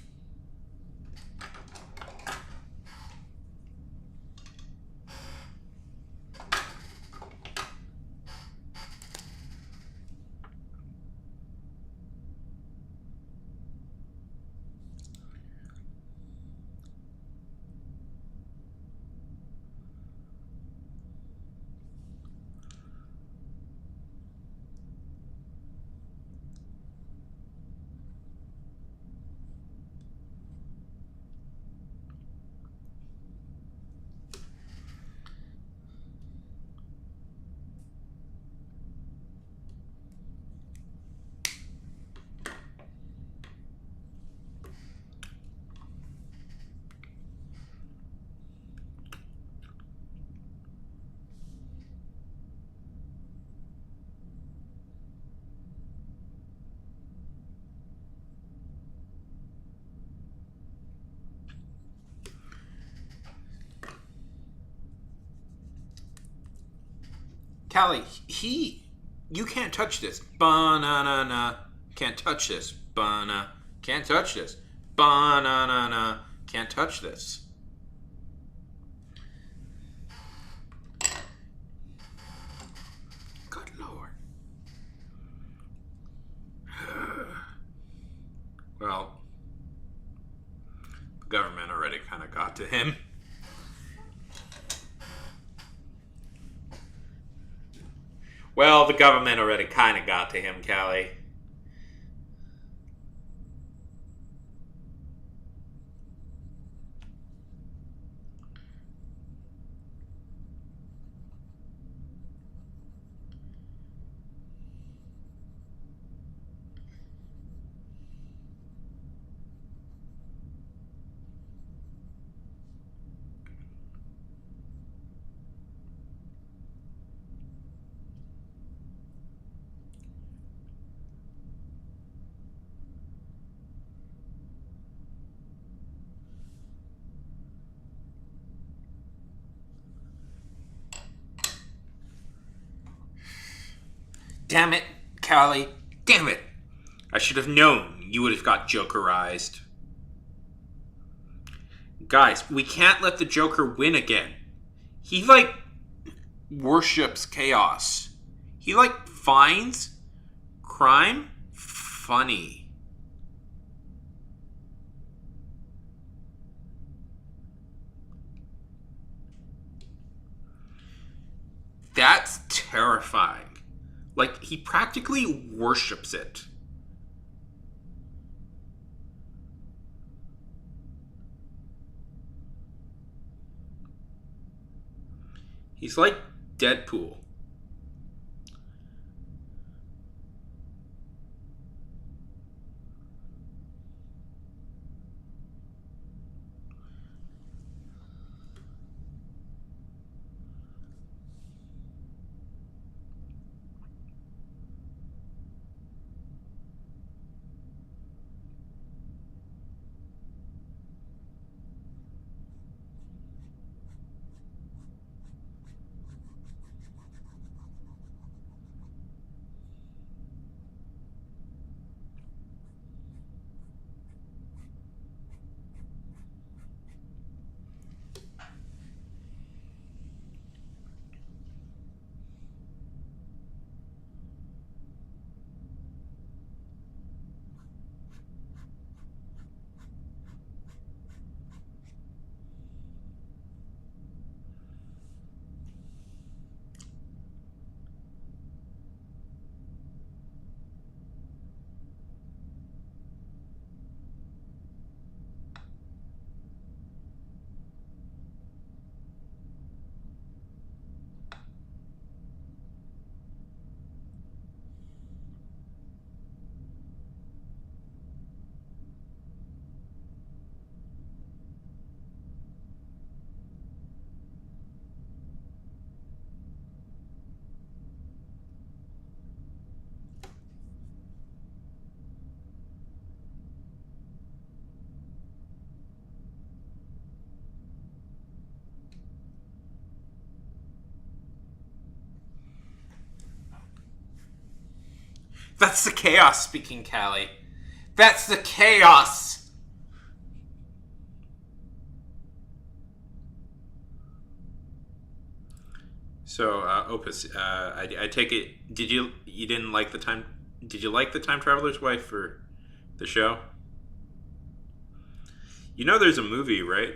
Callie, you can't touch this. Banana, can't touch this. Banana, can't touch this. Banana, can't touch this. Good Lord. Well, the government already kind of got to him. Well, the government already kind of got to him, Callie. Damn it, Callie. Damn it. I should have known you would have got Jokerized. Guys, we can't let the Joker win again. He, worships chaos. He, finds crime funny. That's terrifying. He practically worships it. He's like Deadpool. That's the chaos speaking, Callie. That's the chaos! So, Opus, I take it, you didn't like the time, did you like the Time Traveler's Wife for the show? You know there's a movie, right?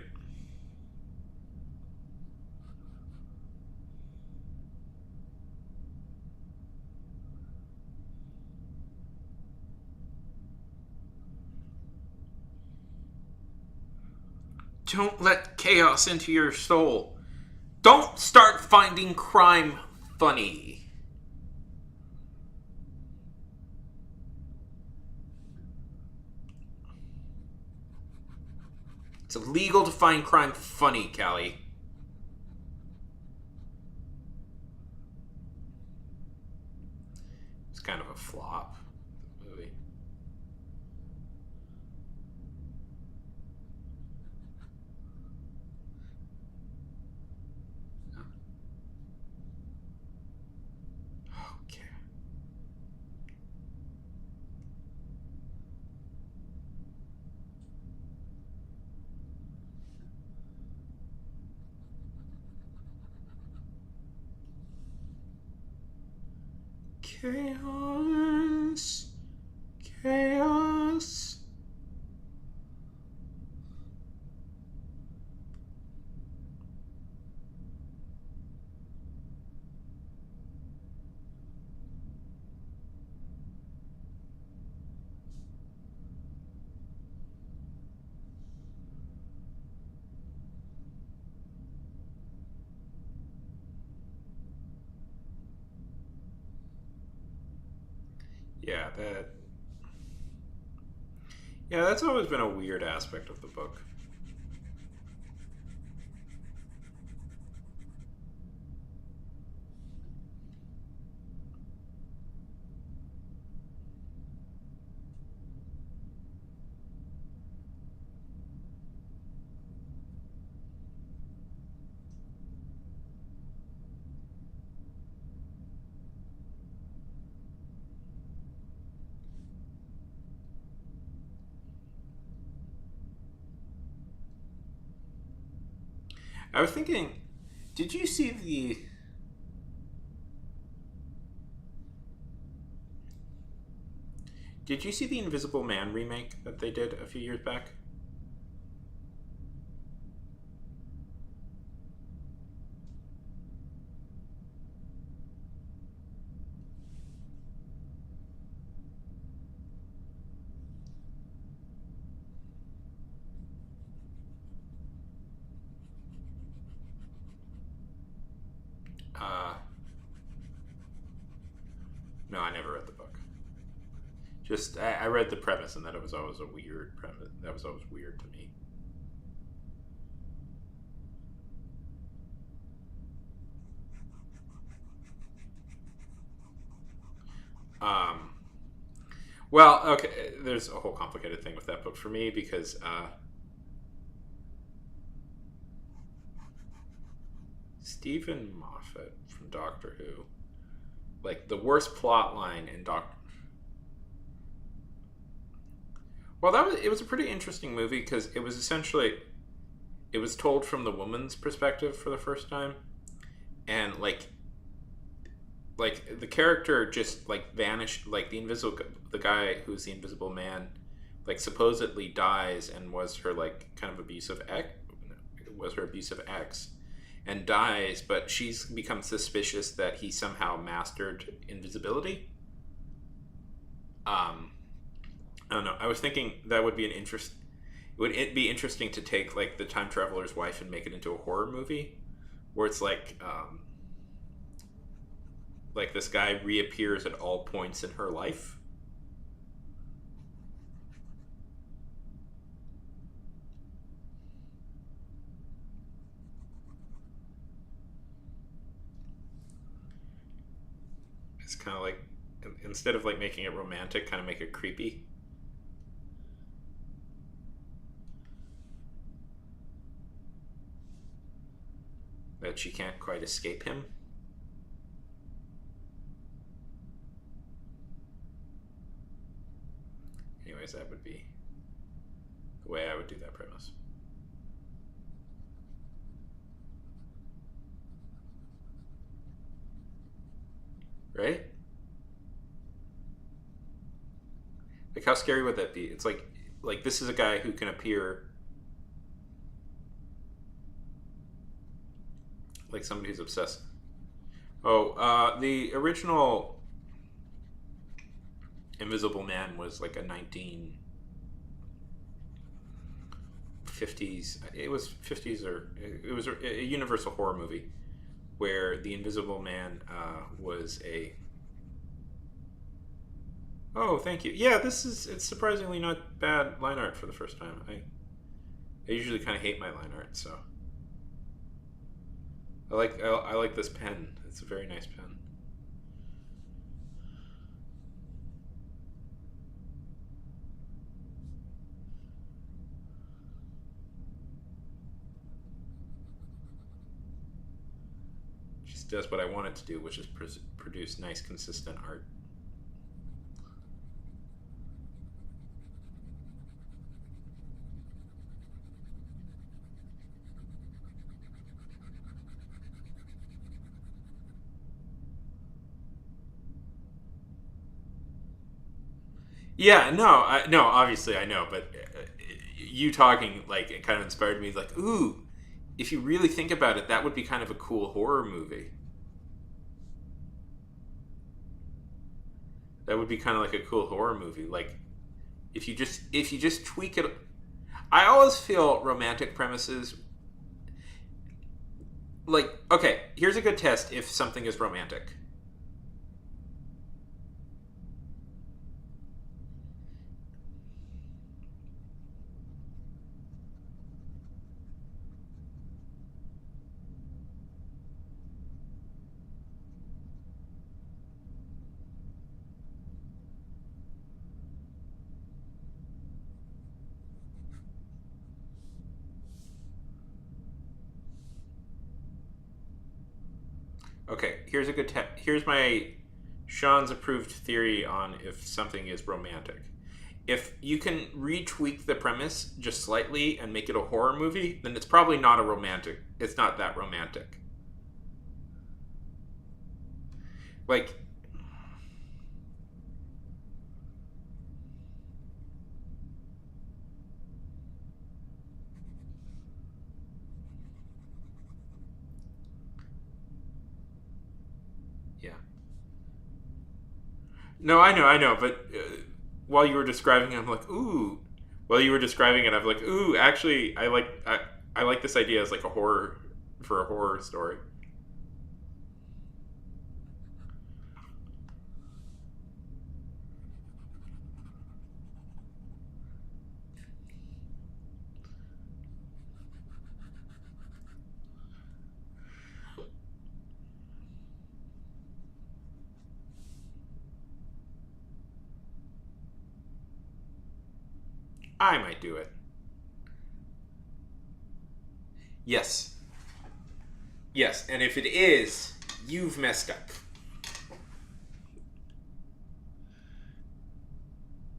Don't let chaos into your soul. Don't start finding crime funny. It's illegal to find crime funny, Callie. It's kind of a flop, the movie. Okay. Chaos. Chaos. Yeah, that's always been a weird aspect of the book. I was thinking, did you see the Invisible Man remake that they did a few years back? Uh, no, I never read the book. Just I read the premise, and that it was always a weird premise. That was always weird to me. Um, well, okay, there's a whole complicated thing with that book for me because Stephen Moffat from Doctor Who, like the worst plot line in Doctor. Well, it was a pretty interesting movie because it was essentially it was told from the woman's perspective for the first time, and like the character just like vanished, like the guy who's the Invisible Man, like supposedly dies and was her like kind of abusive ex, and dies, but she's become suspicious that he somehow mastered invisibility. I don't know, I was thinking that would be an interest would it be interesting to take like the time traveler's wife and make it into a horror movie where it's like this guy reappears at all points in her life. It's kind of like instead of like making it romantic, kind of make it creepy. That she can't quite escape him. Anyways, that would be the way I would do that premise. Right? Like how scary would that be? It's like this is a guy who can appear like somebody who's obsessed. Oh, the original Invisible Man was like a 1950s. It was 50s or it was a Universal horror movie where the Invisible Man was a. Oh, thank you. Yeah, it's surprisingly not bad line art for the first time. I usually kind of hate my line art, so I like this pen. It's a very nice pen. Just does what I want it to do, which is produce nice, consistent art. Yeah, no, obviously I know, but you talking like it kind of inspired me. Like, ooh, if you really think about it, that would be kind of a cool horror movie. That would be kind of like a cool horror movie. Like, if you just tweak it. I always feel romantic premises. Like, okay, here's a good test if something is romantic. Okay, here's my Sean's approved theory on if something is romantic. If you can retweak the premise just slightly and make it a horror movie, then it's probably not a romantic. It's not that romantic. Like, yeah. No, I know, but while you were describing it, I'm like, ooh. While you were describing it, I'm like, ooh. Actually, I like this idea as like a horror for a horror story. I might do it. Yes, yes, and if it is, you've messed up.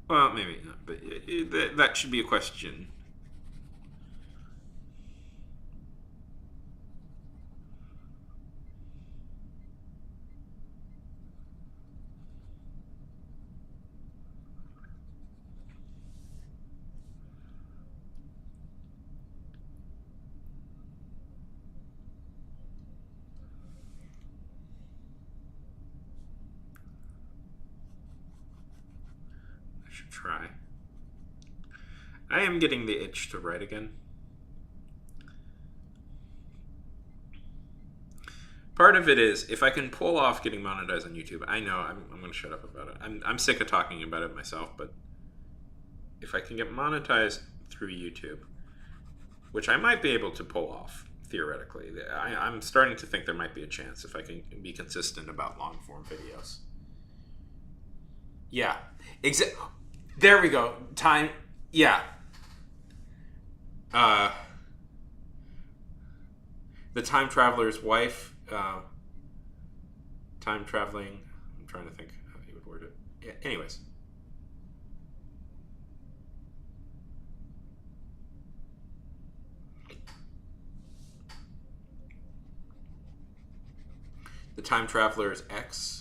Well, maybe not, but that should be a question. I should try. I am getting the itch to write again. Part of it is if I can pull off getting monetized on YouTube. I know I'm going to shut up about it. I'm sick of talking about it myself, but if I can get monetized through YouTube, which I might be able to pull off theoretically, I'm starting to think there might be a chance if I can be consistent about long form videos. Yeah, there we go. Time. Yeah. The time traveler's wife. Time traveling. I'm trying to think how he would word it. Yeah, anyways. The time traveler's ex.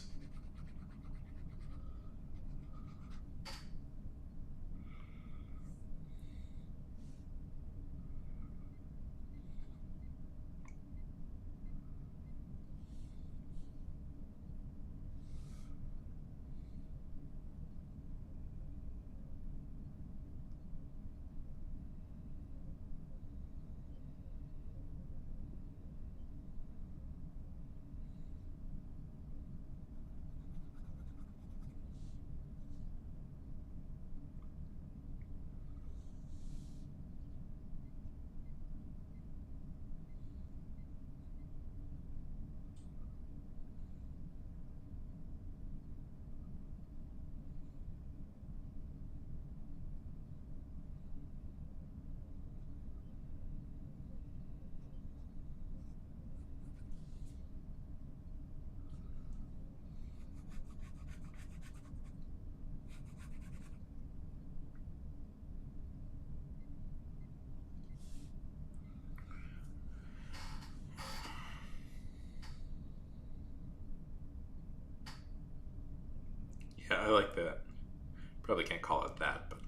Yeah, I like that. Probably can't call it that, but.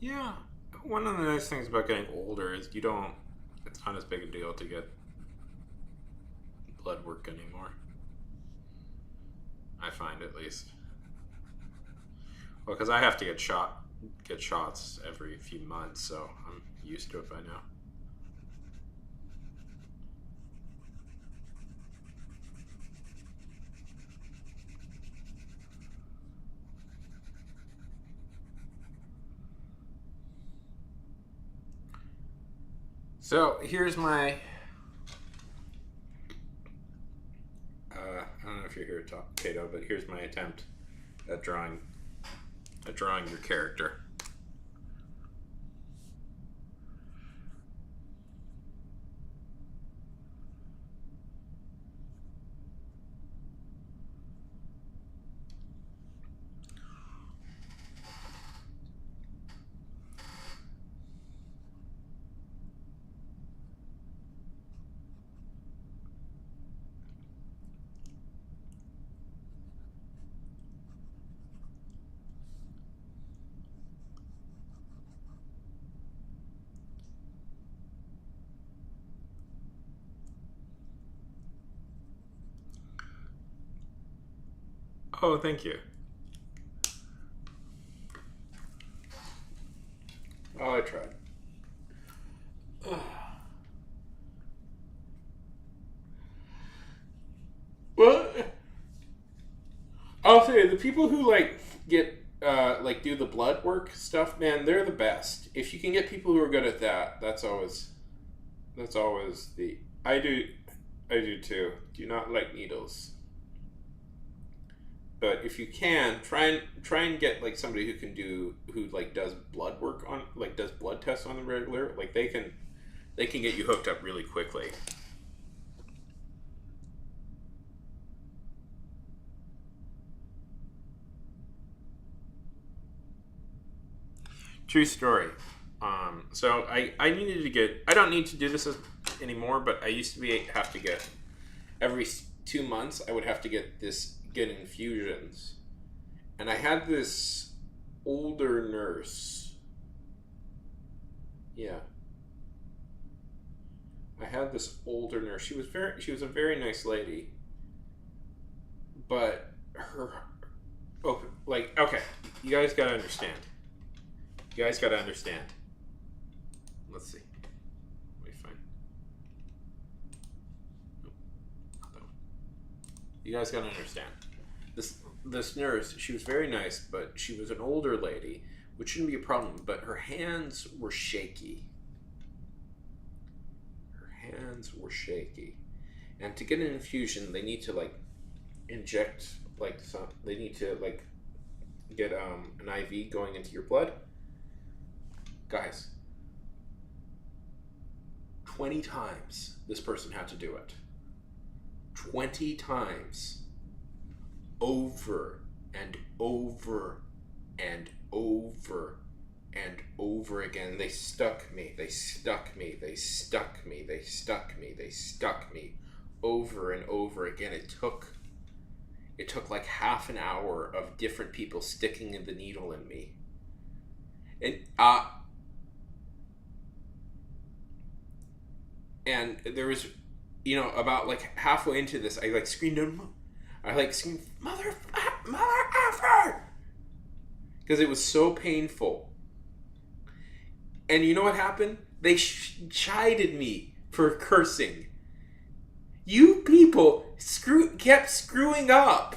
Yeah, one of the nice things about getting older is you don't. It's not as big a deal to get blood work anymore. I find at least. Well, because I have to get shots every few months, so I'm used to it by now. So here's my. I don't know if you're here, Kato, but here's my attempt at drawing your character. Oh, thank you. Oh, I tried. Well, I'll say the people who get do the blood work stuff, man, they're the best. If you can get people who are good at that, that's always the I do too. Do not like needles. But if you can, try and get like somebody who does blood work on does blood tests on the regular. Like they can get you hooked up really quickly. True story. So I needed to get. I don't need to do this anymore, but I used to have to get every 2 months. I would have to get infusions, and I had this older nurse. Yeah, I had this older nurse. She was a very nice lady, but okay, you guys gotta understand. You guys gotta understand. Let's see. Let me find. Nope, not that one. You guys gotta understand. This nurse, she was very nice, but she was an older lady, which shouldn't be a problem. But her hands were shaky. And to get an infusion, they need to inject They need to get an IV going into your blood. Guys, 20 times this person had to do it. 20 times. Over and over and over and over again. They stuck me over and over again. It took like half an hour of different people sticking the needle in me. And there was, about halfway into this, I screamed, mother effer! Because it was so painful. And you know what happened? They chided me for cursing. You people kept screwing up.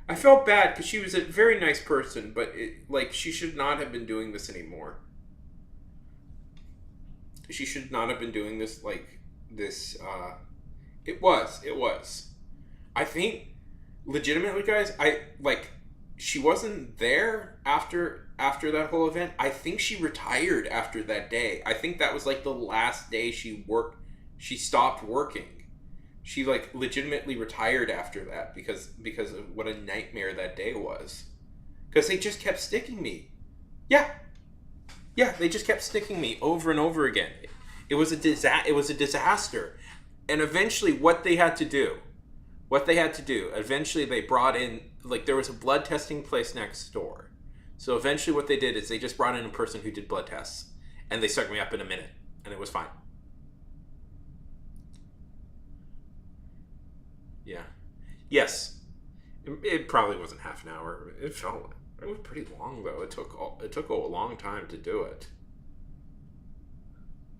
I felt bad because she was a very nice person, but she should not have been doing this anymore. She should not have been doing this It was. I think, legitimately, guys, she wasn't there after that whole event. I think she retired after that day. I think that was the last day she stopped working. She legitimately retired after that because of what a nightmare that day was. Because they just kept sticking me. Yeah, they just kept sticking me over and over again. It was a disaster. And eventually what they had to do, eventually they brought in, there was a blood testing place next door. So eventually what they did is they just brought in a person who did blood tests. And they stuck me up in a minute. And it was fine. Yeah. Yes. It probably wasn't half an hour. It was pretty long though. It took a long time to do it.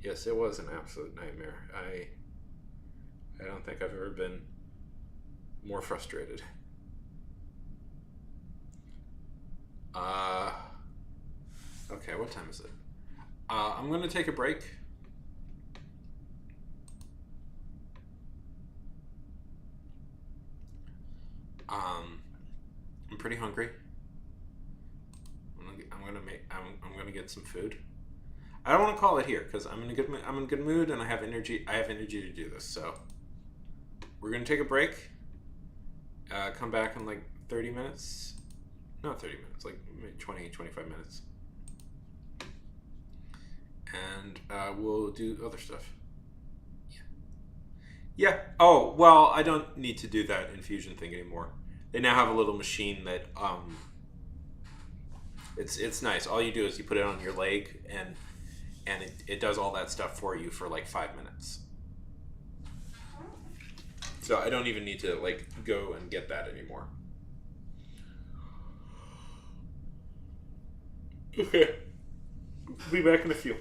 Yes, it was an absolute nightmare. I don't think I've ever been more frustrated. Okay, what time is it? I'm gonna take a break. I'm pretty hungry. I'm gonna get some food. I don't want to call it here because I'm in a good mood and I have energy. I have energy to do this. So we're gonna take a break. Come back in like 30 minutes. Not 30 minutes, like maybe 20, 25 minutes. And we'll do other stuff. Yeah. Yeah. Oh, well, I don't need to do that infusion thing anymore. They now have a little machine that it's nice. All you do is you put it on your leg and it does all that stuff for you for like 5 minutes. So I don't even need to like go and get that anymore. Okay. Be back in a few.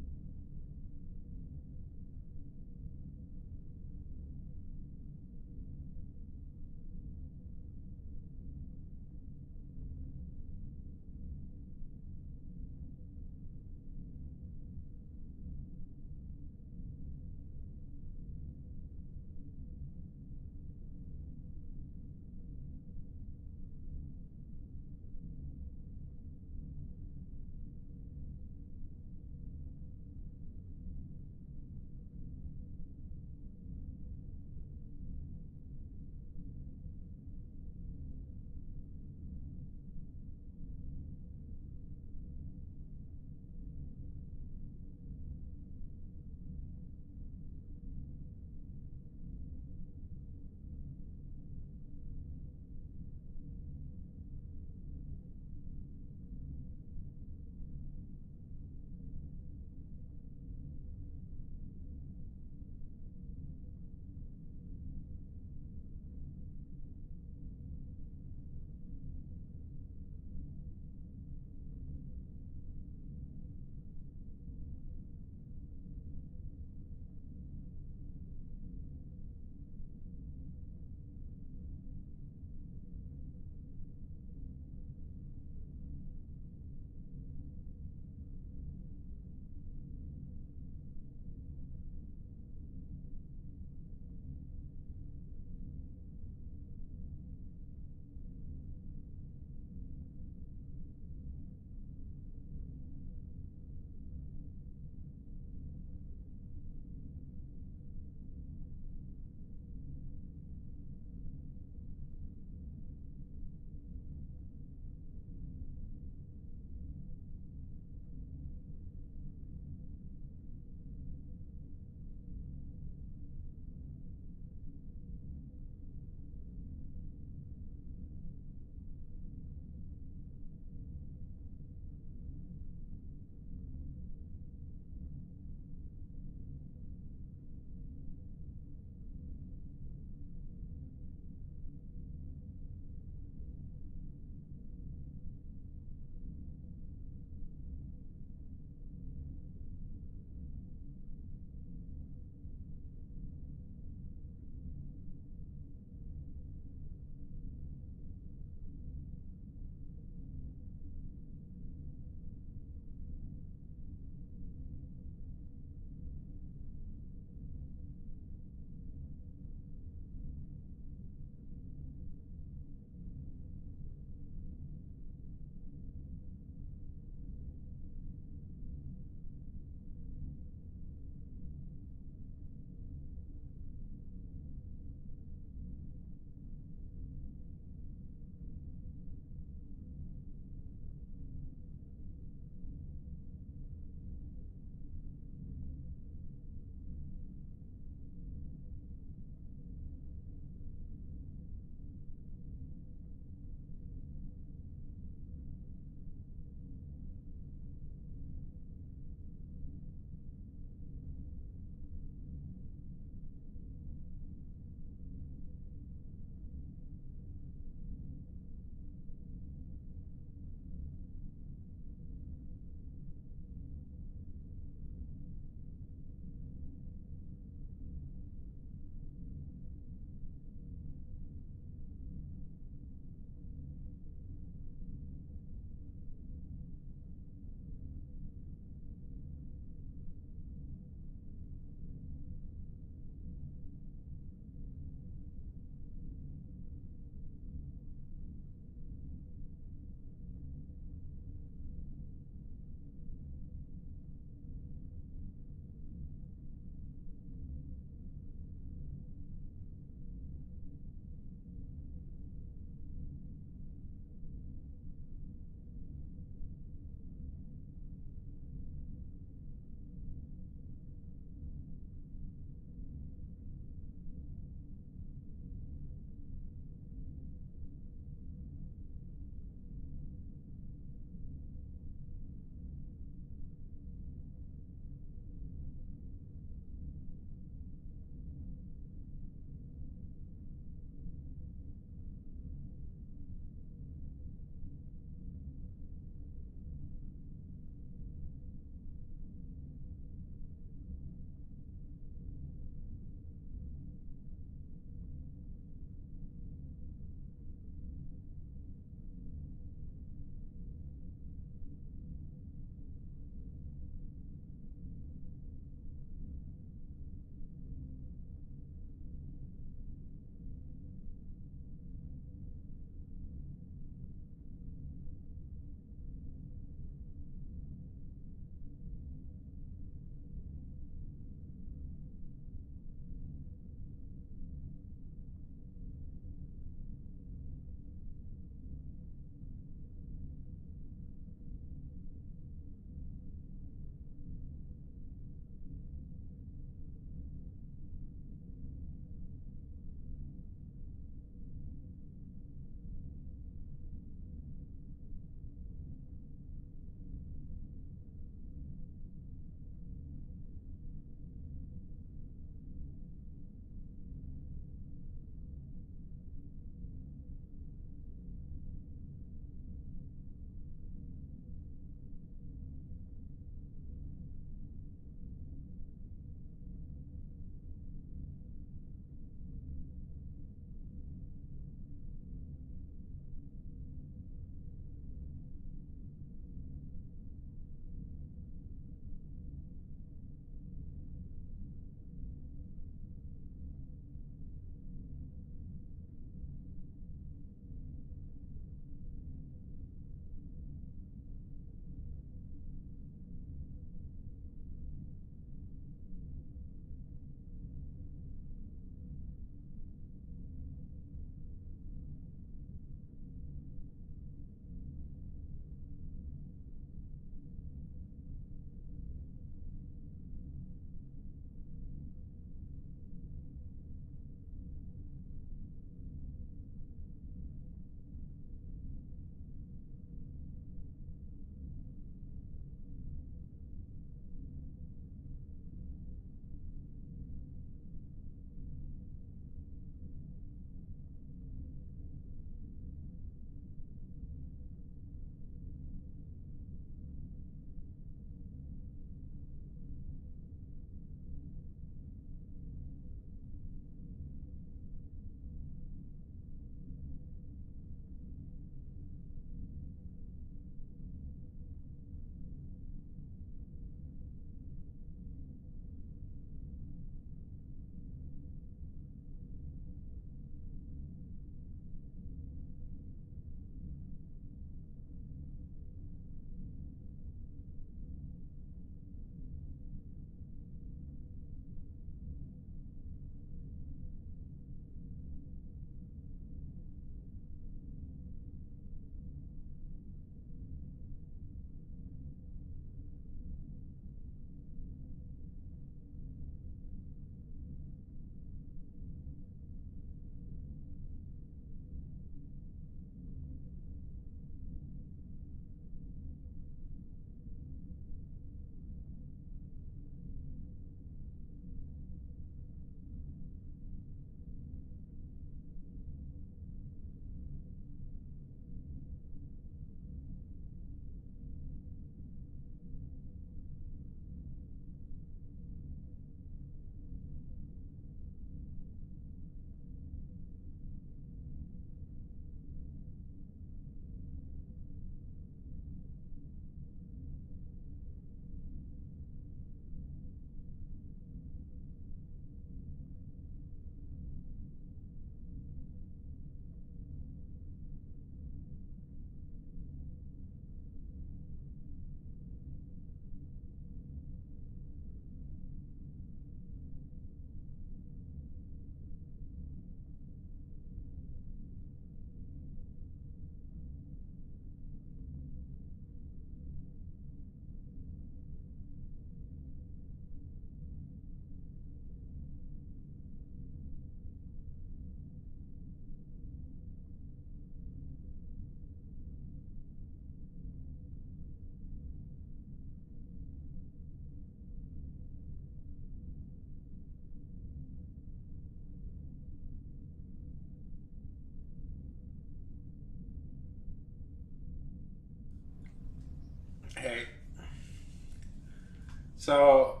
So,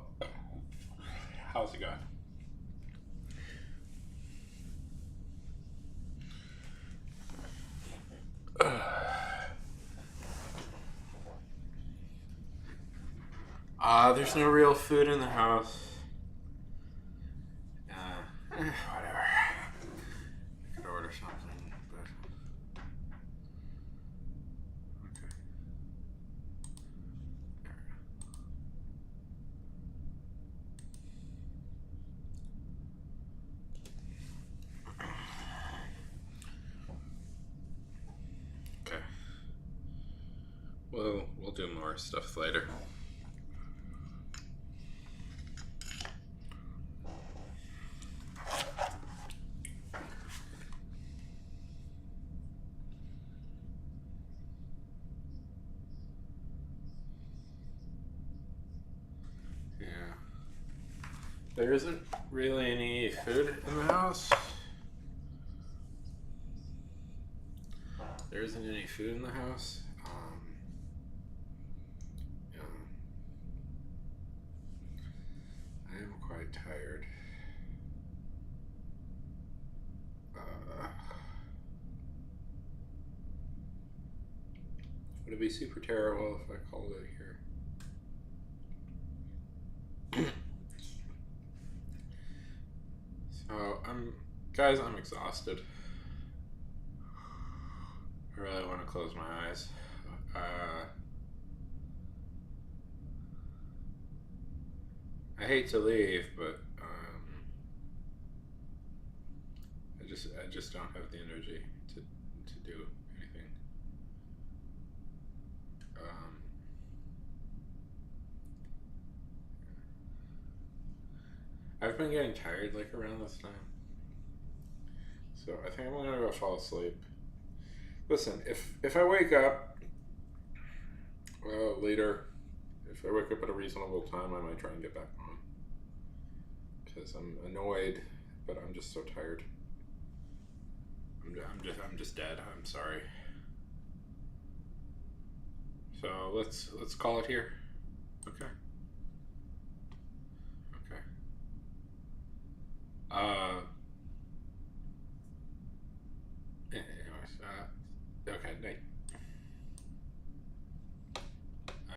how's it going? There's no real food in the house. Whatever. I could order something, but okay. Okay. We'll do more stuff later. Yeah. There isn't really any food in the house. There isn't any food in the house. Yeah. I am quite tired. Would it be super terrible if I called it here? So I'm exhausted. I really want to close my eyes. I hate to leave, but I just don't have the energy to do anything. I've been getting tired like around this time, so I think I'm gonna go fall asleep. Listen, if I wake up later, if I wake up at a reasonable time, I might try and get back on because I'm annoyed, but I'm just so tired. I'm just dead. I'm sorry. So let's call it here. Okay. Okay. Anyways. Okay. Night.